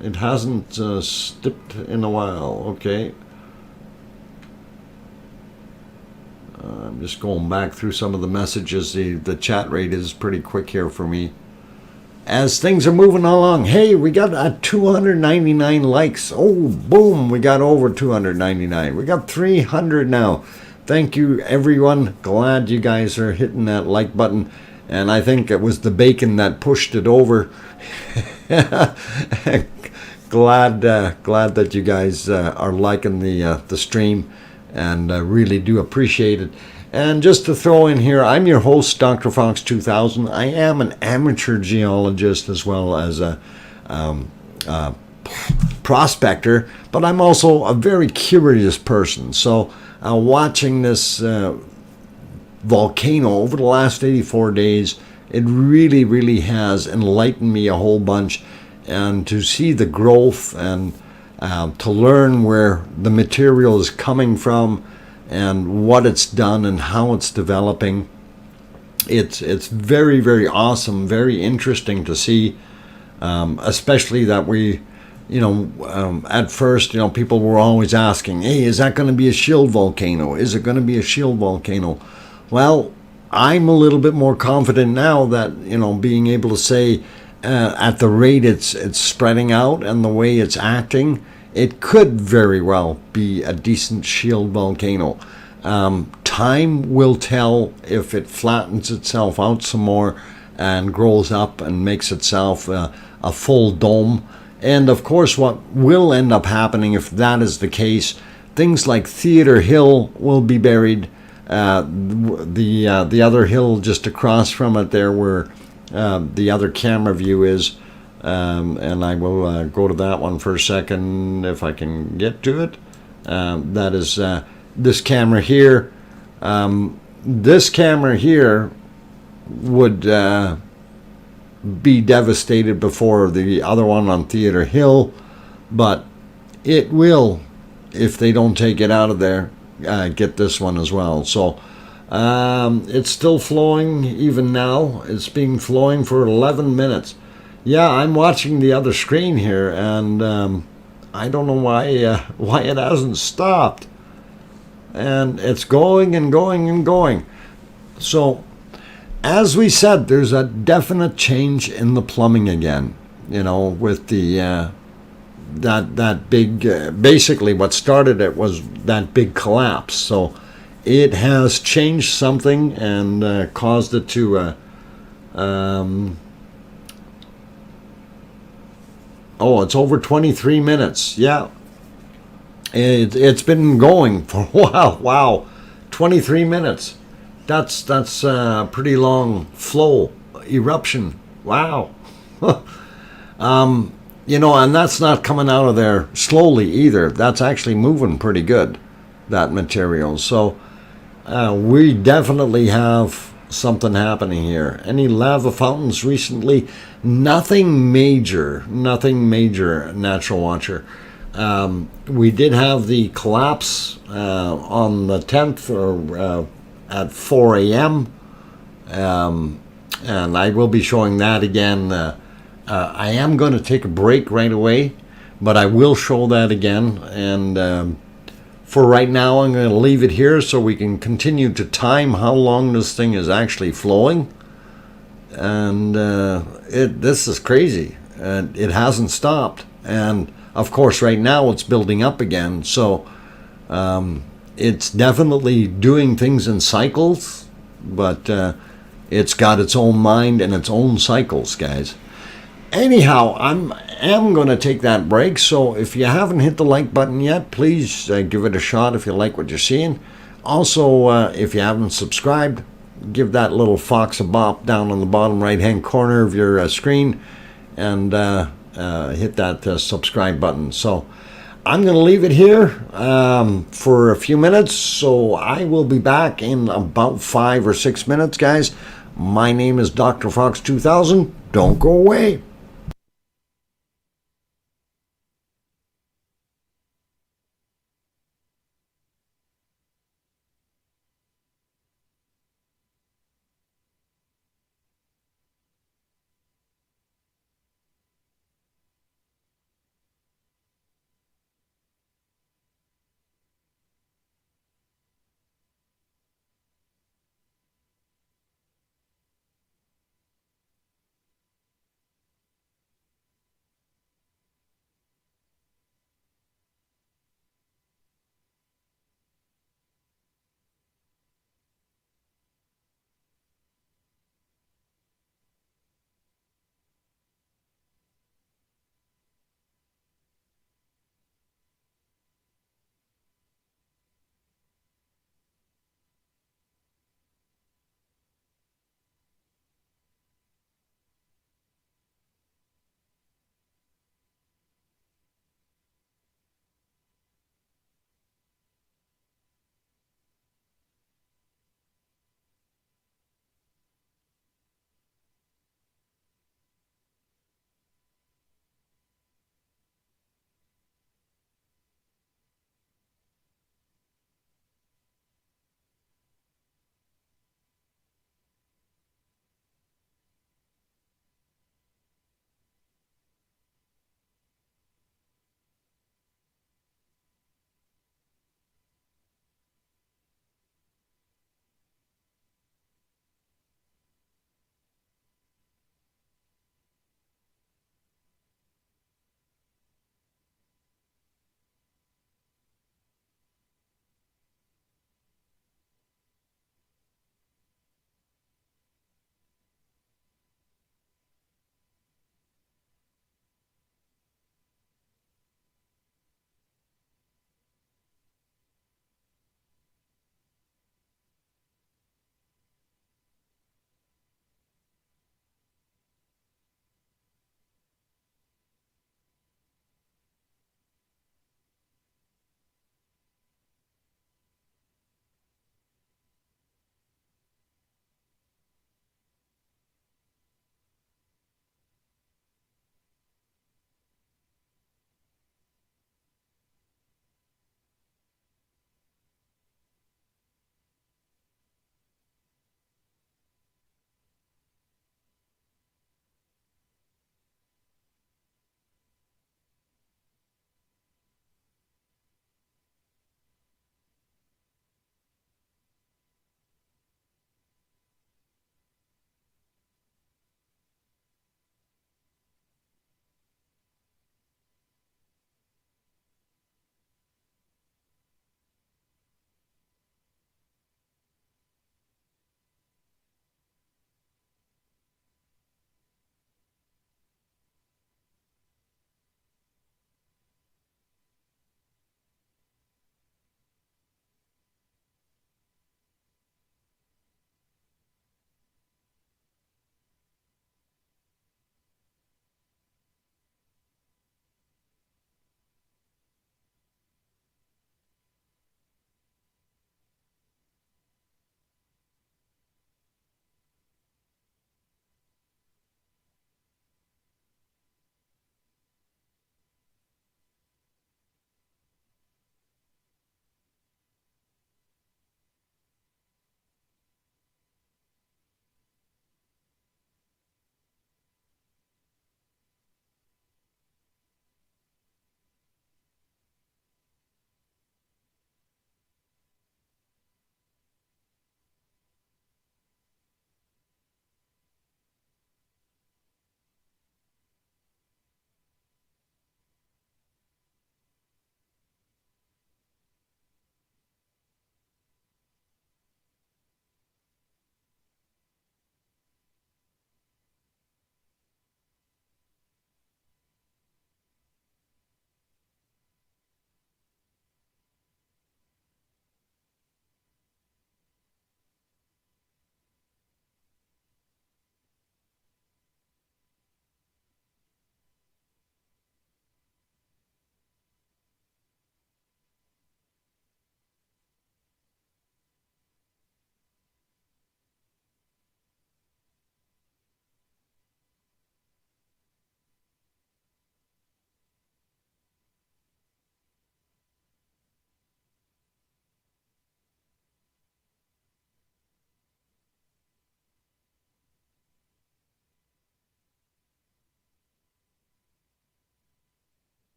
It hasn't stepped in a while. Okay. I'm just going back through some of the messages. The chat rate is pretty quick here for me. As things are moving along, hey, we got 299 likes. Oh, boom, we got over 299. We got 300 now. Thank you, everyone. Glad you guys are hitting that like button. And I think it was the bacon that pushed it over. Glad that you guys are liking the stream, and really do appreciate it. And just to throw in here, I'm your host, DrFox2000. I am an amateur geologist as well as a prospector, but I'm also a very curious person. So watching this volcano over the last 84 days, it really, really has enlightened me a whole bunch. And to see the growth and to learn where the material is coming from and what it's done and how it's developing, it's very, very awesome, very interesting to see, especially that we, at first, people were always asking, hey, is that going to be a shield volcano? Is it going to be a shield volcano? Well, I'm a little bit more confident now that, being able to say at the rate it's spreading out and the way it's acting, it could very well be a decent shield volcano. Time will tell if it flattens itself out some more and grows up and makes itself a full dome. And of course, what will end up happening if that is the case, things like Theater Hill will be buried. The other hill just across from it there where the other camera view is, and I will go to that one for a second if I can get to it. That is this camera here. This camera here would be devastated before the other one on Theater Hill, but it will, if they don't take it out of there, get this one as well. So it's still flowing even now. It's been flowing for 11 minutes. Yeah, I'm watching the other screen here, and I don't know why it hasn't stopped. And it's going and going and going. So, as we said, there's a definite change in the plumbing again. With the that big, basically what started it was that big collapse. So it has changed something and caused it to it's over 23 minutes. Yeah, It's been going for a while. Wow, 23 minutes. That's pretty long flow eruption. Wow. And that's not coming out of there slowly either. That's actually moving pretty good, that material. So we definitely have something happening here. Any lava fountains recently? Nothing major. Nothing major, Natural Watcher. We did have the collapse on the 10th at 4 a.m. And I will be showing that again. I am going to take a break right away, but I will show that again. And for right now, I'm going to leave it here so we can continue to time how long this thing is actually flowing. And this is crazy. It hasn't stopped. And of course, right now it's building up again. So it's definitely doing things in cycles, but it's got its own mind and its own cycles, guys. Anyhow, am going to take that break. So if you haven't hit the like button yet, please give it a shot if you like what you're seeing. Also, if you haven't subscribed, give that little fox a bop down on the bottom right hand corner of your screen and hit that subscribe button. So I'm going to leave it here for a few minutes. So I will be back in about 5 or 6 minutes, guys. My name is DrFox2000. Don't go away.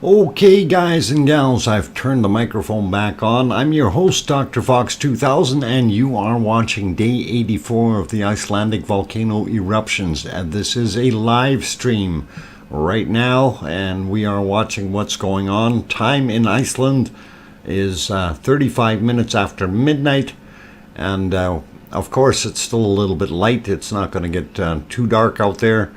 Okay, guys and gals, I've turned the microphone back on. I'm your host, DrFox2000, and you are watching day 84 of the Icelandic volcano eruptions. And this is a live stream right now, and we are watching what's going on. Time in Iceland is 35 minutes after midnight, and of course it's still a little bit light. It's not going to get too dark out there.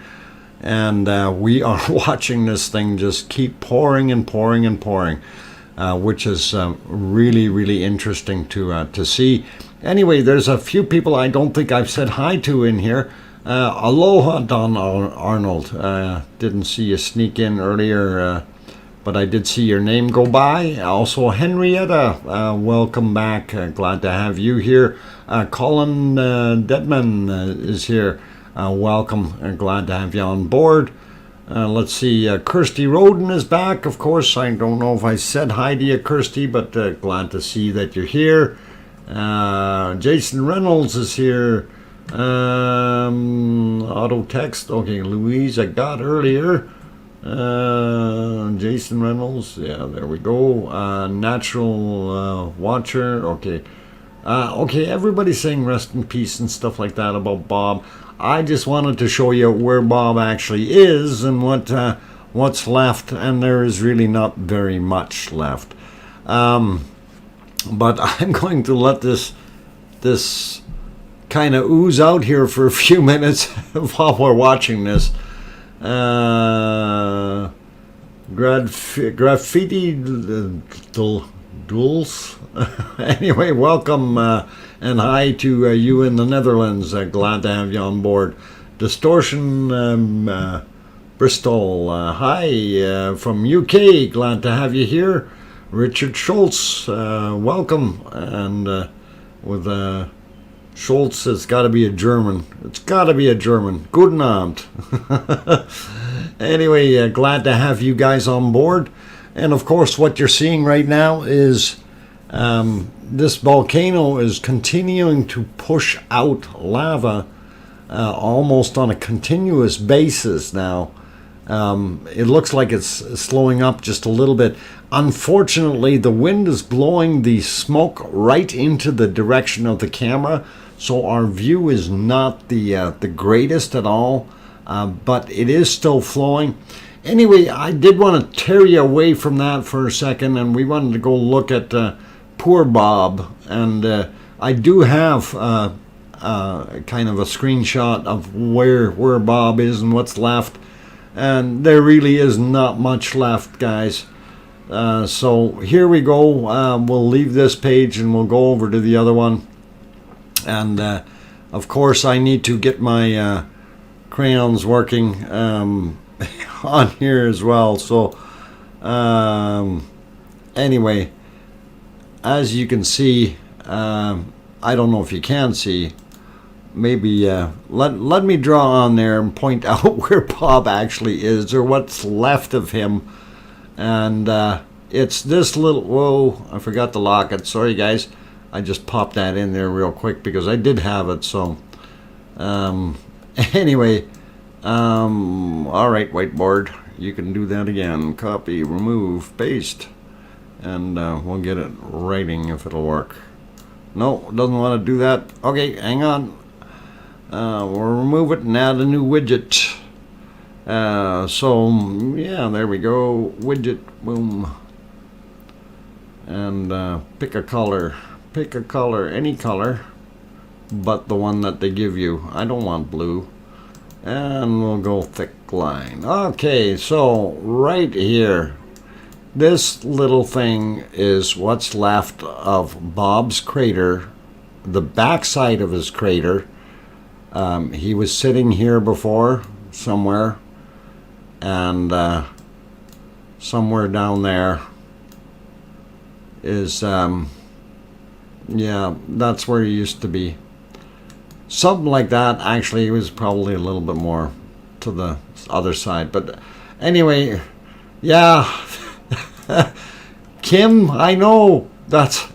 And we are watching this thing just keep pouring and pouring and pouring, which is really, really interesting to see. Anyway, there's a few people I don't think I've said hi to in here. Aloha, Don Arnold. Didn't see you sneak in earlier, but I did see your name go by. Also, Henrietta, welcome back. Glad to have you here. Colin Dedman is here. Welcome and glad to have you on board. Let's see, Kirsty Roden is back, of course. I don't know if I said hi to you, Kirsty, but glad to see that you're here. Jason Reynolds is here. Auto text, okay, Louise I got earlier. Jason Reynolds, yeah, there we go. Natural watcher, okay. Okay, everybody's saying rest in peace and stuff like that about Bob. I just wanted to show you where Bob actually is and what's left, and there is really not very much left. But I'm going to let this kind of ooze out here for a few minutes while we're watching this. Graffiti duels. Anyway, welcome and hi to you in the Netherlands. Glad to have you on board. Distortion Bristol. Hi from UK. Glad to have you here. Richard Schultz. Welcome. And with Schultz, it's got to be a German. It's got to be a German. Guten Abend. Anyway, glad to have you guys on board. And of course, what you're seeing right now is this volcano is continuing to push out lava almost on a continuous basis now. It looks like it's slowing up just a little bit. Unfortunately, the wind is blowing the smoke right into the direction of the camera, so our view is not the greatest at all, but it is still flowing. Anyway, I did want to tear you away from that for a second, and we wanted to go look at poor Bob. And I do have kind of a screenshot of where Bob is and what's left. And there really is not much left, guys. So here we go. We'll leave this page and we'll go over to the other one. And of course, I need to get my crayons working on here as well. So anyway, as you can see, I don't know if you can see, maybe let me draw on there and point out where Bob actually is, or what's left of him. And it's this little, whoa, I forgot to lock it, sorry guys. I just popped that in there real quick because I did have it. So anyway, all right, whiteboard, you can do that again. Copy, remove, paste, and we'll get it writing if it'll work. No, it doesn't want to do that. Okay, hang on. We'll remove it and add a new widget. So yeah, there we go. Widget, boom. And pick a color. Pick a color, any color, but the one that they give you. I don't want blue. And we'll go thick line. Okay, so right here, this little thing is what's left of Bob's crater, the backside of his crater. He was sitting here before, somewhere, and somewhere down there is, yeah, that's where he used to be. Something like that. Actually, it was probably a little bit more to the other side. But anyway, yeah. Kim, I know. That's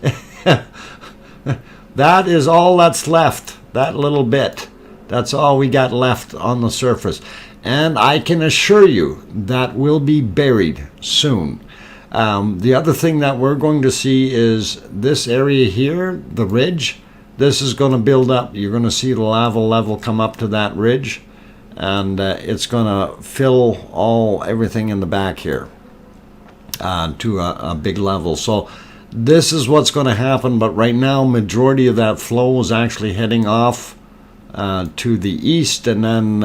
that is all that's left. That little bit. That's all we got left on the surface. And I can assure you that will be buried soon. The other thing that we're going to see is this area here, the ridge. This is going to build up. You're going to see the lava level come up to that ridge, and it's going to fill everything in the back here to a big level. So this is what's going to happen. But right now, majority of that flow is actually heading off to the east, and then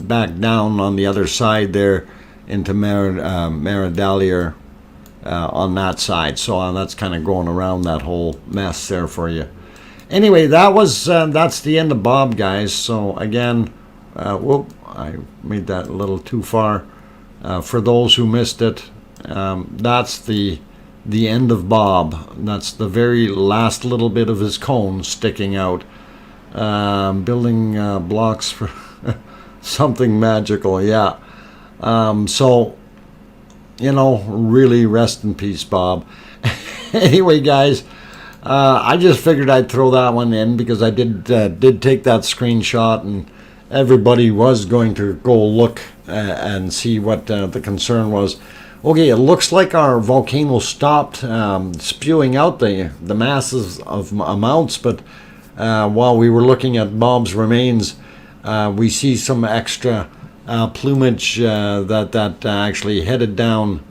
back down on the other side there into Meridalier on that side. So that's kind of going around that whole mess there for you. Anyway, that's the end of Bob, guys. So again, whoop, I made that a little too far. For those who missed it, that's the end of Bob. That's the very last little bit of his cone sticking out. Building blocks for something magical, yeah. So, really rest in peace, Bob. Anyway, guys, I just figured I'd throw that one in because I did take that screenshot, and everybody was going to go look and see what the concern was. Okay, it looks like our volcano stopped spewing out the masses of amounts, but while we were looking at Bob's remains, we see some extra plumage that actually headed down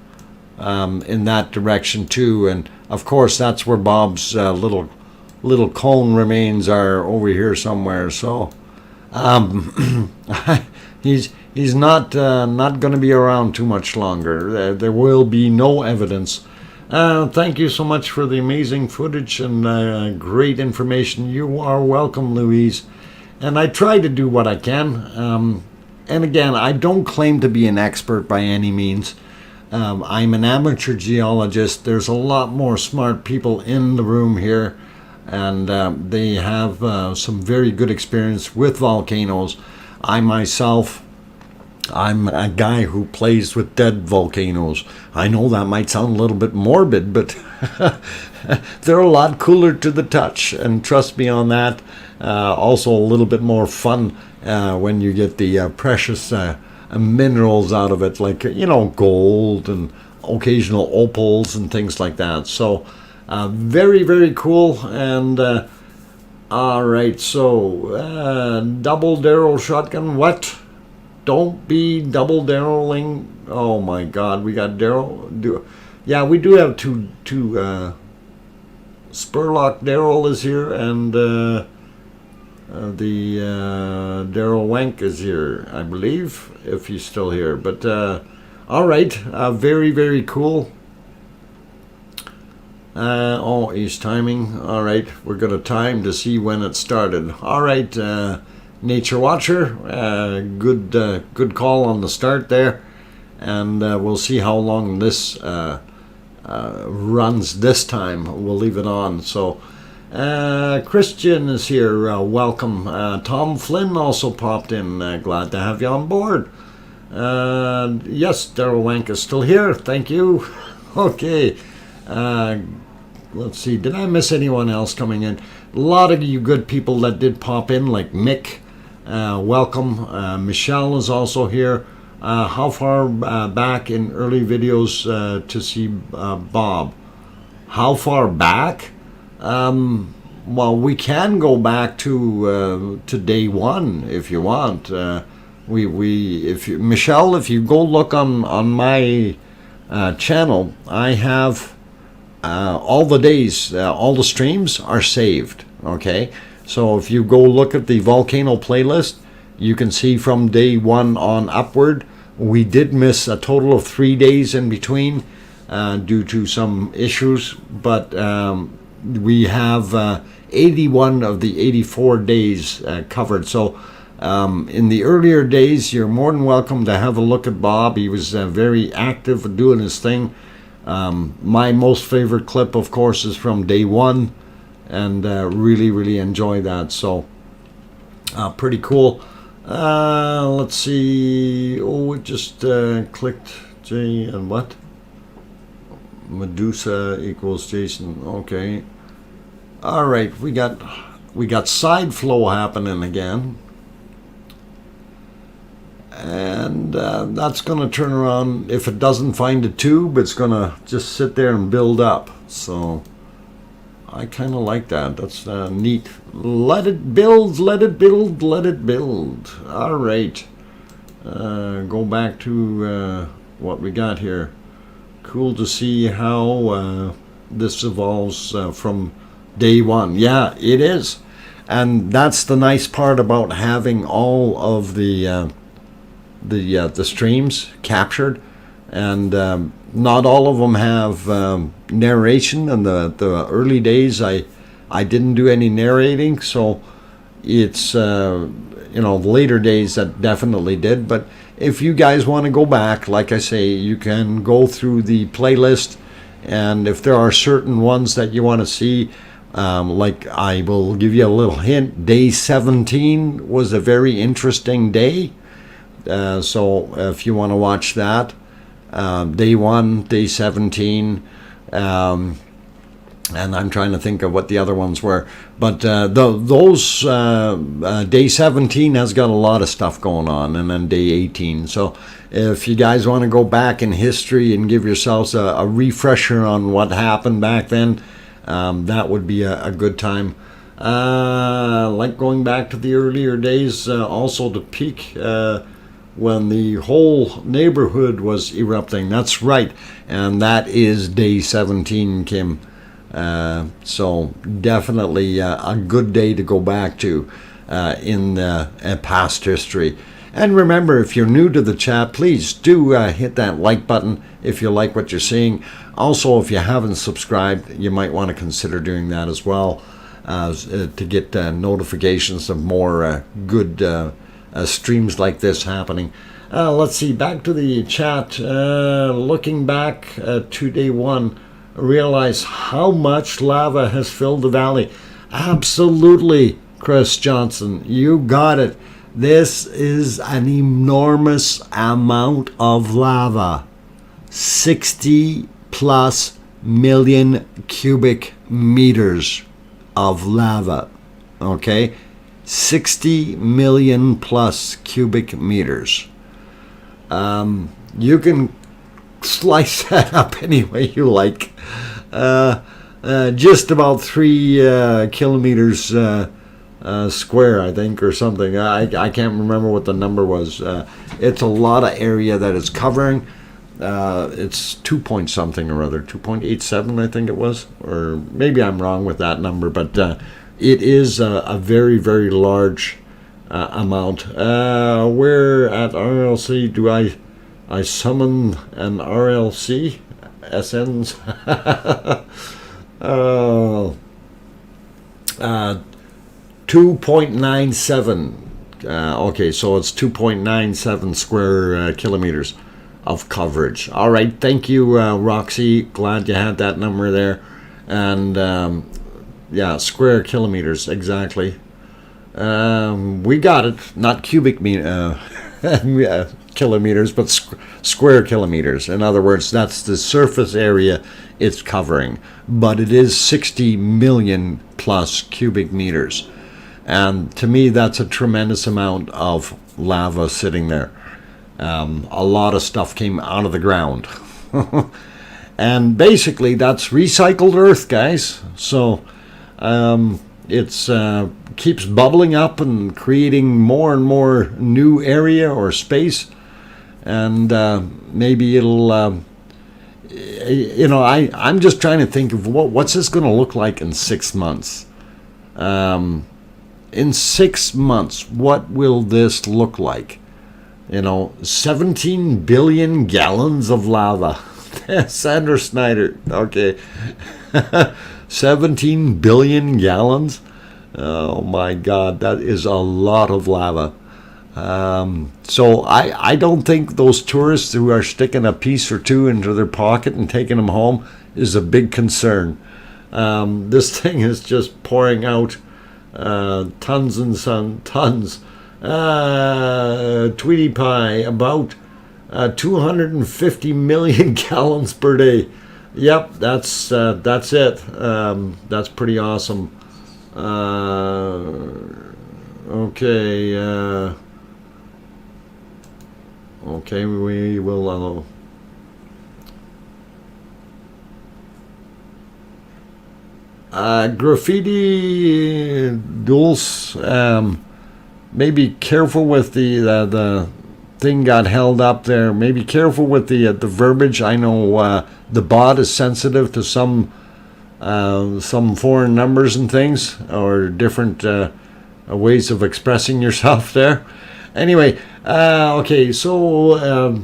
in that direction too. And of course, that's where Bob's little cone remains are, over here somewhere. So he's not going to be around too much longer. There will be no evidence. Thank you so much for the amazing footage and great information. You are welcome, Louise. And I try to do what I can. And again, I don't claim to be an expert by any means. I'm an amateur geologist. There's a lot more smart people in the room here, and they have some very good experience with volcanoes. I myself, I'm a guy who plays with dead volcanoes. I know that might sound a little bit morbid, but they're a lot cooler to the touch, and trust me on that. Also a little bit more fun when you get the precious minerals out of it, like gold and occasional opals and things like that. So very, very cool. And all right, so double barrel shotgun. What? Don't be double barreling. Oh my God, we got yeah, we do have two Spurlock Daryl is here, and the Daryl Wank is here, I believe, if he's still here. But all right, very, very cool. Oh, he's timing. All right, we're going to time to see when it started. All right, Nature Watcher, good call on the start there, and we'll see how long this runs this time. We'll leave it on. So Christian is here, welcome. Tom Flynn also popped in, glad to have you on board. Yes, Daryl Wank is still here, thank you. Okay, let's see, did I miss anyone else coming in? A lot of you good people that did pop in, like Mick, welcome. Michelle is also here. How far back in early videos to see Bob? How far back? Well, we can go back to day one if you want. Michelle, if you go look on my channel, I have all the days, all the streams are saved. Okay, so if you go look at the volcano playlist, you can see from day one on upward. We did miss a total of 3 days in between due to some issues, but we have 81 of the 84 days covered. So in the earlier days, you're more than welcome to have a look at Bob. He was very active doing his thing. My most favorite clip, of course, is from day one, and really, really enjoy that. So pretty cool. Let's see. Oh, it just clicked J and what? Medusa equals Jason. Okay. All right. We got side flow happening again. And that's going to turn around. If it doesn't find a tube, it's going to just sit there and build up. So I kind of like that. That's neat. Let it build, let it build, let it build. All right. Go back to what we got here. Cool to see how this evolves from day one. Yeah, it is. And that's the nice part about having all of the streams captured, and not all of them have narration. In the early days, I didn't do any narrating, so it's the later days that definitely did. But if you guys want to go back, like I say, you can go through the playlist, and if there are certain ones that you want to see, like I will give you a little hint, day 17 was a very interesting day. So if you want to watch that, day 1, day 17, and I'm trying to think of what the other ones were, but those day 17 has got a lot of stuff going on, and then day 18. So if you guys want to go back in history and give yourselves a refresher on what happened back then, that would be a good time. Like going back to the earlier days, also the peak when the whole neighborhood was erupting. That's right, and that is day 17, Kim. So definitely a good day to go back to in past history. And remember, if you're new to the chat, please do hit that like button if you like what you're seeing. Also, if you haven't subscribed, you might want to consider doing that as well, to get notifications of more good streams like this happening. Let's see, back to the chat. Looking back to day 1, realize how much lava has filled the valley. Absolutely, Chris Johnson, you got it. This is an enormous amount of lava. 60 plus million cubic meters of lava. Okay? 60 million plus cubic meters. You can slice that up any way you like. Just about 3 kilometers square, I think, or something. I can't remember what the number was. It's a lot of area that it's covering. It's 2 point something or other, 2.87 I think it was, or maybe I'm wrong with that number, but it is a very, very large amount. Where at RLC do I summon an RLC? SNs? 2.97. Okay, so it's 2.97 square kilometers of coverage. All right, thank you, Roxy. Glad you had that number there. And yeah, square kilometers, exactly. We got it. Not cubic kilometers, but square kilometers. In other words, that's the surface area it's covering. But it is 60 million plus cubic meters. And to me, that's a tremendous amount of lava sitting there. A lot of stuff came out of the ground. And basically, that's recycled earth, guys. So it's keeps bubbling up and creating more and more new area or space. And maybe it'll, I'm just trying to think of what's this going to look like in 6 months. In 6 months, what will this look like? 17 billion gallons of lava. Sandra Snyder, okay. 17 billion gallons? Oh my God, that is a lot of lava. So I don't think those tourists who are sticking a piece or two into their pocket and taking them home is a big concern. This thing is just pouring out tons and tons. Tweety Pie, about 250 million gallons per day. Yep, that's it. That's pretty awesome. Okay. Okay, we will. Graffiti duels. Maybe careful with the thing got held up there. Maybe careful with the verbiage. I know the bot is sensitive to some foreign numbers and things, or different ways of expressing yourself there. Anyway, okay, so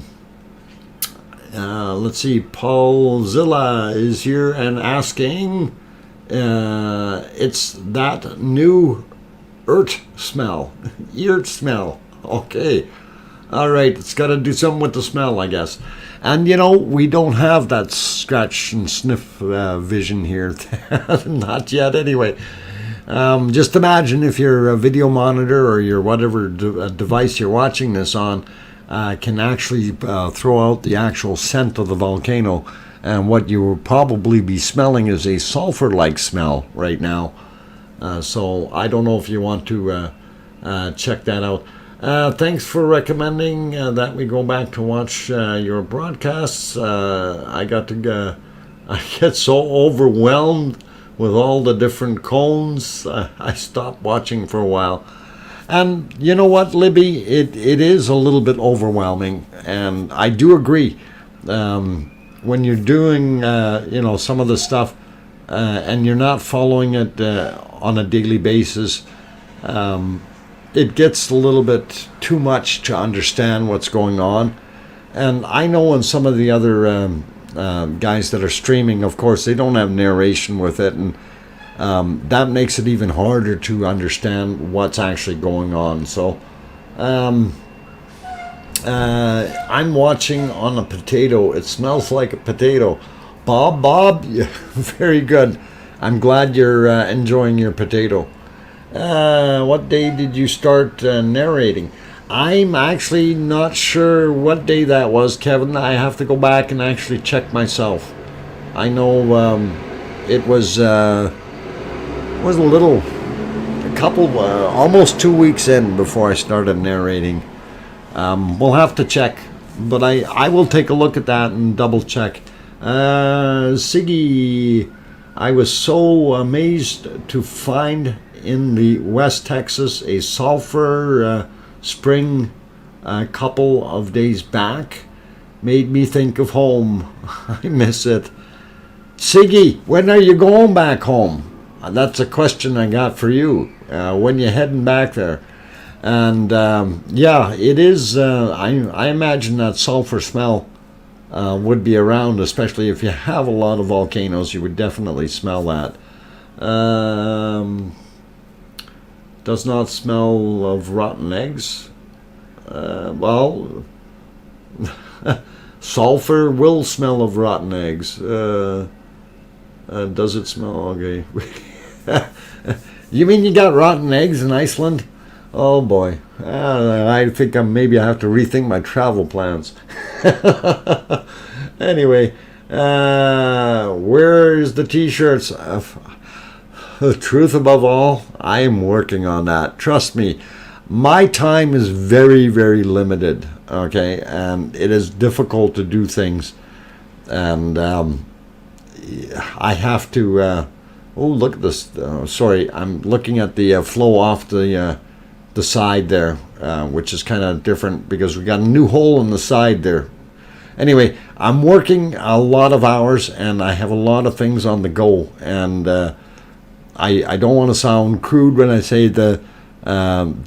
let's see. Paul Zilla is here and asking, it's that new earth smell. Earth smell. Okay. All right, it's got to do something with the smell, I guess. And, you know, we don't have that scratch and sniff vision here. Not yet, anyway. Just imagine if your video monitor or your whatever device you're watching this on can actually throw out the actual scent of the volcano. And what you will probably be smelling is a sulfur-like smell right now. So I don't know if you want to check that out. Thanks for recommending that we go back to watch your broadcasts. I get so overwhelmed with all the different cones. I stopped watching for a while. And you know what, Libby? It is a little bit overwhelming. And I do agree. When you're doing, some of the stuff and you're not following it on a daily basis, it gets a little bit too much to understand what's going on. And I know in some of the other guys that are streaming, of course, they don't have narration with it, and that makes it even harder to understand what's actually going on. So I'm watching on a potato. It smells like a potato. Bob, yeah, very good. I'm glad you're enjoying your potato. What day did you start narrating? I'm actually not sure what day that was, Kevin. I have to go back and actually check myself. I know it was a couple, almost 2 weeks in before I started narrating. We'll have to check, but I will take a look at that and double check. Siggy, I was so amazed to find in the West Texas a sulfur spring a couple of days back. Made me think of home. I miss it. Siggy, when are you going back home? That's a question I got for you. When you heading back there? And yeah, it is. I imagine that sulfur smell would be around, especially if you have a lot of volcanoes. You would definitely smell that. Does not smell of rotten eggs. Well, sulfur will smell of rotten eggs. Does it smell? Okay. You mean you got rotten eggs in Iceland? Oh boy. I think maybe I have to rethink my travel plans. Anyway, where's the t-shirts? The truth above all, I am working on that. Trust me, my time is very, very limited, okay? And it is difficult to do things. And I have to... oh, look at this. Sorry, I'm looking at the flow off the side there, which is kind of different because we got a new hole in the side there. Anyway, I'm working a lot of hours, and I have a lot of things on the go. And... I don't want to sound crude when I say the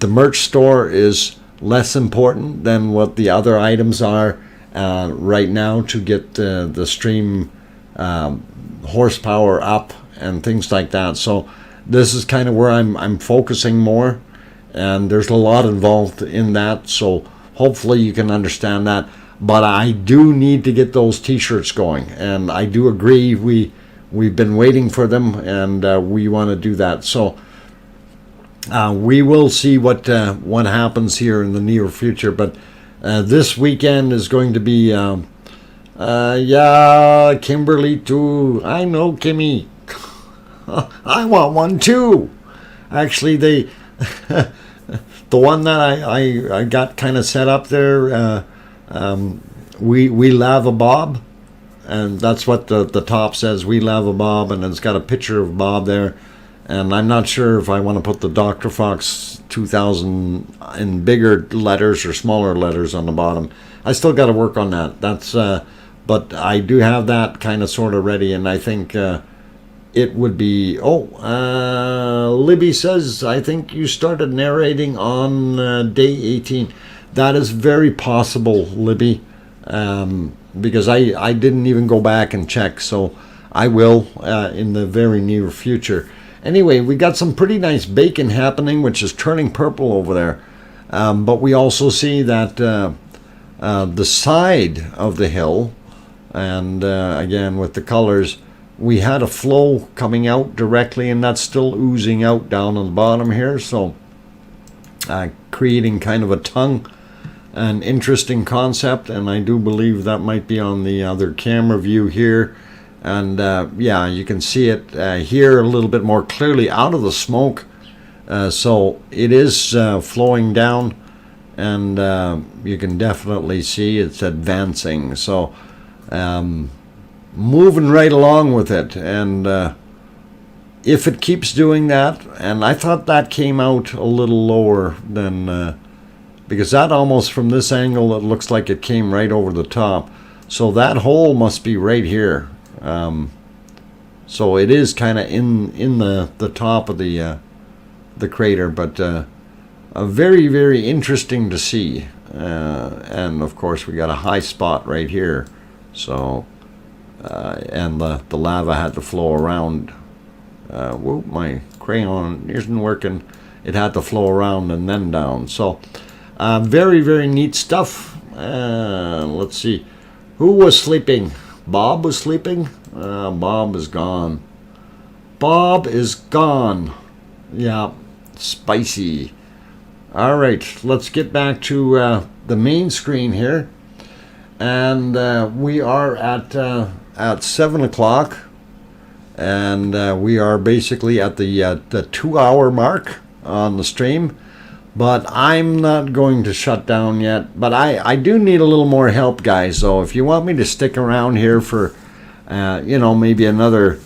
merch store is less important than what the other items are right now to get the stream horsepower up and things like that. So this is kind of where I'm focusing more, and there's a lot involved in that. So hopefully you can understand that. But I do need to get those t-shirts going, and I do agree we've been waiting for them, and we want to do that. So we will see what happens here in the near future. But this weekend is going to be, yeah, Kimberly too. I know, Kimmy. I want one too. Actually, the one that I got kind of set up there, We lava Bob, and that's what the top says. We lava Bob, and it's got a picture of Bob there. And I'm not sure if I want to put the DrFox2000 in bigger letters or smaller letters on the bottom. I still got to work on that. But I do have that kind of sort of ready, and I think it would be. Libby says, I think you started narrating on day 18. That is very possible, Libby, because I didn't even go back and check, so I will in the very near future. Anyway, we got some pretty nice bacon happening, which is turning purple over there. But we also see that the side of the hill, and again with the colors, we had a flow coming out directly, and that's still oozing out down on the bottom here. So creating kind of a tongue, an interesting concept, and I do believe that might be on the other camera view here. And yeah, you can see it here a little bit more clearly out of the smoke. So it is flowing down, and you can definitely see it's advancing. So moving right along with it. And if it keeps doing that, and I thought that came out a little lower than, because that almost from this angle, it looks like it came right over the top. So that hole must be right here. So it is kind of in the top of the crater, but very, very interesting to see. And of course we got a high spot right here. So and the lava had to flow around. Whoop, my crayon isn't working. It had to flow around and then down. So very, very neat stuff. Let's see, who was sleeping? Bob was sleeping. Bob is gone. Bob is gone. Yeah, spicy. All right, let's get back to the main screen here, and we are at 7 o'clock, and we are basically at the 2-hour mark on the stream. But I'm not going to shut down yet. But I do need a little more help, guys. So if you want me to stick around here for, maybe another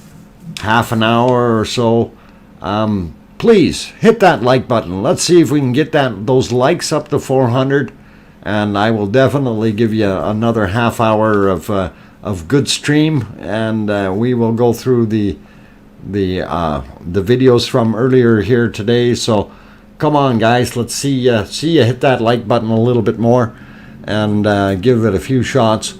half an hour or so, please hit that like button. Let's see if we can get those likes up to 400, and I will definitely give you another half hour of good stream, and we will go through the videos from earlier here today. So come on, guys, let's see you hit that like button a little bit more, and give it a few shots.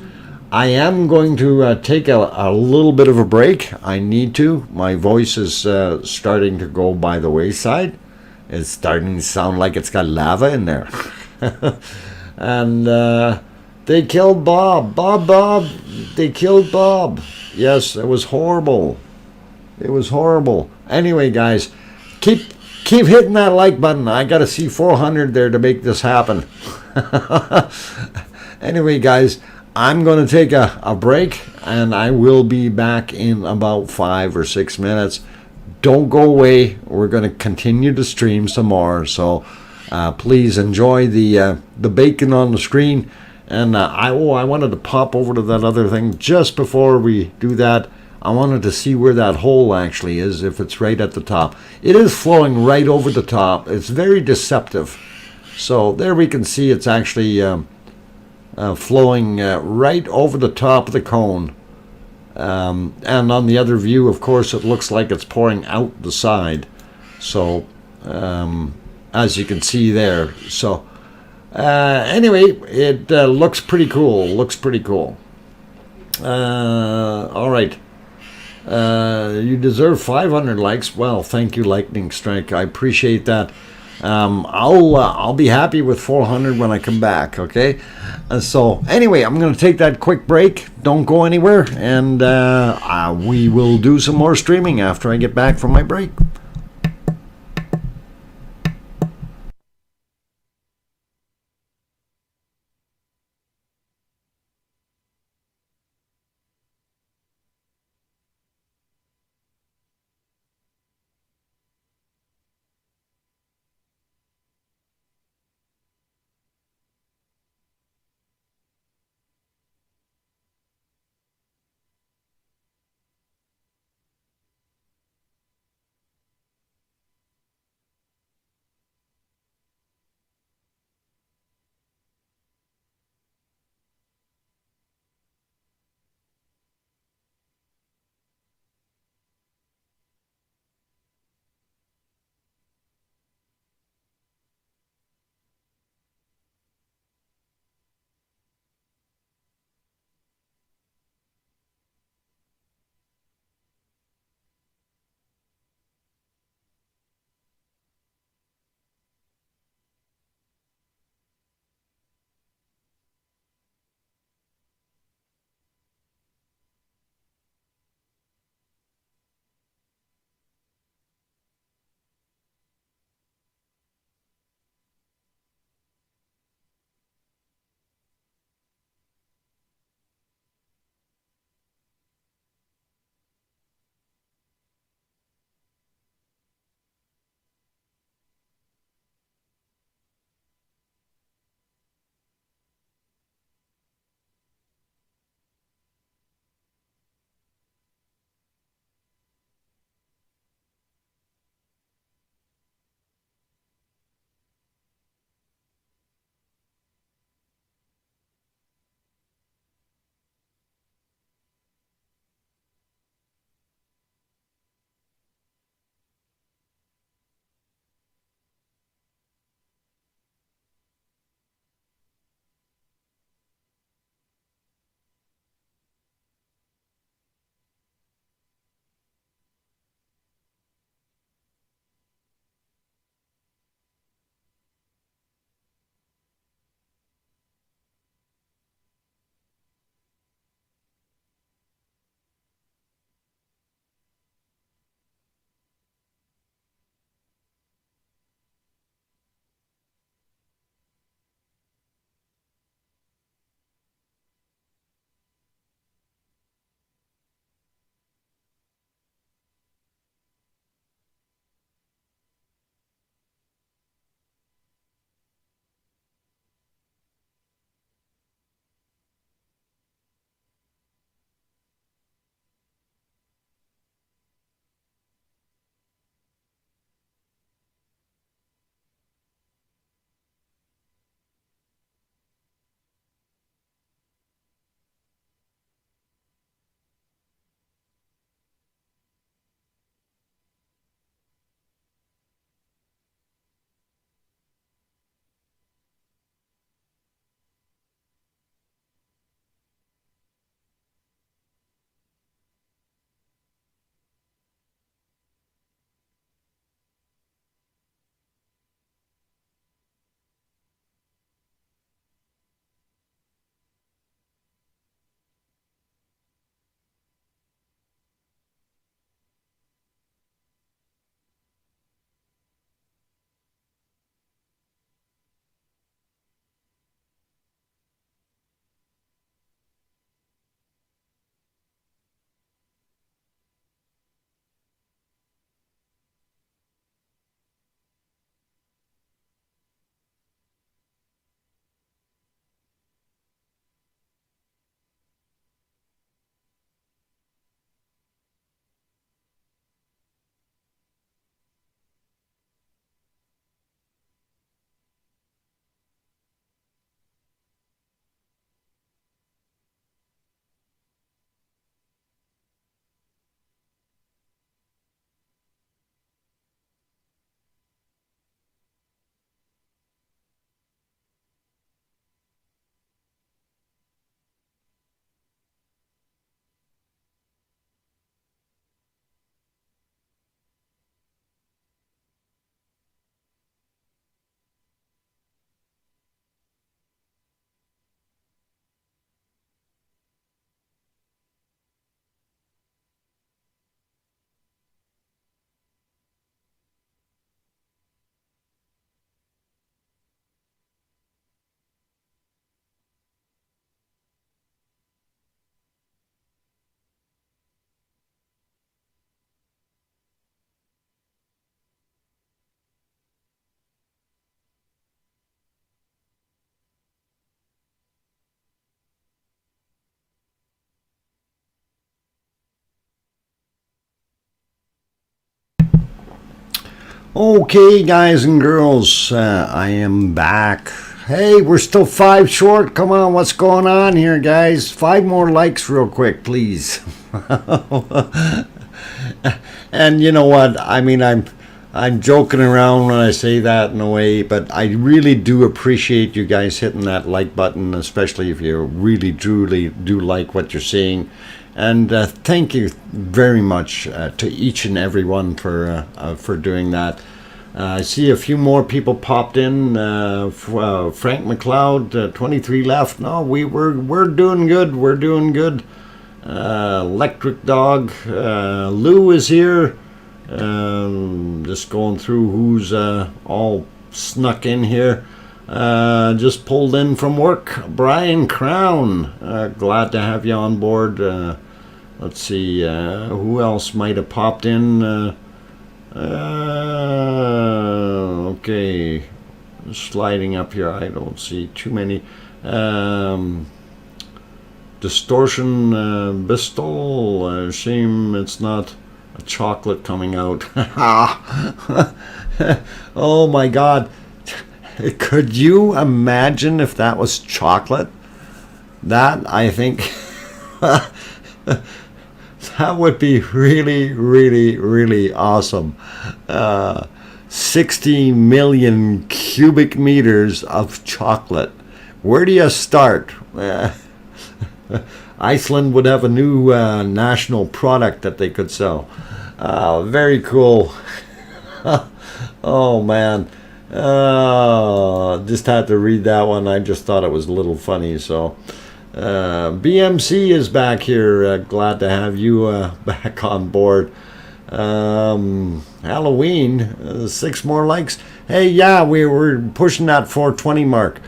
I am going to take a little bit of a break. I need to. My voice is starting to go by the wayside. It's starting to sound like it's got lava in there. And they killed Bob. They killed Bob. Yes, it was horrible. It was horrible. Anyway, guys, keep hitting that like button. I got to see 400 there to make this happen. Anyway, guys, I'm going to take a break, and I will be back in about 5 or 6 minutes. Don't go away. We're going to continue to stream some more. So please enjoy the bacon on the screen. And I wanted to pop over to that other thing just before we do that. I wanted to see where that hole actually is, if it's right at the top. It is flowing right over the top. It's very deceptive. So there we can see it's actually flowing right over the top of the cone. And on the other view, of course, it looks like it's pouring out the side. So as you can see there. So anyway, it looks pretty cool. All right. You deserve 500 likes. Well, thank you, Lightning Strike. I appreciate that. I'll be happy with 400 when I come back. Okay. So anyway, I'm going to take that quick break. Don't go anywhere, and we will do some more streaming after I get back from my break. Okay, guys and girls, I am back. Hey, we're still 5 short. Come on, what's going on here, guys? 5 more likes real quick, please. And you know what? I mean, I'm joking around when I say that in a way, but I really do appreciate you guys hitting that like button, especially if you really truly do like what you're seeing. And thank you very much to each and every one for doing that. I see a few more people popped in. Frank McLeod, 23 left. No, we're doing good. We're doing good. Electric Dog, Lou is here. Just going through who's all snuck in here. Just pulled in from work. Brian Crown, glad to have you on board. Let's see, who else might have popped in? Okay, sliding up here. I don't see too many. Distortion, Bristol. Shame it's not a chocolate coming out. Oh my God! Could you imagine if that was chocolate? That, I think. That would be really, really, really awesome. 60 million cubic meters of chocolate. Where do you start? Iceland would have a new national product that they could sell. Very cool. Oh, man. Just had to read that one. I just thought it was a little funny, so... BMC is back here. Glad to have you back on board. Halloween, 6 more likes. Hey, yeah, we're pushing that 420 mark.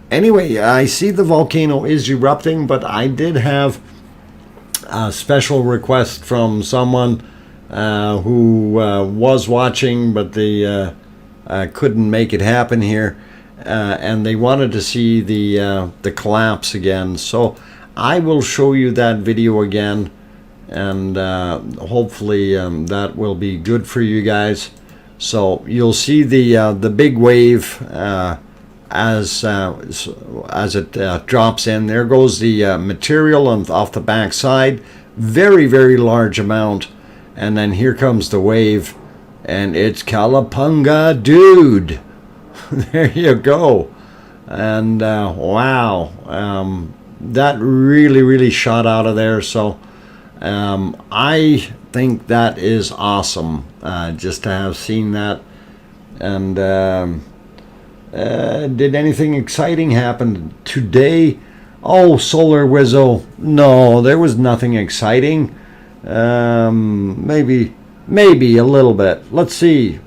Anyway, I see the volcano is erupting, but I did have a special request from someone who was watching, but they couldn't make it happen here. And they wanted to see the collapse again, so I will show you that video again, and hopefully that will be good for you guys. So you'll see the big wave as it drops in. There goes the material off the back side, very, very large amount, and then here comes the wave, and it's Calipunga, dude. There you go. And wow, that really shot out of there. So I think that is awesome, just to have seen that. And did anything exciting happen today? Oh, Solar Wizzo, no, there was nothing exciting. Maybe a little bit. Let's see,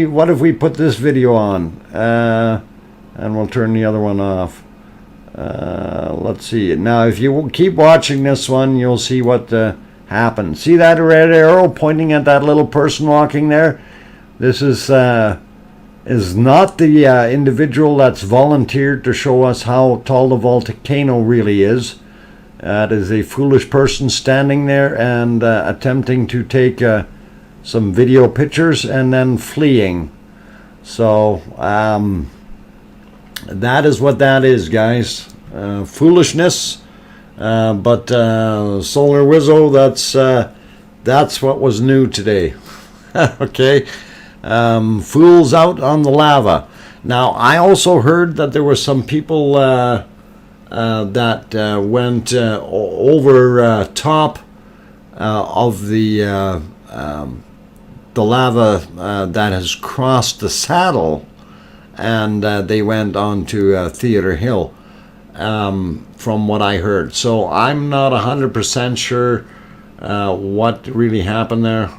what if we put this video on, and we'll turn the other one off. Let's see. Now, if you keep watching this one, you'll see what happened. See that red arrow pointing at that little person walking there? This is not the individual that's volunteered to show us how tall the volcano really is. That is a foolish person standing there and attempting to take some video pictures and then fleeing. So that is what that is, guys. Foolishness. But Solar Wizzo, that's what was new today. Okay. Fools out on the lava. Now, I also heard that there were some people that went over top of the lava that has crossed the saddle, and they went on to Theater Hill, from what I heard. So I'm not 100% sure what really happened there.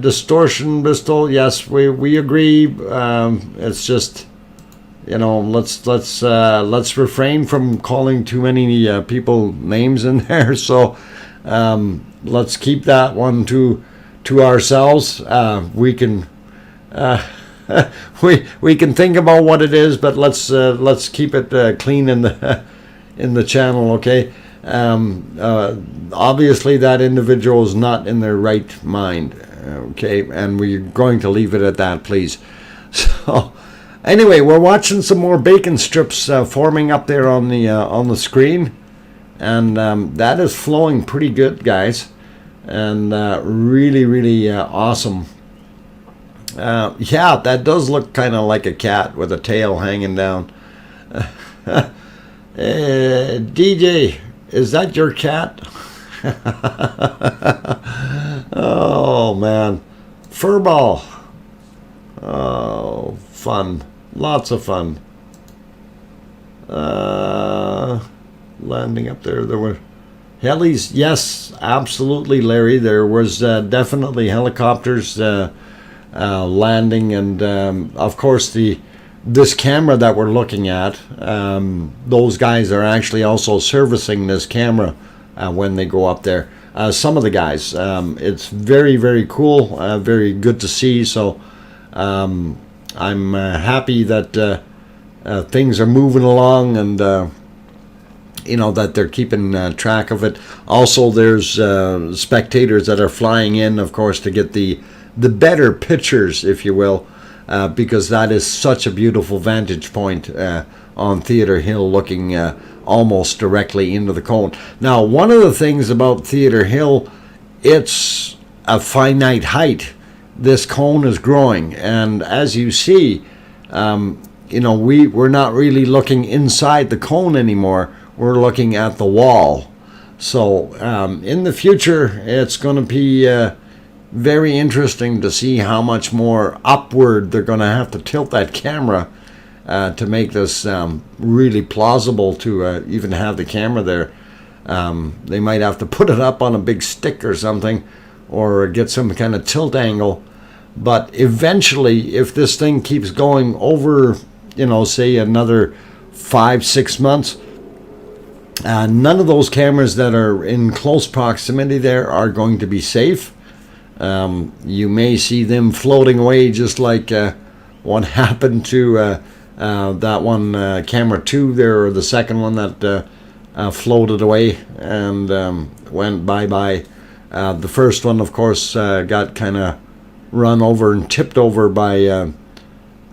Distortion, Bristol, yes, we agree. It's just, you know, let's refrain from calling too many people names in there. So let's keep that one to ourselves. We can we can think about what it is, but let's keep it clean in the channel, okay? Obviously that individual is not in their right mind, Okay, and we're going to leave it at that, please. So, anyway, we're watching some more bacon strips forming up there on the screen, and that is flowing pretty good, guys, and really, really awesome. Yeah, that does look kind of like a cat with a tail hanging down. DJ, is that your cat? Oh man, furball. Oh, fun, lots of fun. Landing up there. There were helis. Yes, absolutely, Larry. There was definitely helicopters landing, and of course this camera that we're looking at. Those guys are actually also servicing this camera when they go up there. Some of the guys. It's very, very cool. Very good to see. So I'm happy that things are moving along, and that they're keeping track of it. Also, there's spectators that are flying in, of course, to get the better pictures, if you will, because that is such a beautiful vantage point on Theater Hill, looking almost directly into the cone. Now, one of the things about Theater Hill, it's a finite height. This cone is growing, and as you see, we're not really looking inside the cone anymore. We're looking at the wall. So in the future, it's going to be very interesting to see how much more upward they're going to have to tilt that camera to make this really plausible to even have the camera there. They might have to put it up on a big stick or something, or get some kind of tilt angle. But eventually, if this thing keeps going over, say another 5-6 months, none of those cameras that are in close proximity there are going to be safe. You may see them floating away, just like what happened to that one camera 2 there, or the second one that floated away and went bye-bye. The first one, of course, got kind of run over and tipped over by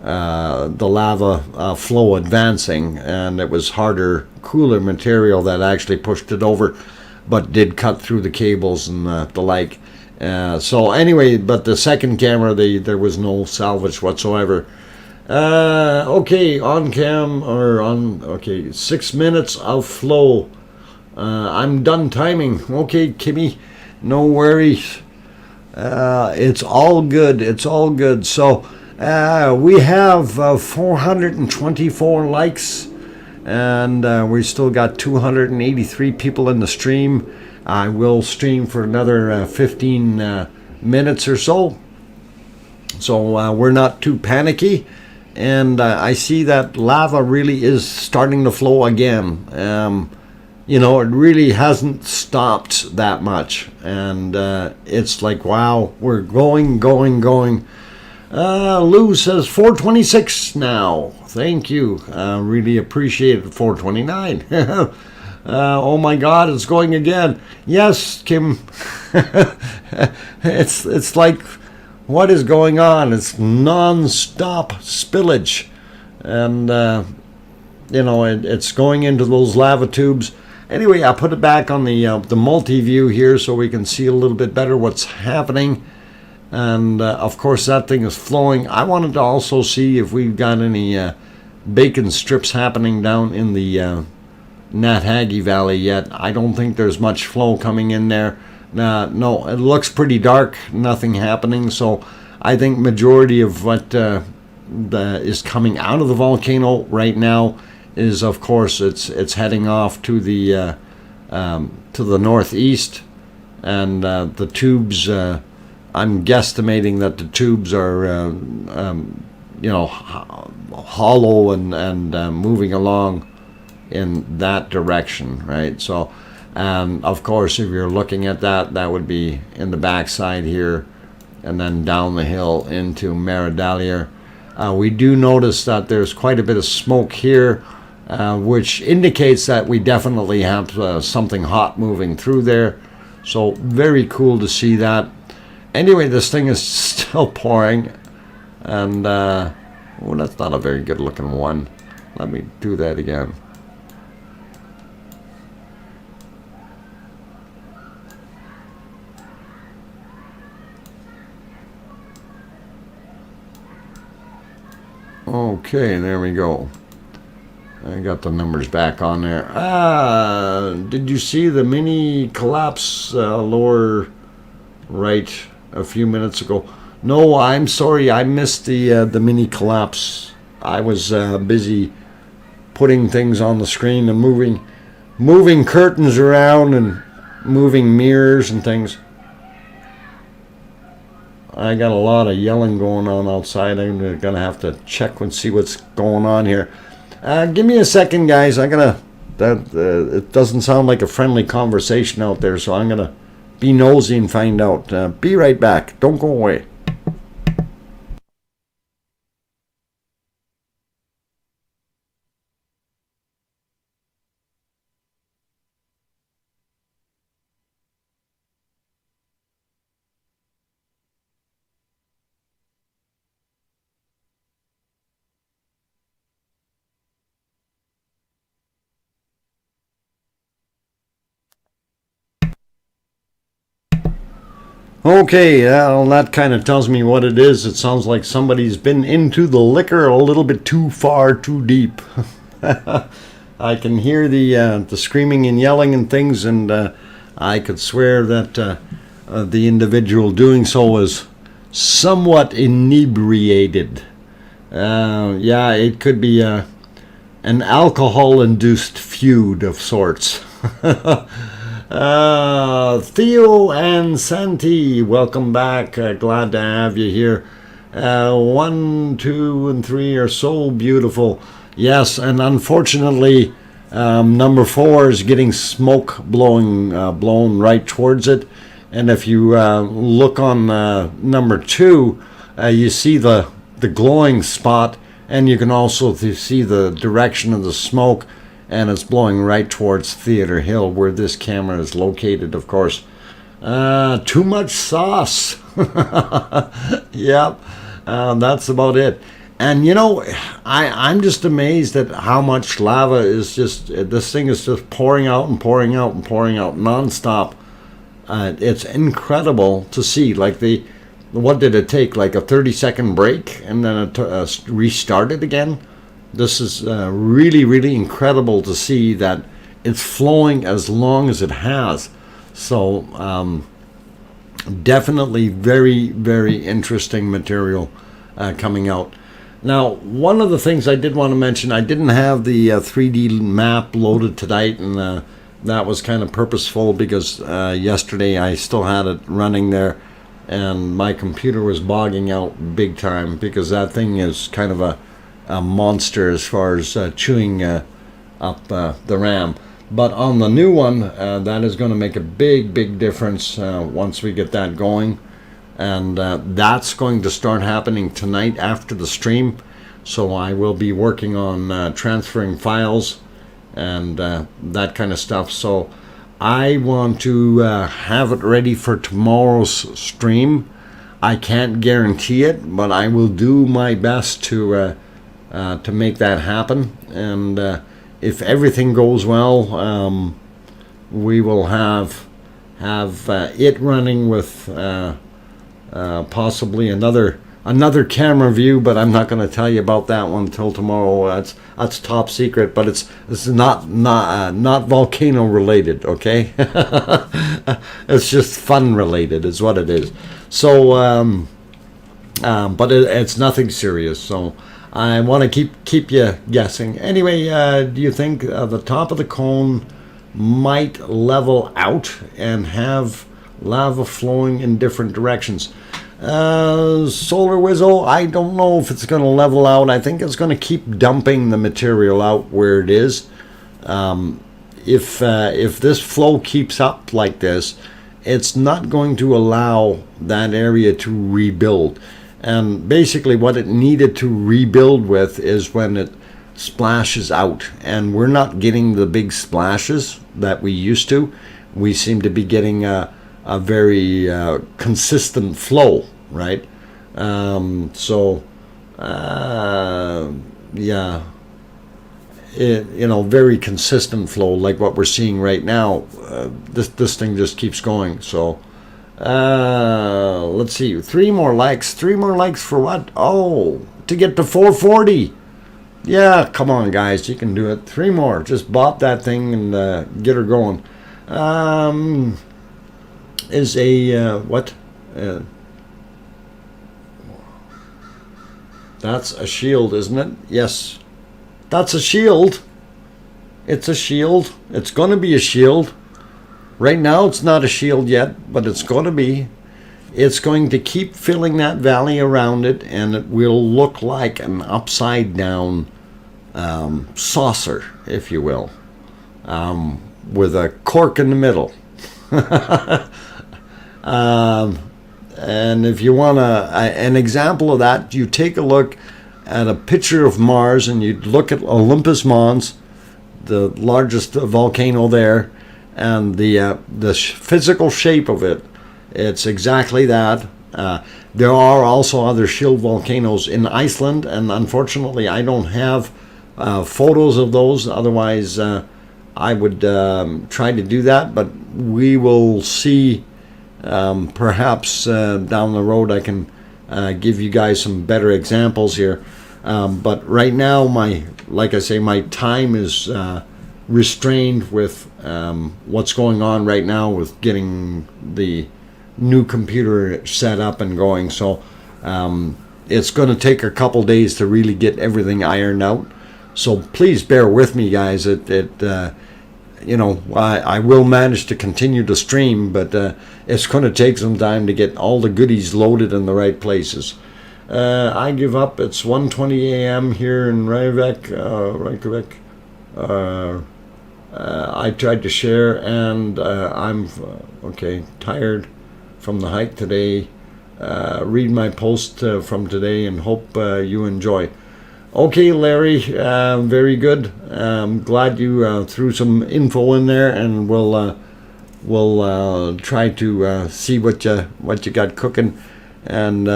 the lava flow advancing, and it was harder, cooler material that actually pushed it over, but did cut through the cables and the like. So anyway, but the second camera, there was no salvage whatsoever. Okay, on cam, okay, 6 minutes of flow. I'm done timing. Okay, Kimmy, no worries. It's all good. It's all good. So we have 424 likes, and we still got 283 people in the stream. I will stream for another 15 minutes or so. So we're not too panicky. And I see that lava really is starting to flow again. It really hasn't stopped that much. And it's like, wow, we're going. Lou says 426 now. Thank you. Really appreciate it. 429. Oh my God, it's going again. Yes, Kim. It's like, what is going on? It's non-stop spillage, and it's going into those lava tubes. Anyway, I put it back on the multi-view here so we can see a little bit better what's happening. And of course, that thing is flowing. I wanted to also see if we've got any bacon strips happening down in the Nat Hagee Valley yet. I don't think there's much flow coming in there. No, it looks pretty dark, nothing happening. So I think majority of what is coming out of the volcano right now is, of course, it's heading off to the northeast, and the tubes. I'm guesstimating that the tubes are hollow and moving along in that direction, right? So. Of course, if you're looking at that would be in the backside here, and then down the hill into Maradalier. We do notice that there's quite a bit of smoke here, which indicates that we definitely have something hot moving through there. So very cool to see that. Anyway, this thing is still pouring, and oh, that's not a very good looking one. Let me do that again. Okay, there we go. I got the numbers back on there. Did you see the mini collapse lower right a few minutes ago? No, I'm sorry, I missed the mini collapse. I was busy putting things on the screen and moving curtains around and moving mirrors and things. I got a lot of yelling going on outside. I'm gonna have to check and see what's going on here. Give me a second, guys. It doesn't sound like a friendly conversation out there, so I'm gonna be nosy and find out. Be right back. Don't go away. Okay, well, that kind of tells me what it is. It sounds like somebody's been into the liquor a little bit too far, too deep. I can hear the screaming and yelling and things, and I could swear that the individual doing so was somewhat inebriated. Yeah, it could be an alcohol-induced feud of sorts. Theo and Santi, welcome back. Glad to have you here. 1, 2, and 3 are so beautiful. Yes, and unfortunately, number 4 is getting smoke blown right towards it. And if you look on number 2, you see the glowing spot, and you can also see the direction of the smoke. And it's blowing right towards Theater Hill, where this camera is located, of course. Too much sauce. Yep, that's about it. And you know, I'm just amazed at how much lava is just, this thing is just pouring out and pouring out and pouring out nonstop. It's incredible to see. Like what did it take? Like a 30-second break, and then it restarted again. This is really, really incredible to see that it's flowing as long as it has. So definitely very, very interesting material coming out. Now, one of the things I did want to mention, I didn't have the 3D map loaded tonight, and that was kind of purposeful because yesterday I still had it running there, and my computer was bogging out big time because that thing is kind of a monster as far as chewing up the RAM. But on the new one, that is going to make a big difference once we get that going, and that's going to start happening tonight after the stream. So I will be working on transferring files and that kind of stuff. So I want to have it ready for tomorrow's stream. I can't guarantee it, but I will do my best to make that happen, and if everything goes well, we will have it running with possibly another camera view, but I'm not going to tell you about that one until tomorrow. That's top secret, but it's not volcano related, okay? It's just fun related is what it is. So but it's nothing serious, so I want to keep you guessing. Anyway, do you think the top of the cone might level out and have lava flowing in different directions? Solar Wizzo, I don't know if it's going to level out. I think it's going to keep dumping the material out where it is. If this flow keeps up like this, it's not going to allow that area to rebuild. And basically what it needed to rebuild with is when it splashes out. And we're not getting the big splashes that we used to. We seem to be getting a very consistent flow, right? So yeah, very consistent flow, like what we're seeing right now. This thing just keeps going. So let's see, 3 more likes for what? Oh, to get to 440. Yeah, come on guys, you can do it. 3 more, just bop that thing and get her going. Is a what? That's a shield, isn't it? Yes, that's a shield. It's a shield. It's going to be a shield. Right now it's not a shield yet, but it's going to be. It's going to keep filling that valley around it, and it will look like an upside down saucer, if you will, with a cork in the middle. And if you want an example of that, you take a look at a picture of Mars, and you look at Olympus Mons, the largest volcano there, and the physical shape of it. It's exactly that. There are also other shield volcanoes in Iceland, and unfortunately I don't have photos of those. Otherwise I would try to do that, but we will see. Perhaps down the road I can give you guys some better examples here. But right now, like I say, my time is restrained with what's going on right now with getting the new computer set up and going. So it's going to take a couple days to really get everything ironed out. So please bear with me, guys. I will manage to continue to stream, but it's going to take some time to get all the goodies loaded in the right places. I give up. It's 1:20 a.m. here in Reykjavik. I tried to share, and I'm tired from the hike today. Read my post from today and hope you enjoy. Okay, Larry, very good. I'm glad you threw some info in there, and we'll try to see what you got cooking. And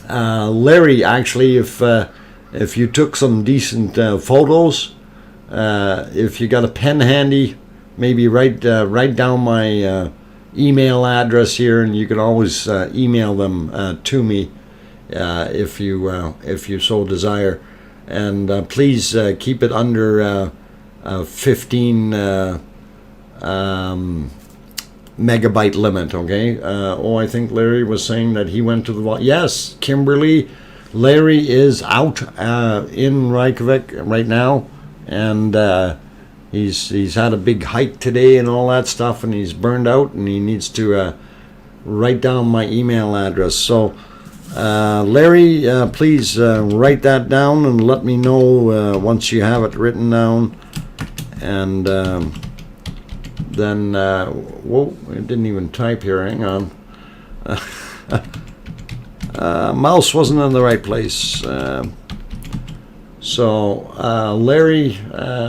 Larry, actually, if you took some decent photos, if you got a pen handy, maybe write down my email address here, and you can always email them to me. If you so desire, and please keep it under 15 megabyte limit. Okay. I think Larry was saying that he went to the yes, Kimberly. Larry is out in Reykjavik right now, and he's had a big hike today and all that stuff, and he's burned out, and he needs to write down my email address. So. Larry, please write that down and let me know once you have it written down. And then, whoa, it didn't even type here. Hang on. Mouse wasn't in the right place. So, Larry,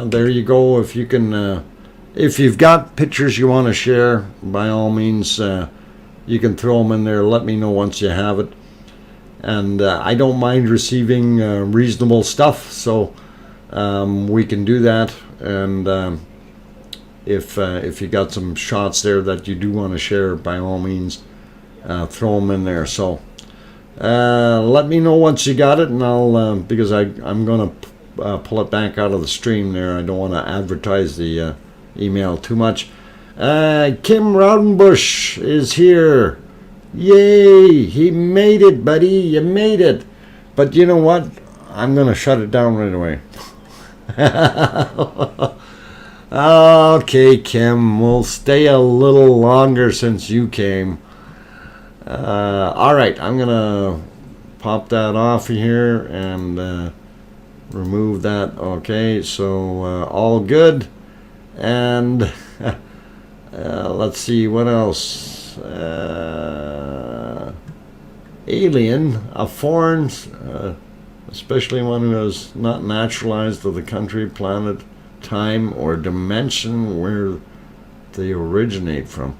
there you go. If you can, if you've got pictures you want to share, by all means, you can throw them in there. Let me know once you have it. And I don't mind receiving reasonable stuff, so we can do that. And if you got some shots there that you do want to share, by all means, throw them in there. So let me know once you got it, and I'll because I'm gonna pull it back out of the stream there. I don't want to advertise the email too much. Kim Raudenbush is here. Yay, he made it, buddy. You made it. But you know what? I'm going to shut it down right away. Okay, Kim, we'll stay a little longer since you came. All right, I'm going to pop that off here and remove that. Okay, so all good. And let's see, what else? Alien, a foreign, especially one who is not naturalized to the country, planet, time, or dimension where they originate from.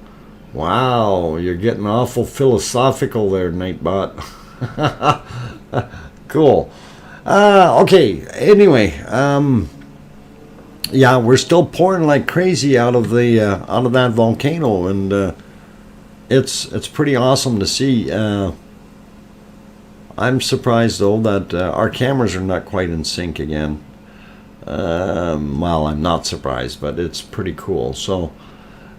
Wow, you're getting awful philosophical there, Nightbot. Cool. Okay, anyway, yeah, we're still pouring like crazy out of that volcano, and it's pretty awesome to see. I'm surprised though that our cameras are not quite in sync again. Well, I'm not surprised, but it's pretty cool. So,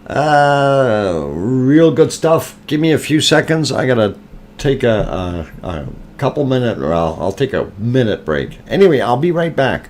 real good stuff. Give me a few seconds. I gotta take a couple minute, or I'll take a minute break. Anyway, I'll be right back.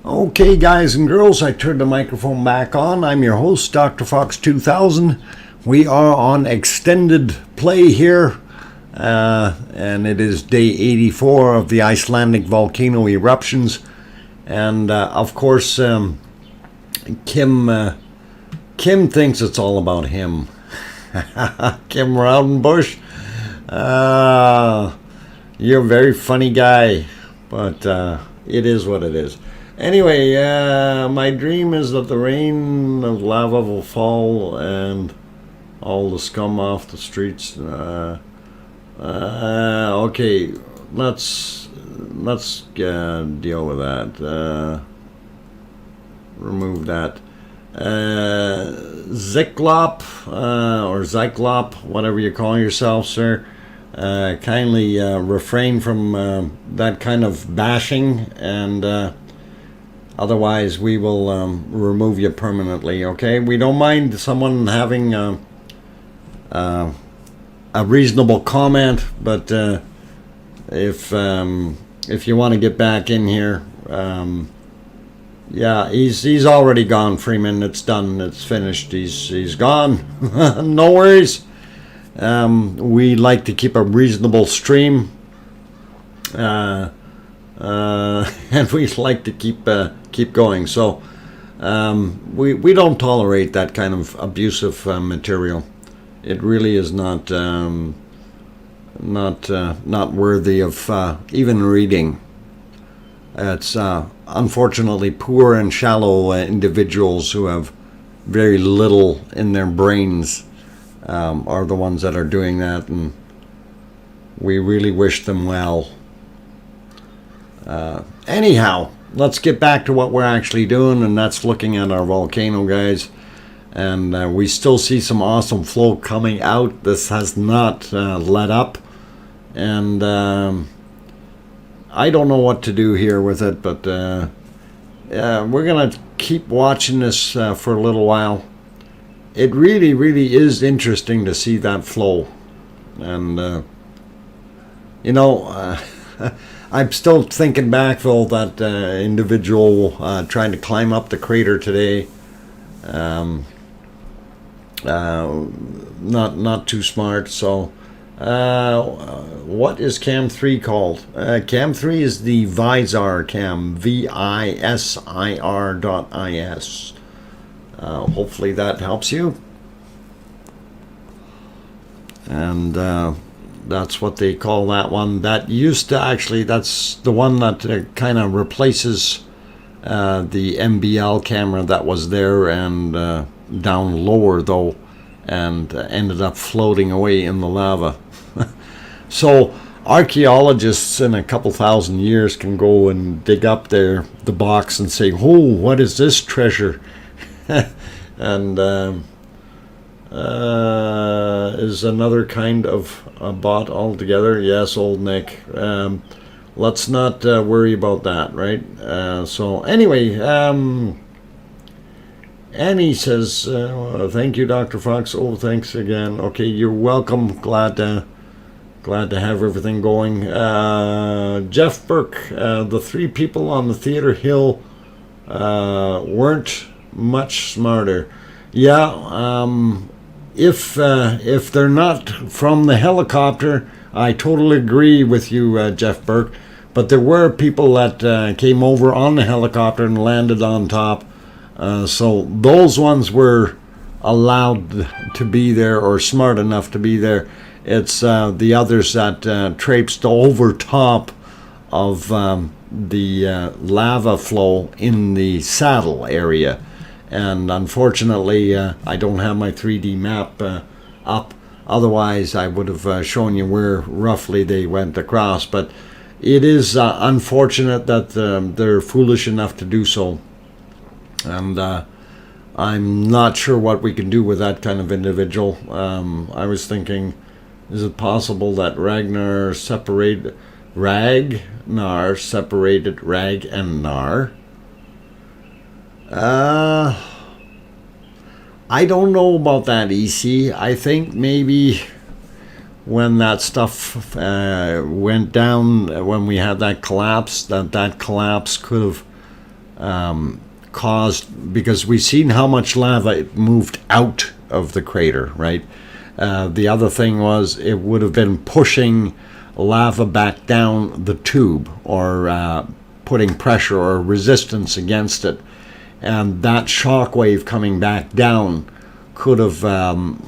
Okay, guys and girls, I turned the microphone back on. I'm your host, DrFox2000. We are on extended play here, and it is day 84 of the Icelandic volcano eruptions. And of course, Kim thinks it's all about him. Kim Raudenbush, you're a very funny guy, but it is what it is. Anyway, my dream is that the rain of lava will fall and all the scum off the streets. Okay, let's deal with that. Remove that. Zyklop, or Zyklop, whatever you call yourself, sir. Kindly refrain from that kind of bashing, and otherwise we will remove you permanently, okay? We don't mind someone having a reasonable comment, but if you want to get back in here, yeah, he's already gone, Freeman. It's done. It's finished. He's gone. No worries. We like to keep a reasonable stream, and we like to keep going. So we don't tolerate that kind of abusive material. It really is not worthy of even reading. It's unfortunately poor and shallow individuals who have very little in their brains are the ones that are doing that, and we really wish them well. Anyhow, let's get back to what we're actually doing, and that's looking at our volcano, guys. And we still see some awesome flow coming out. This has not let up, and I don't know what to do here with it, but we're gonna keep watching this for a little while. It really is interesting to see that flow, and you know, I'm still thinking back, though, that individual trying to climb up the crater today. Not too smart. So what is cam 3 called? Cam 3 is the Visir cam, VISIR.is. Hopefully that helps you. And that's what they call that one. That used to actually, that's the one that kind of replaces the MBL camera that was there, and down lower though, and ended up floating away in the lava. So archaeologists in a couple thousand years can go and dig up the box and say, oh, what is this treasure? And is another kind of a bot altogether. Yes, old Nick. Let's not worry about that, right? So anyway, Annie says, thank you, Dr. Fox. Oh, thanks again. Okay, you're welcome. Glad to have everything going. Jeff Burke, the 3 people on the theater hill weren't much smarter. Yeah, if they're not from the helicopter, I totally agree with you, Jeff Burke. But there were people that came over on the helicopter and landed on top. So those ones were allowed to be there, or smart enough to be there. It's the others that traipsed over top of the lava flow in the saddle area. And unfortunately, I don't have my 3D map up. Otherwise, I would have shown you where roughly they went across. But it is unfortunate that they're foolish enough to do so. And I'm not sure what we can do with that kind of individual. I was thinking, is it possible that Ragnar separated Rag and Nar? I don't know about that, EC. I think maybe when that stuff went down, when we had that collapse, that collapse could have caused, because we've seen how much lava moved out of the crater, right? The other thing was it would have been pushing lava back down the tube, or putting pressure or resistance against it. And that shock wave coming back down could have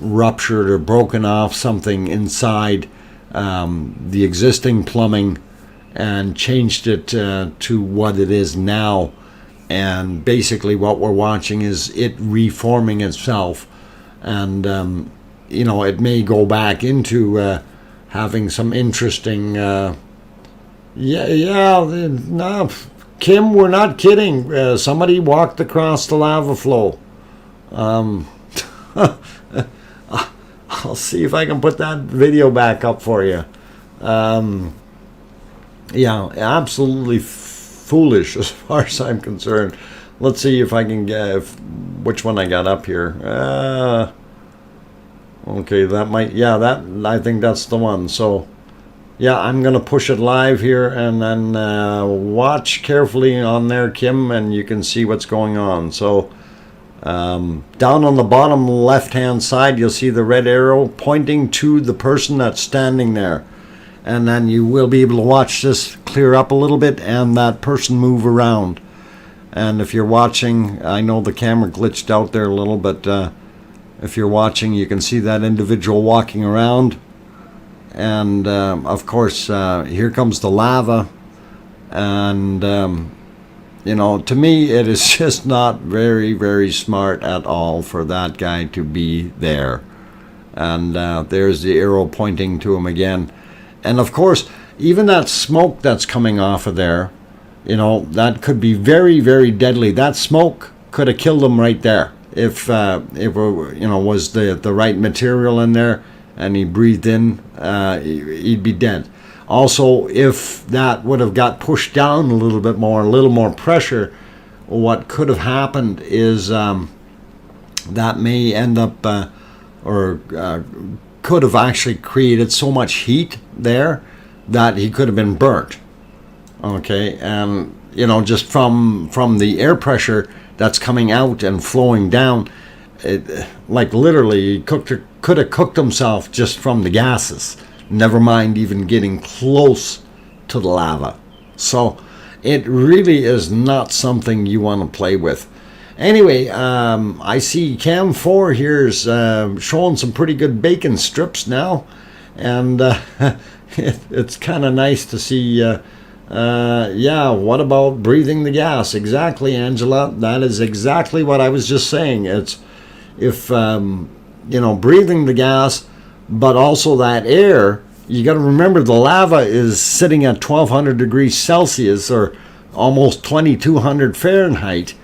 ruptured or broken off something inside the existing plumbing and changed it to what it is now. And basically what we're watching is it reforming itself. And you know, it may go back into having some interesting. No, Kim, we're not kidding. Somebody walked across the lava flow. I'll see if I can put that video back up for you. Yeah, absolutely foolish as far as I'm concerned. Let's see if I can get which one I got up here. Okay, that might, yeah, that, I think that's the one. So, yeah, I'm going to push it live here, and then watch carefully on there, Kim, and you can see what's going on. So, down on the bottom left-hand side, you'll see the red arrow pointing to the person that's standing there. And then you will be able to watch this clear up a little bit and that person move around. And if you're watching, I know the camera glitched out there a little, but if you're watching, you can see that individual walking around. And of course, here comes the lava. And, you know, to me, it is just not very, very smart at all for that guy to be there. And there's the arrow pointing to him again. And of course, even that smoke that's coming off of there, you know, that could be very, very deadly. That smoke could have killed him right there if it were, you know, was the right material in there and he breathed in, he'd be dead. Also, if that would have got pushed down a little bit more, a little more pressure, what could have happened is that may end up could have actually created so much heat there that he could have been burnt. Okay, and you know, just from the air pressure that's coming out and flowing down, it, like literally he could have cooked himself just from the gases, never mind even getting close to the lava. So it really is not something you want to play with. Anyway, I see Cam 4 here is showing some pretty good bacon strips now, and it's kind of nice to see. Yeah, what about breathing the gas? Exactly, Angela. That is exactly what I was just saying. It's if you know, breathing the gas, but also that air. You got to remember the lava is sitting at 1200 degrees Celsius or almost 2200 Fahrenheit.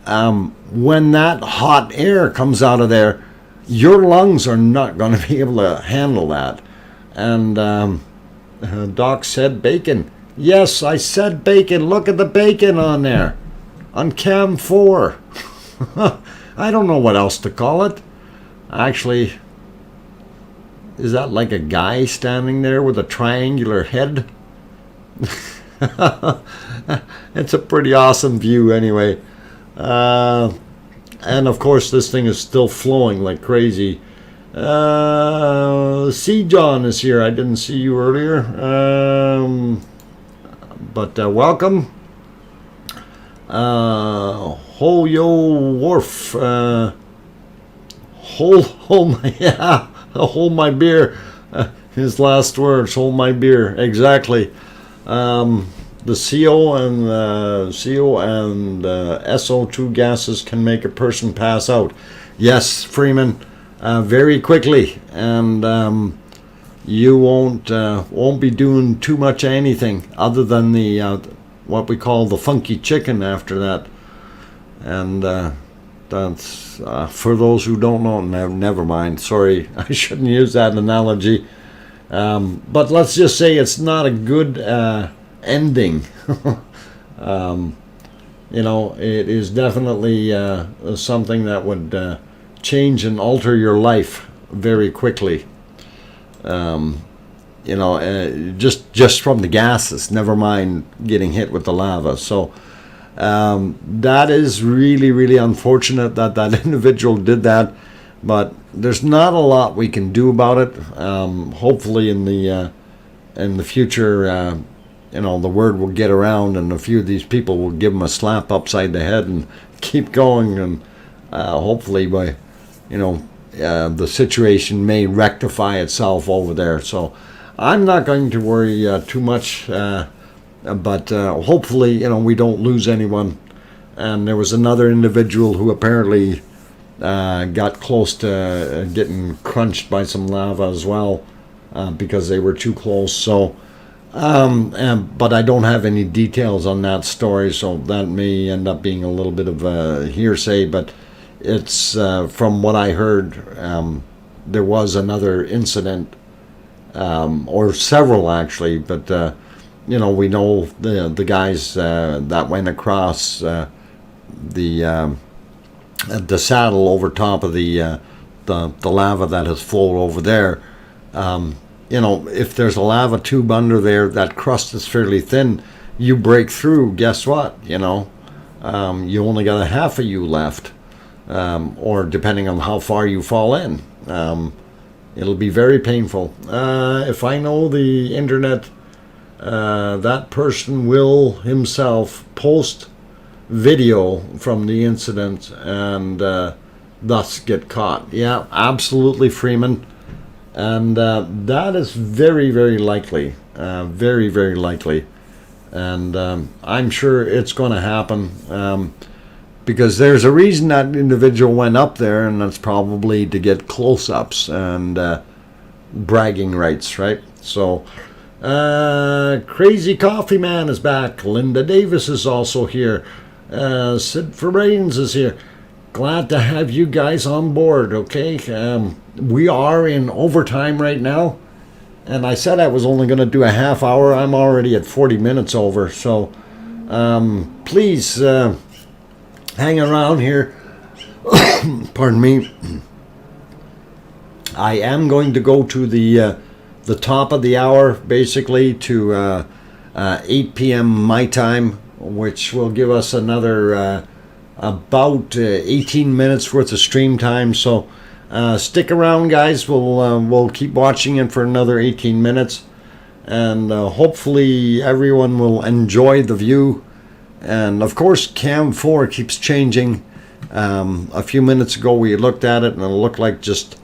When that hot air comes out of there, your lungs are not going to be able to handle that. And Doc said bacon. Yes, I said bacon. Look at the bacon on there. On cam 4. I don't know what else to call it. Actually, is that like a guy standing there with a triangular head? It's a pretty awesome view anyway. And of course this thing is still flowing like crazy. C. John is here. I didn't see you earlier. But welcome. Ho yo wharf. Hold my beer. His last words, hold my beer. Exactly. The CO and SO2 gases can make a person pass out. Yes, Freeman, very quickly, and you won't be doing too much anything other than the what we call the funky chicken after that. And that's for those who don't know. Never mind. Sorry, I shouldn't use that analogy. But let's just say it's not a good ending. You know, it is definitely something that would change and alter your life very quickly. You know, just from the gases, never mind getting hit with the lava. So that is really, really unfortunate that that individual did that, but there's not a lot we can do about it. Hopefully in the future, you know, the word will get around and a few of these people will give him a slap upside the head and keep going, and hopefully by, you know, the situation may rectify itself over there. So I'm not going to worry too much, but hopefully, you know, we don't lose anyone. And there was another individual who apparently got close to getting crunched by some lava as well, because they were too close. So, but I don't have any details on that story, so that may end up being a little bit of a hearsay. But it's from what I heard, there was another incident, or several actually. But we know the guys that went across the saddle over top of the lava that has flowed over there. If there's a lava tube under there, that crust is fairly thin. You break through, guess what? You only got a half of you left, or depending on how far you fall in. It'll be very painful. If I know the internet, that person will himself post video from the incident and thus get caught. Yeah, absolutely, Freeman. And that is very, very likely. Very, very likely. And I'm sure it's going to happen, because there's a reason that individual went up there, and that's probably to get close-ups and bragging rights, right? So, Crazy Coffee Man is back. Linda Davis is also here. Sid Ferrains is here. Glad to have you guys on board, okay? We are in overtime right now, and I said I was only going to do a half hour. I'm already at 40 minutes over, so please hang around here. Pardon me. I am going to go to the top of the hour, basically, to 8 p.m. my time, which will give us another about 18 minutes worth of stream time. So stick around, guys. We'll keep watching it for another 18 minutes, and hopefully everyone will enjoy the view. And of course, Cam 4 keeps changing. A few minutes ago we looked at it and it looked like just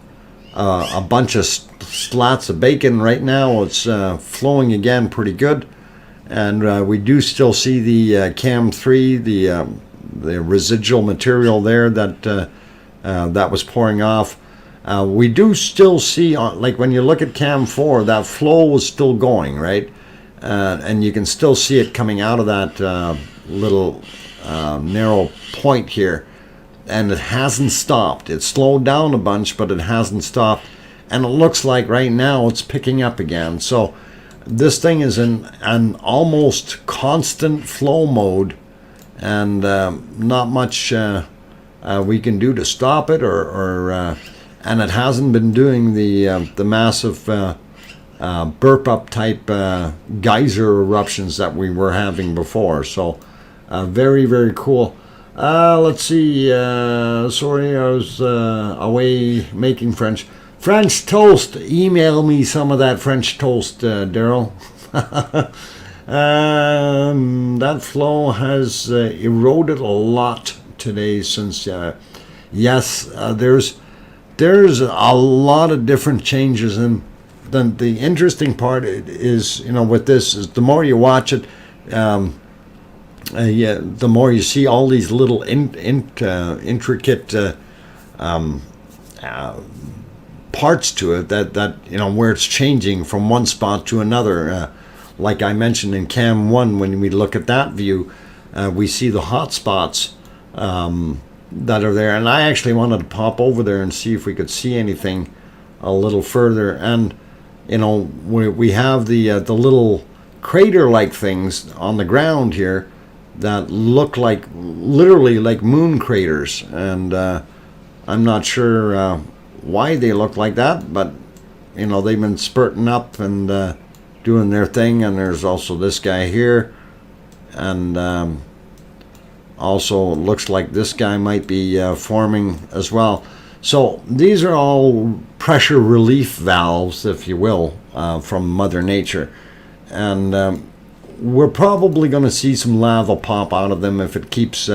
a bunch of slats of bacon. Right now it's flowing again pretty good, and we do still see the Cam 3, the residual material there that was pouring off. We do still see, like when you look at Cam 4, that flow was still going, right? And you can still see it coming out of that little narrow point here, and it hasn't stopped. It slowed down a bunch, but it hasn't stopped, and it looks like right now it's picking up again. So this thing is in an almost constant flow mode, and not much we can do to stop it, or and it hasn't been doing the massive burp up type geyser eruptions that we were having before. So very, very cool. Let's see. Sorry, I was away making French toast. Email me some of that French toast, Daryl. That flow has eroded a lot today since, yes, there's a lot of different changes. And then the interesting part is, with this, is the more you watch it, the more you see all these little intricate parts to it that where it's changing from one spot to another. Like I mentioned in Cam 1, when we look at that view, we see the hot spots that are there. And I actually wanted to pop over there and see if we could see anything a little further. And, we have the little crater-like things on the ground here that look like, literally like moon craters. And I'm not sure why they look like that, but, they've been spurting up and doing their thing. And there's also this guy here, and also looks like this guy might be forming as well. So these are all pressure relief valves, if you will, from Mother Nature, and we're probably going to see some lava pop out of them if it keeps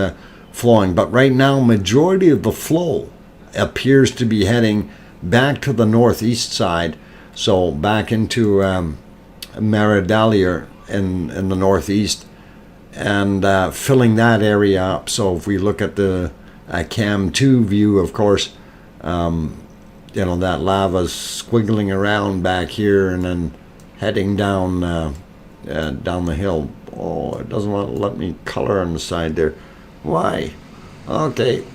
flowing. But right now, majority of the flow appears to be heading back to the northeast side, so back into Maridalier in the northeast, and filling that area up. So if we look at the cam 2 view, of course, you know, that lava's squiggling around back here and then heading down down the hill. Oh, it doesn't want to let me color on the side there. Why? Okay.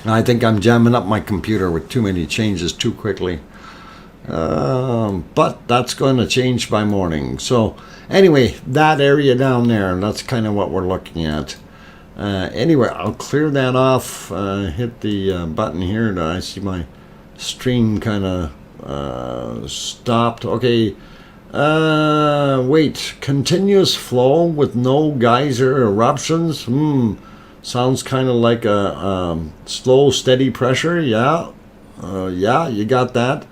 I think I'm jamming up my computer with too many changes too quickly. But that's going to change by morning. So anyway, that area down there, that's kind of what we're looking at. Anyway, I'll clear that off, hit the button here. I see my stream kind of stopped. Okay, wait, continuous flow with no geyser eruptions? Sounds kind of like a slow, steady pressure. Yeah, yeah, you got that.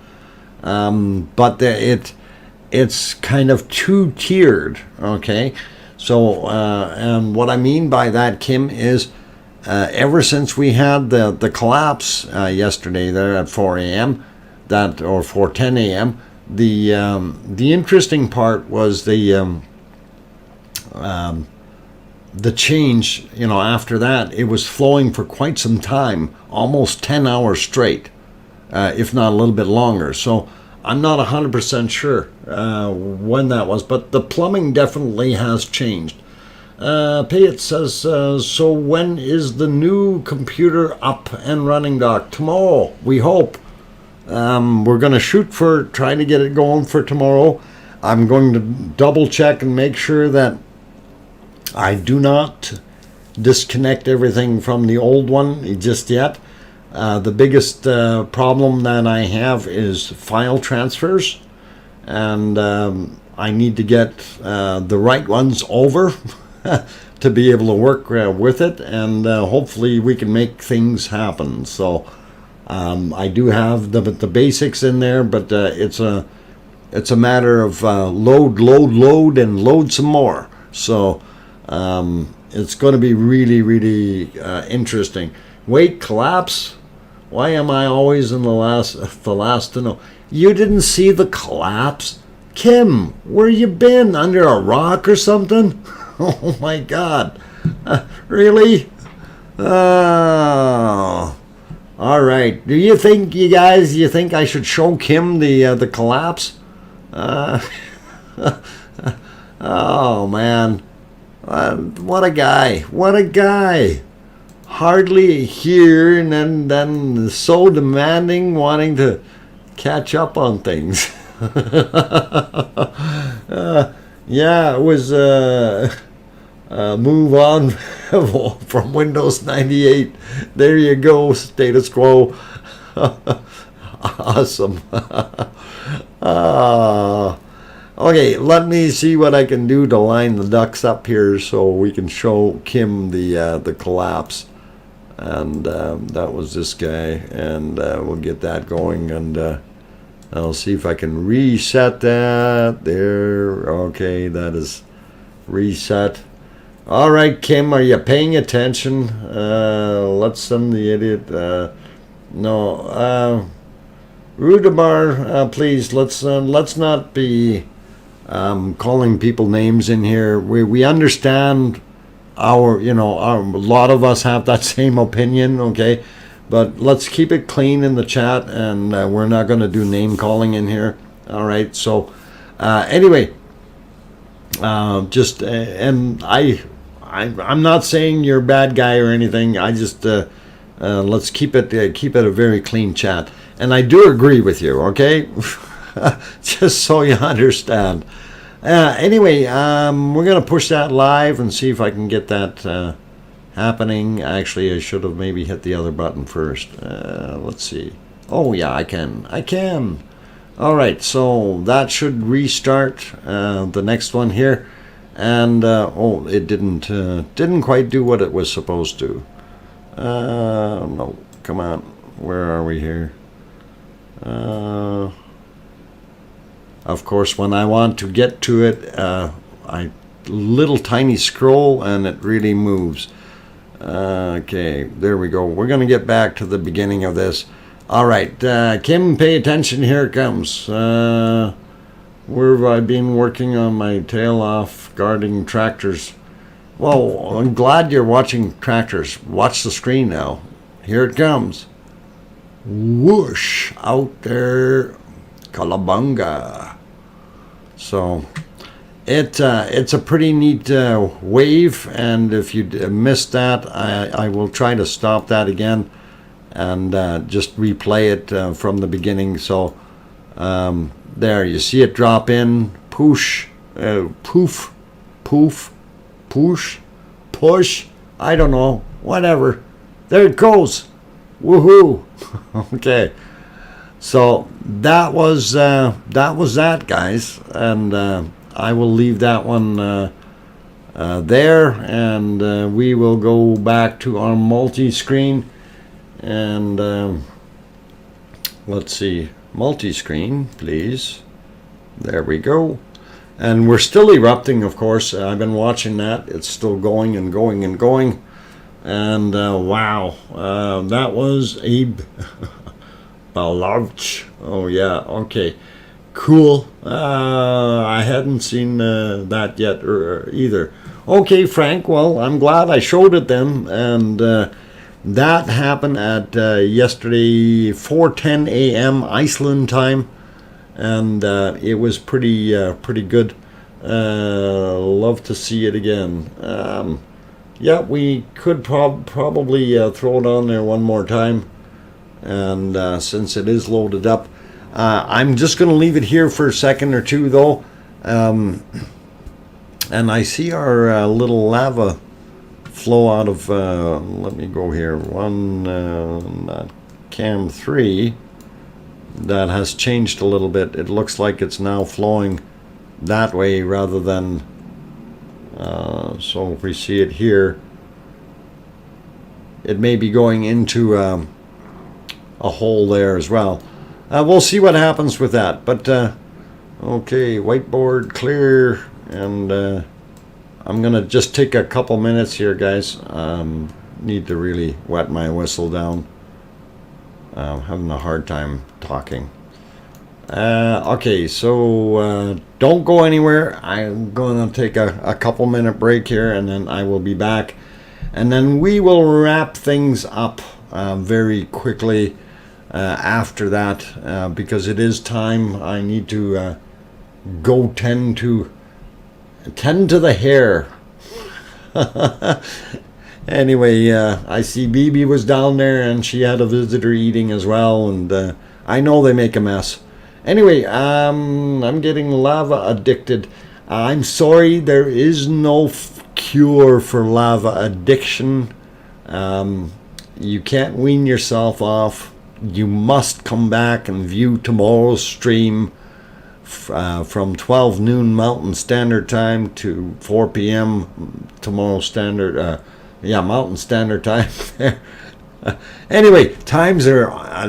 But it's kind of two-tiered, okay? So, and what I mean by that, Kim, is ever since we had the collapse yesterday there at 4 a.m., or 4:10 a.m., the interesting part was the change. You know, after that, it was flowing for quite some time, almost 10 hours straight, if not a little bit longer. So I'm not 100% sure when that was, but the plumbing definitely has changed. Payet says, so when is the new computer up and running, Doc? Tomorrow, we hope. We're going to shoot for trying to get it going for tomorrow. I'm going to double check and make sure that I do not disconnect everything from the old one just yet. The biggest problem that I have is file transfers, and I need to get the right ones over to be able to work with it, and hopefully we can make things happen. So I do have the basics in there, but it's a matter of load, and load some more. So it's going to be really, really interesting. Wait, collapse? Why am I always in the last to know? You didn't see the collapse? Kim, where you been? Under a rock or something? Oh my God. Really? Oh. All right. Do you think, you guys, I should show Kim the collapse? Oh man. What a guy. What a guy. Hardly here, and then so demanding, wanting to catch up on things. Yeah, it was move on from Windows 98. There you go, status quo. Awesome. Okay, let me see what I can do to line the ducks up here so we can show Kim the collapse. And that was this guy, and we'll get that going, and I'll see if I can reset that there. Okay, that is reset. All right, Kim, are you paying attention? Let's send the idiot. No, Rudabar, please. Let's not be calling people names in here. We understand. A lot of us have that same opinion, okay? But let's keep it clean in the chat, and we're not going to do name calling in here. All right. So, anyway, and I'm not saying you're a bad guy or anything. I just let's keep it a very clean chat. And I do agree with you, okay? Just so you understand. Anyway, we're going to push that live and see if I can get that happening. Actually, I should have maybe hit the other button first. Let's see. Oh, yeah, I can. All right, so that should restart the next one here. And, oh, it didn't quite do what it was supposed to. No, come on. Where are we here? Of course, when I want to get to it, I little tiny scroll and it really moves. Okay, there we go. We're going to get back to the beginning of this. All right, Kim, pay attention. Here it comes. Where have I been working on my tail off guarding tractors? Well, I'm glad you're watching tractors. Watch the screen now. Here it comes. Whoosh, out there, Kalabunga. So it's a pretty neat wave, and if you missed that, I will try to stop that again and just replay it from the beginning. So there, you see it drop in, poosh, poof, poof, push, push, I don't know, whatever. There it goes. Woohoo. Okay. So that was that, guys, and I will leave that one there, and we will go back to our multi-screen, and let's see, multi-screen, please. There we go. And we're still erupting, of course. I've been watching that. It's still going and going and going. And wow, that was a large. Oh yeah, okay, cool. I hadn't seen that yet either. Okay, Frank. Well, I'm glad I showed it then, and that happened at yesterday 4:10 a.m. Iceland time, and it was pretty good. Love to see it again. Yeah, we could probably throw it on there one more time, and since it is loaded up, I'm just going to leave it here for a second or two, though. And I see our little lava flow out of, let me go here, cam 3, that has changed a little bit. It looks like it's now flowing that way rather than, so if we see it here, it may be going into a hole there as well. We'll see what happens with that. But okay, whiteboard clear, and I'm gonna just take a couple minutes here, guys. Need to really wet my whistle down. I'm having a hard time talking. Okay, so don't go anywhere. I'm going to take a couple minute break here, and then I will be back. And then we will wrap things up very quickly after that, because it is time. I need to go tend to the hair. Anyway, I see BB was down there, and she had a visitor eating as well, and I know they make a mess. Anyway, I'm getting lava addicted. I'm sorry, there is no cure for lava addiction. You can't wean yourself off. You must come back and view tomorrow's stream from 12 noon Mountain Standard Time to 4 p.m. tomorrow standard, Mountain Standard Time. Anyway, times are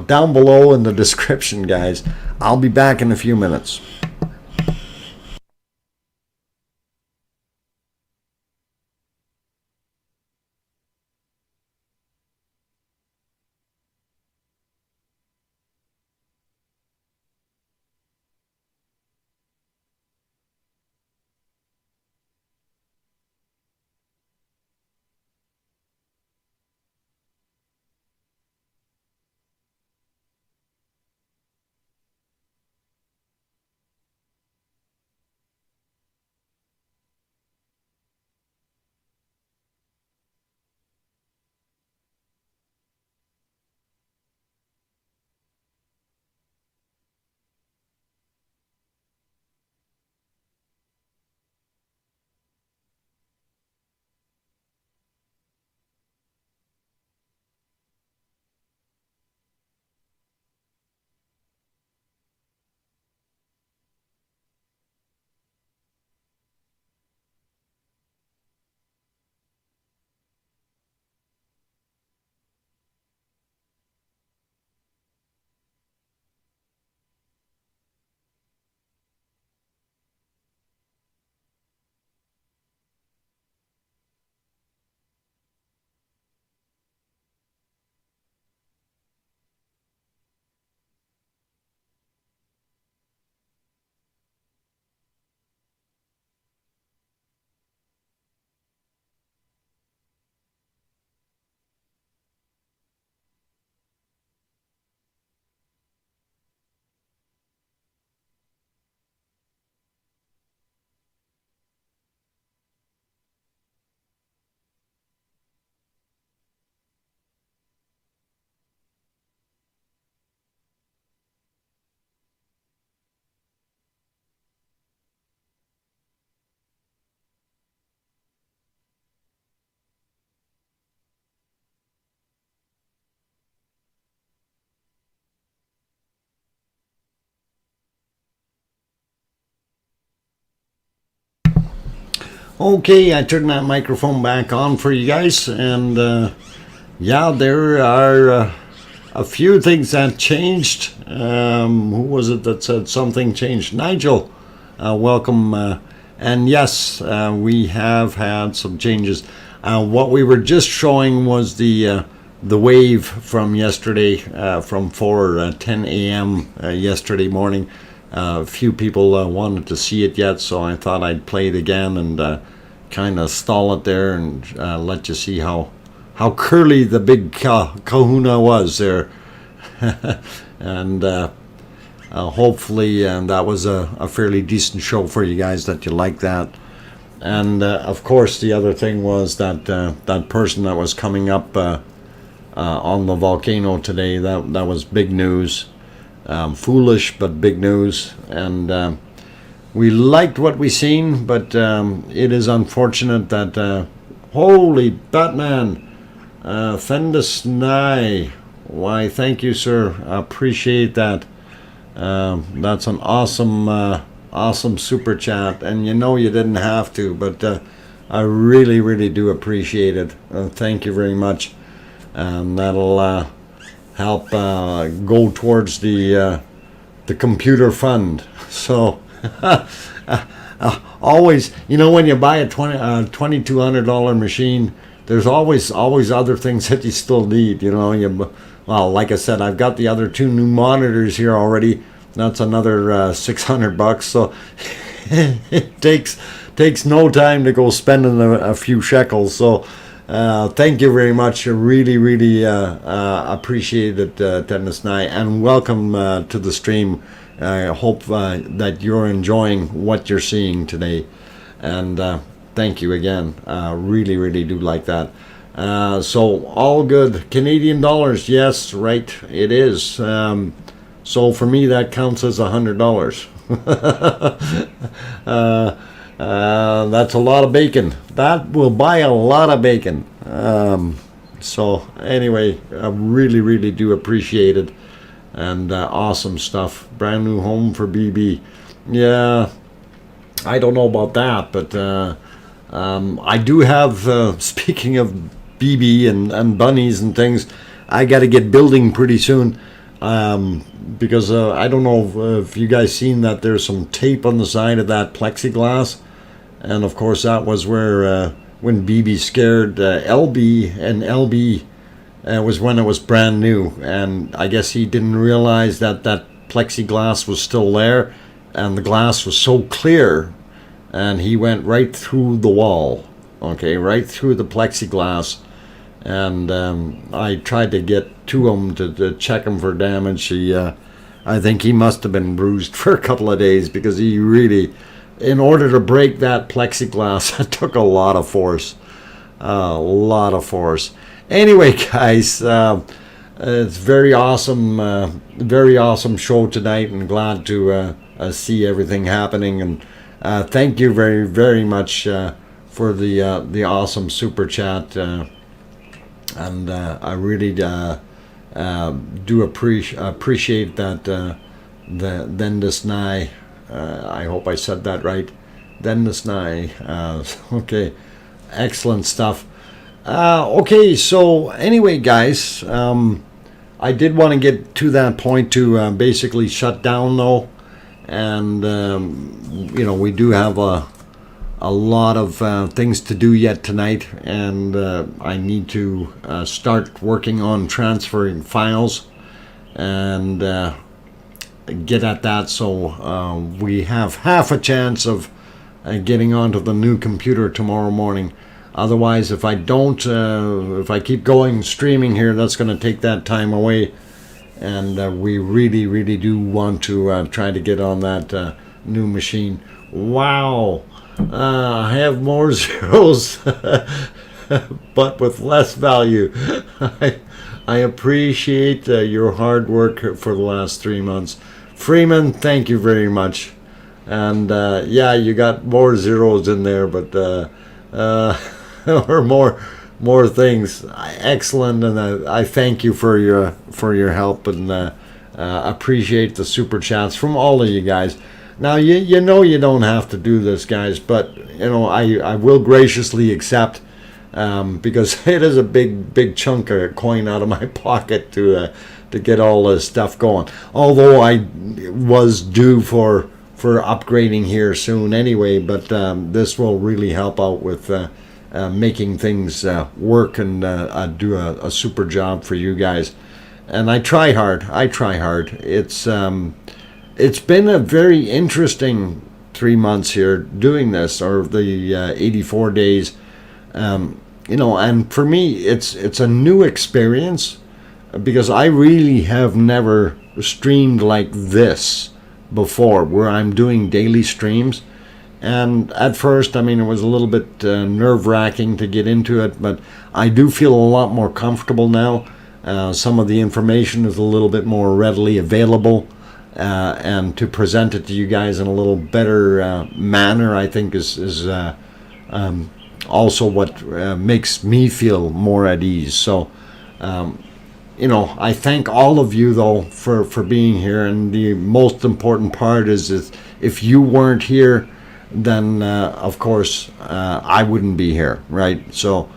down below in the description, guys. I'll be back in a few minutes. Okay, I turned that microphone back on for you guys, and yeah, there are a few things that changed. Who was it that said something changed? Nigel, welcome. And yes, we have had some changes. What we were just showing was the wave from yesterday, from 10 a.m. Yesterday morning. A few people wanted to see it yet, so I thought I'd play it again and kind of stall it there and let you see how curly the big kahuna was there. And hopefully that was a fairly decent show for you guys, that you like that. And of course the other thing was that that person that was coming up on the volcano today, that was big news. Foolish but big news, and we liked what we seen, but it is unfortunate that holy Batman, Fendus Nye, why thank you sir, I appreciate that. That's an awesome super chat, and you know you didn't have to, but I really do appreciate it. Thank you very much. That'll help go towards the computer fund. So always, you know, when you buy a $2,200 machine, there's always other things that you still need. You know, well, like I said, I've got the other two new monitors here already. That's another $600. So it takes no time to go spending a few shekels. So thank you very much. I really appreciate it, Dennis Nye, and welcome to the stream. I hope that you're enjoying what you're seeing today, and thank you again. Really do like that. So all good. Canadian dollars, yes, right, it is. So for me that counts as $100. That's a lot of bacon. That will buy a lot of bacon. So anyway, I really do appreciate it, and awesome stuff. Brand new home for BB. Yeah, I don't know about that, but I do have, speaking of BB and bunnies and things, I got to get building pretty soon. Because I don't know if you guys seen that there's some tape on the side of that plexiglass, and of course that was where when BB scared LB, and LB was when it was brand new, and I guess he didn't realize that that plexiglass was still there, and the glass was so clear, and he went right through the wall, okay, right through the plexiglass. And I tried to get to him to check him for damage. I think he must have been bruised for a couple of days, because he really, in order to break that plexiglass, it took a lot of force. Anyway, guys, it's very awesome show tonight, and glad to see everything happening. And thank you very much for the awesome super chat. And I really do appreciate that. The Dendis Nye, I hope I said that right. Dendis Nye. Okay, excellent stuff. Okay, so anyway, guys, I did want to get to that point to basically shut down though, and you know, we do have a lot of things to do yet tonight, and I need to start working on transferring files and get at that, so we have half a chance of getting onto the new computer tomorrow morning. Otherwise, if I don't, if I keep going streaming here, that's going to take that time away, and we really do want to try to get on that new machine. Wow. I have more zeros, but with less value. I appreciate your hard work for the last 3 months. Freeman, thank you very much. And yeah, you got more zeros in there, but or more things. Excellent, and I thank you for your help, and appreciate the super chats from all of you guys. Now, you know you don't have to do this, guys, but, you know, I will graciously accept, because it is a big chunk of coin out of my pocket to get all this stuff going. Although I was due for upgrading here soon anyway, but this will really help out with making things work and do a super job for you guys. And I try hard. It's been a very interesting 3 months here doing this, or the 84 days. You know, and for me, it's a new experience, because I really have never streamed like this before, where I'm doing daily streams. And at first, I mean, it was a little bit nerve-wracking to get into it, but I do feel a lot more comfortable now. Some of the information is a little bit more readily available, and to present it to you guys in a little better manner, I think is also what makes me feel more at ease. So, you know, I thank all of you, though, for being here. And the most important part is if you weren't here, then, of course, I wouldn't be here, right? So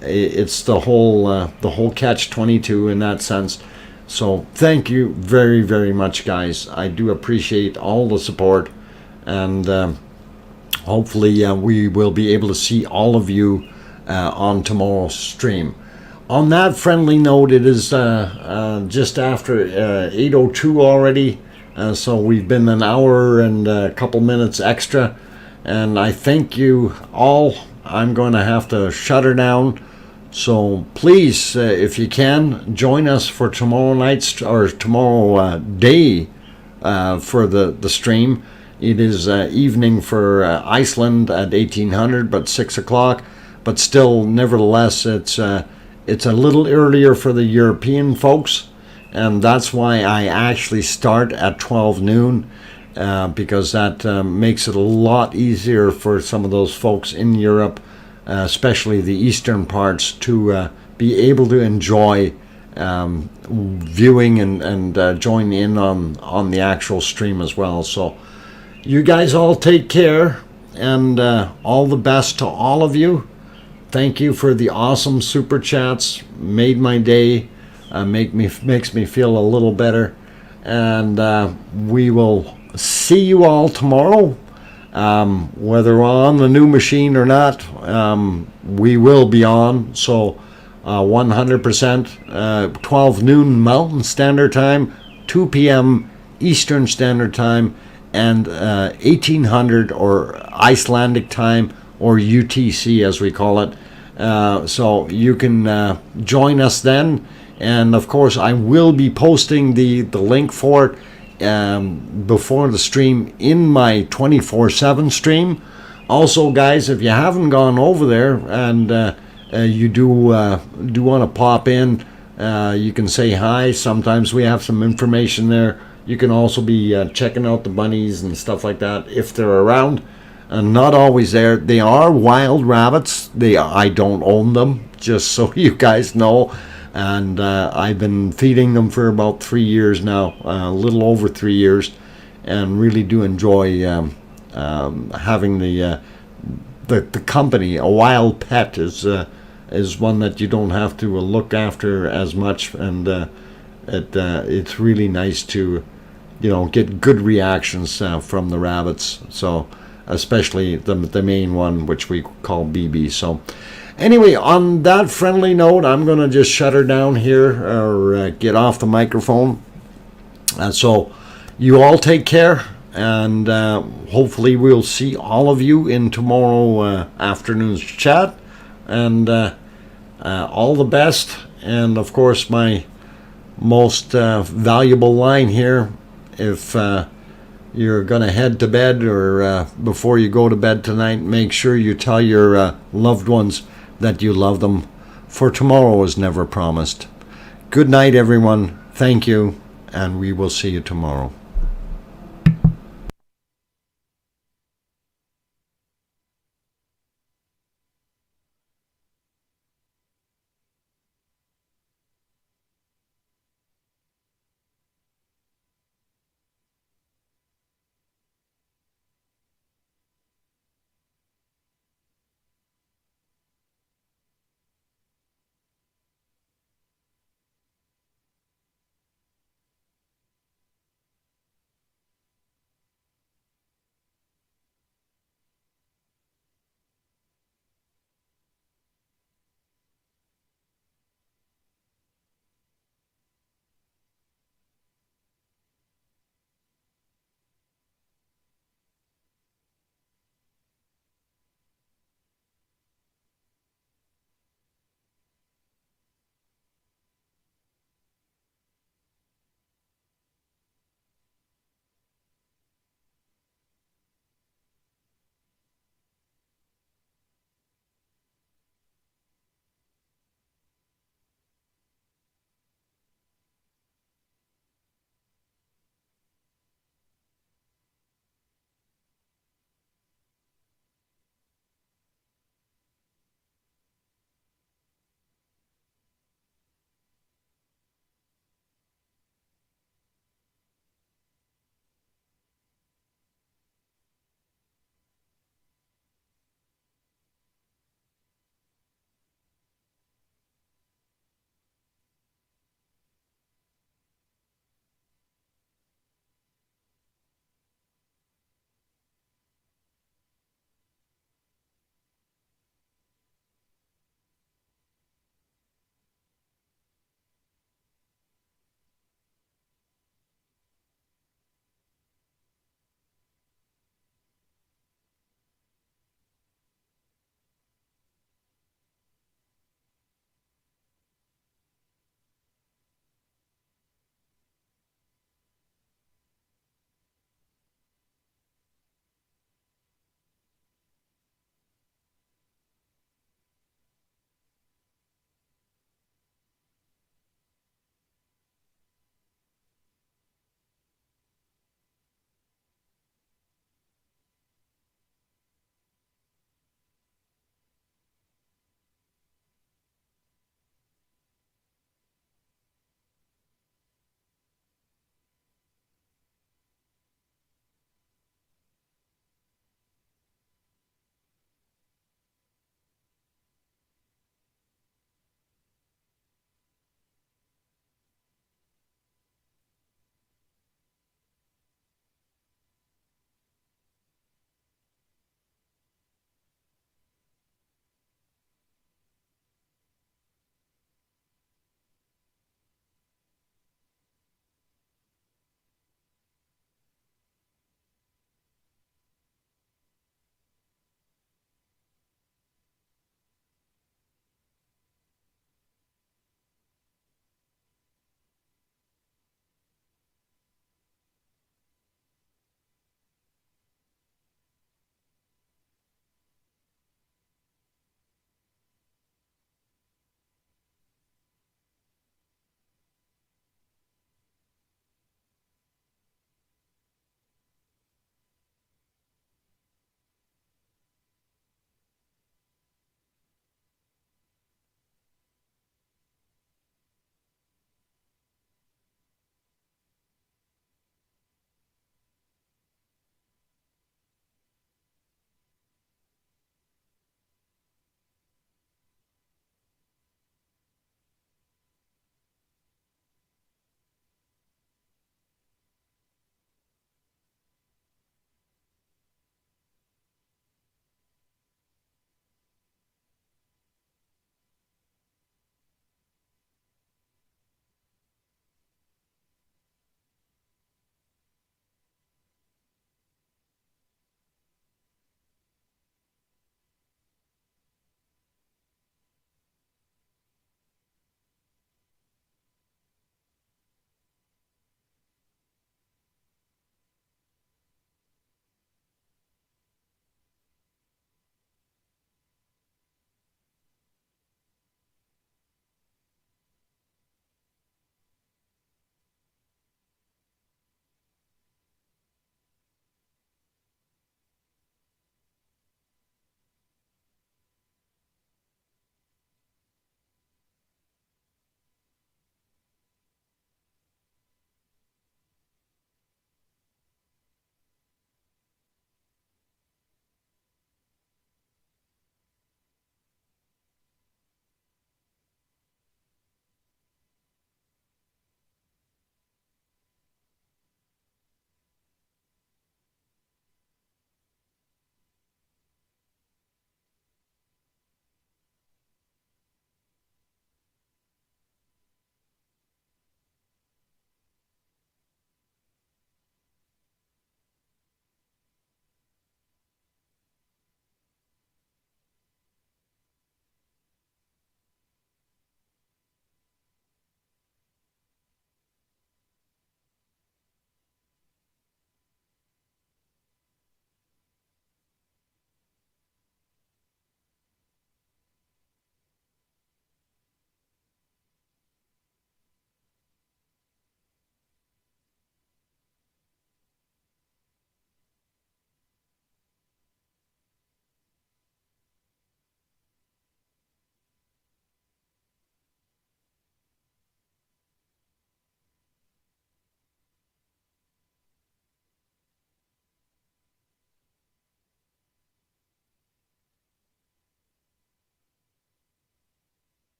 it's the whole catch-22 in that sense. So thank you very, very much, guys. I do appreciate all the support, and hopefully we will be able to see all of you on tomorrow's stream. On that friendly note, it is just after 8:02 already, so we've been an hour and a couple minutes extra, and I thank you all. I'm going to have to shut her down, so please, if you can, join us for tomorrow night's or tomorrow day for the stream. It is evening for Iceland at 1800, but 6 o'clock. But still, nevertheless, it's a little earlier for the European folks, and that's why I actually start at 12 noon, because that makes it a lot easier for some of those folks in Europe, especially the eastern parts, to be able to enjoy viewing and join in on the actual stream as well. So you guys all take care, and all the best to all of you. Thank you for the awesome super chats. Made my day. Makes me feel a little better. And we will see you all tomorrow. Whether on the new machine or not, we will be on. So 100%, 12 noon Mountain Standard Time, 2 p.m. Eastern Standard Time, and 1800 or Icelandic Time, or UTC as we call it. So you can join us then. And of course, I will be posting the link for it before the stream in my 24/7 stream. Also, guys, if you haven't gone over there and you do want to pop in, you can say hi. Sometimes we have some information there. You can also be checking out the bunnies and stuff like that if they're around. Not always there. They are wild rabbits. I don't own them, just so you guys know. And I've been feeding them for about 3 years now, a little over 3 years, and really do enjoy having the company. A wild pet is one that you don't have to look after as much, and it's really nice to, you know, get good reactions from the rabbits. So especially the main one, which we call BB. So anyway, on that friendly note, I'm going to just shut her down here, or get off the microphone. So you all take care, and hopefully we'll see all of you in tomorrow afternoon's chat. And all the best. And of course, my most valuable line here, if you're going to head to bed, or before you go to bed tonight, make sure you tell your loved ones that you love them, for tomorrow is never promised. Good night, everyone. Thank you, and we will see you tomorrow.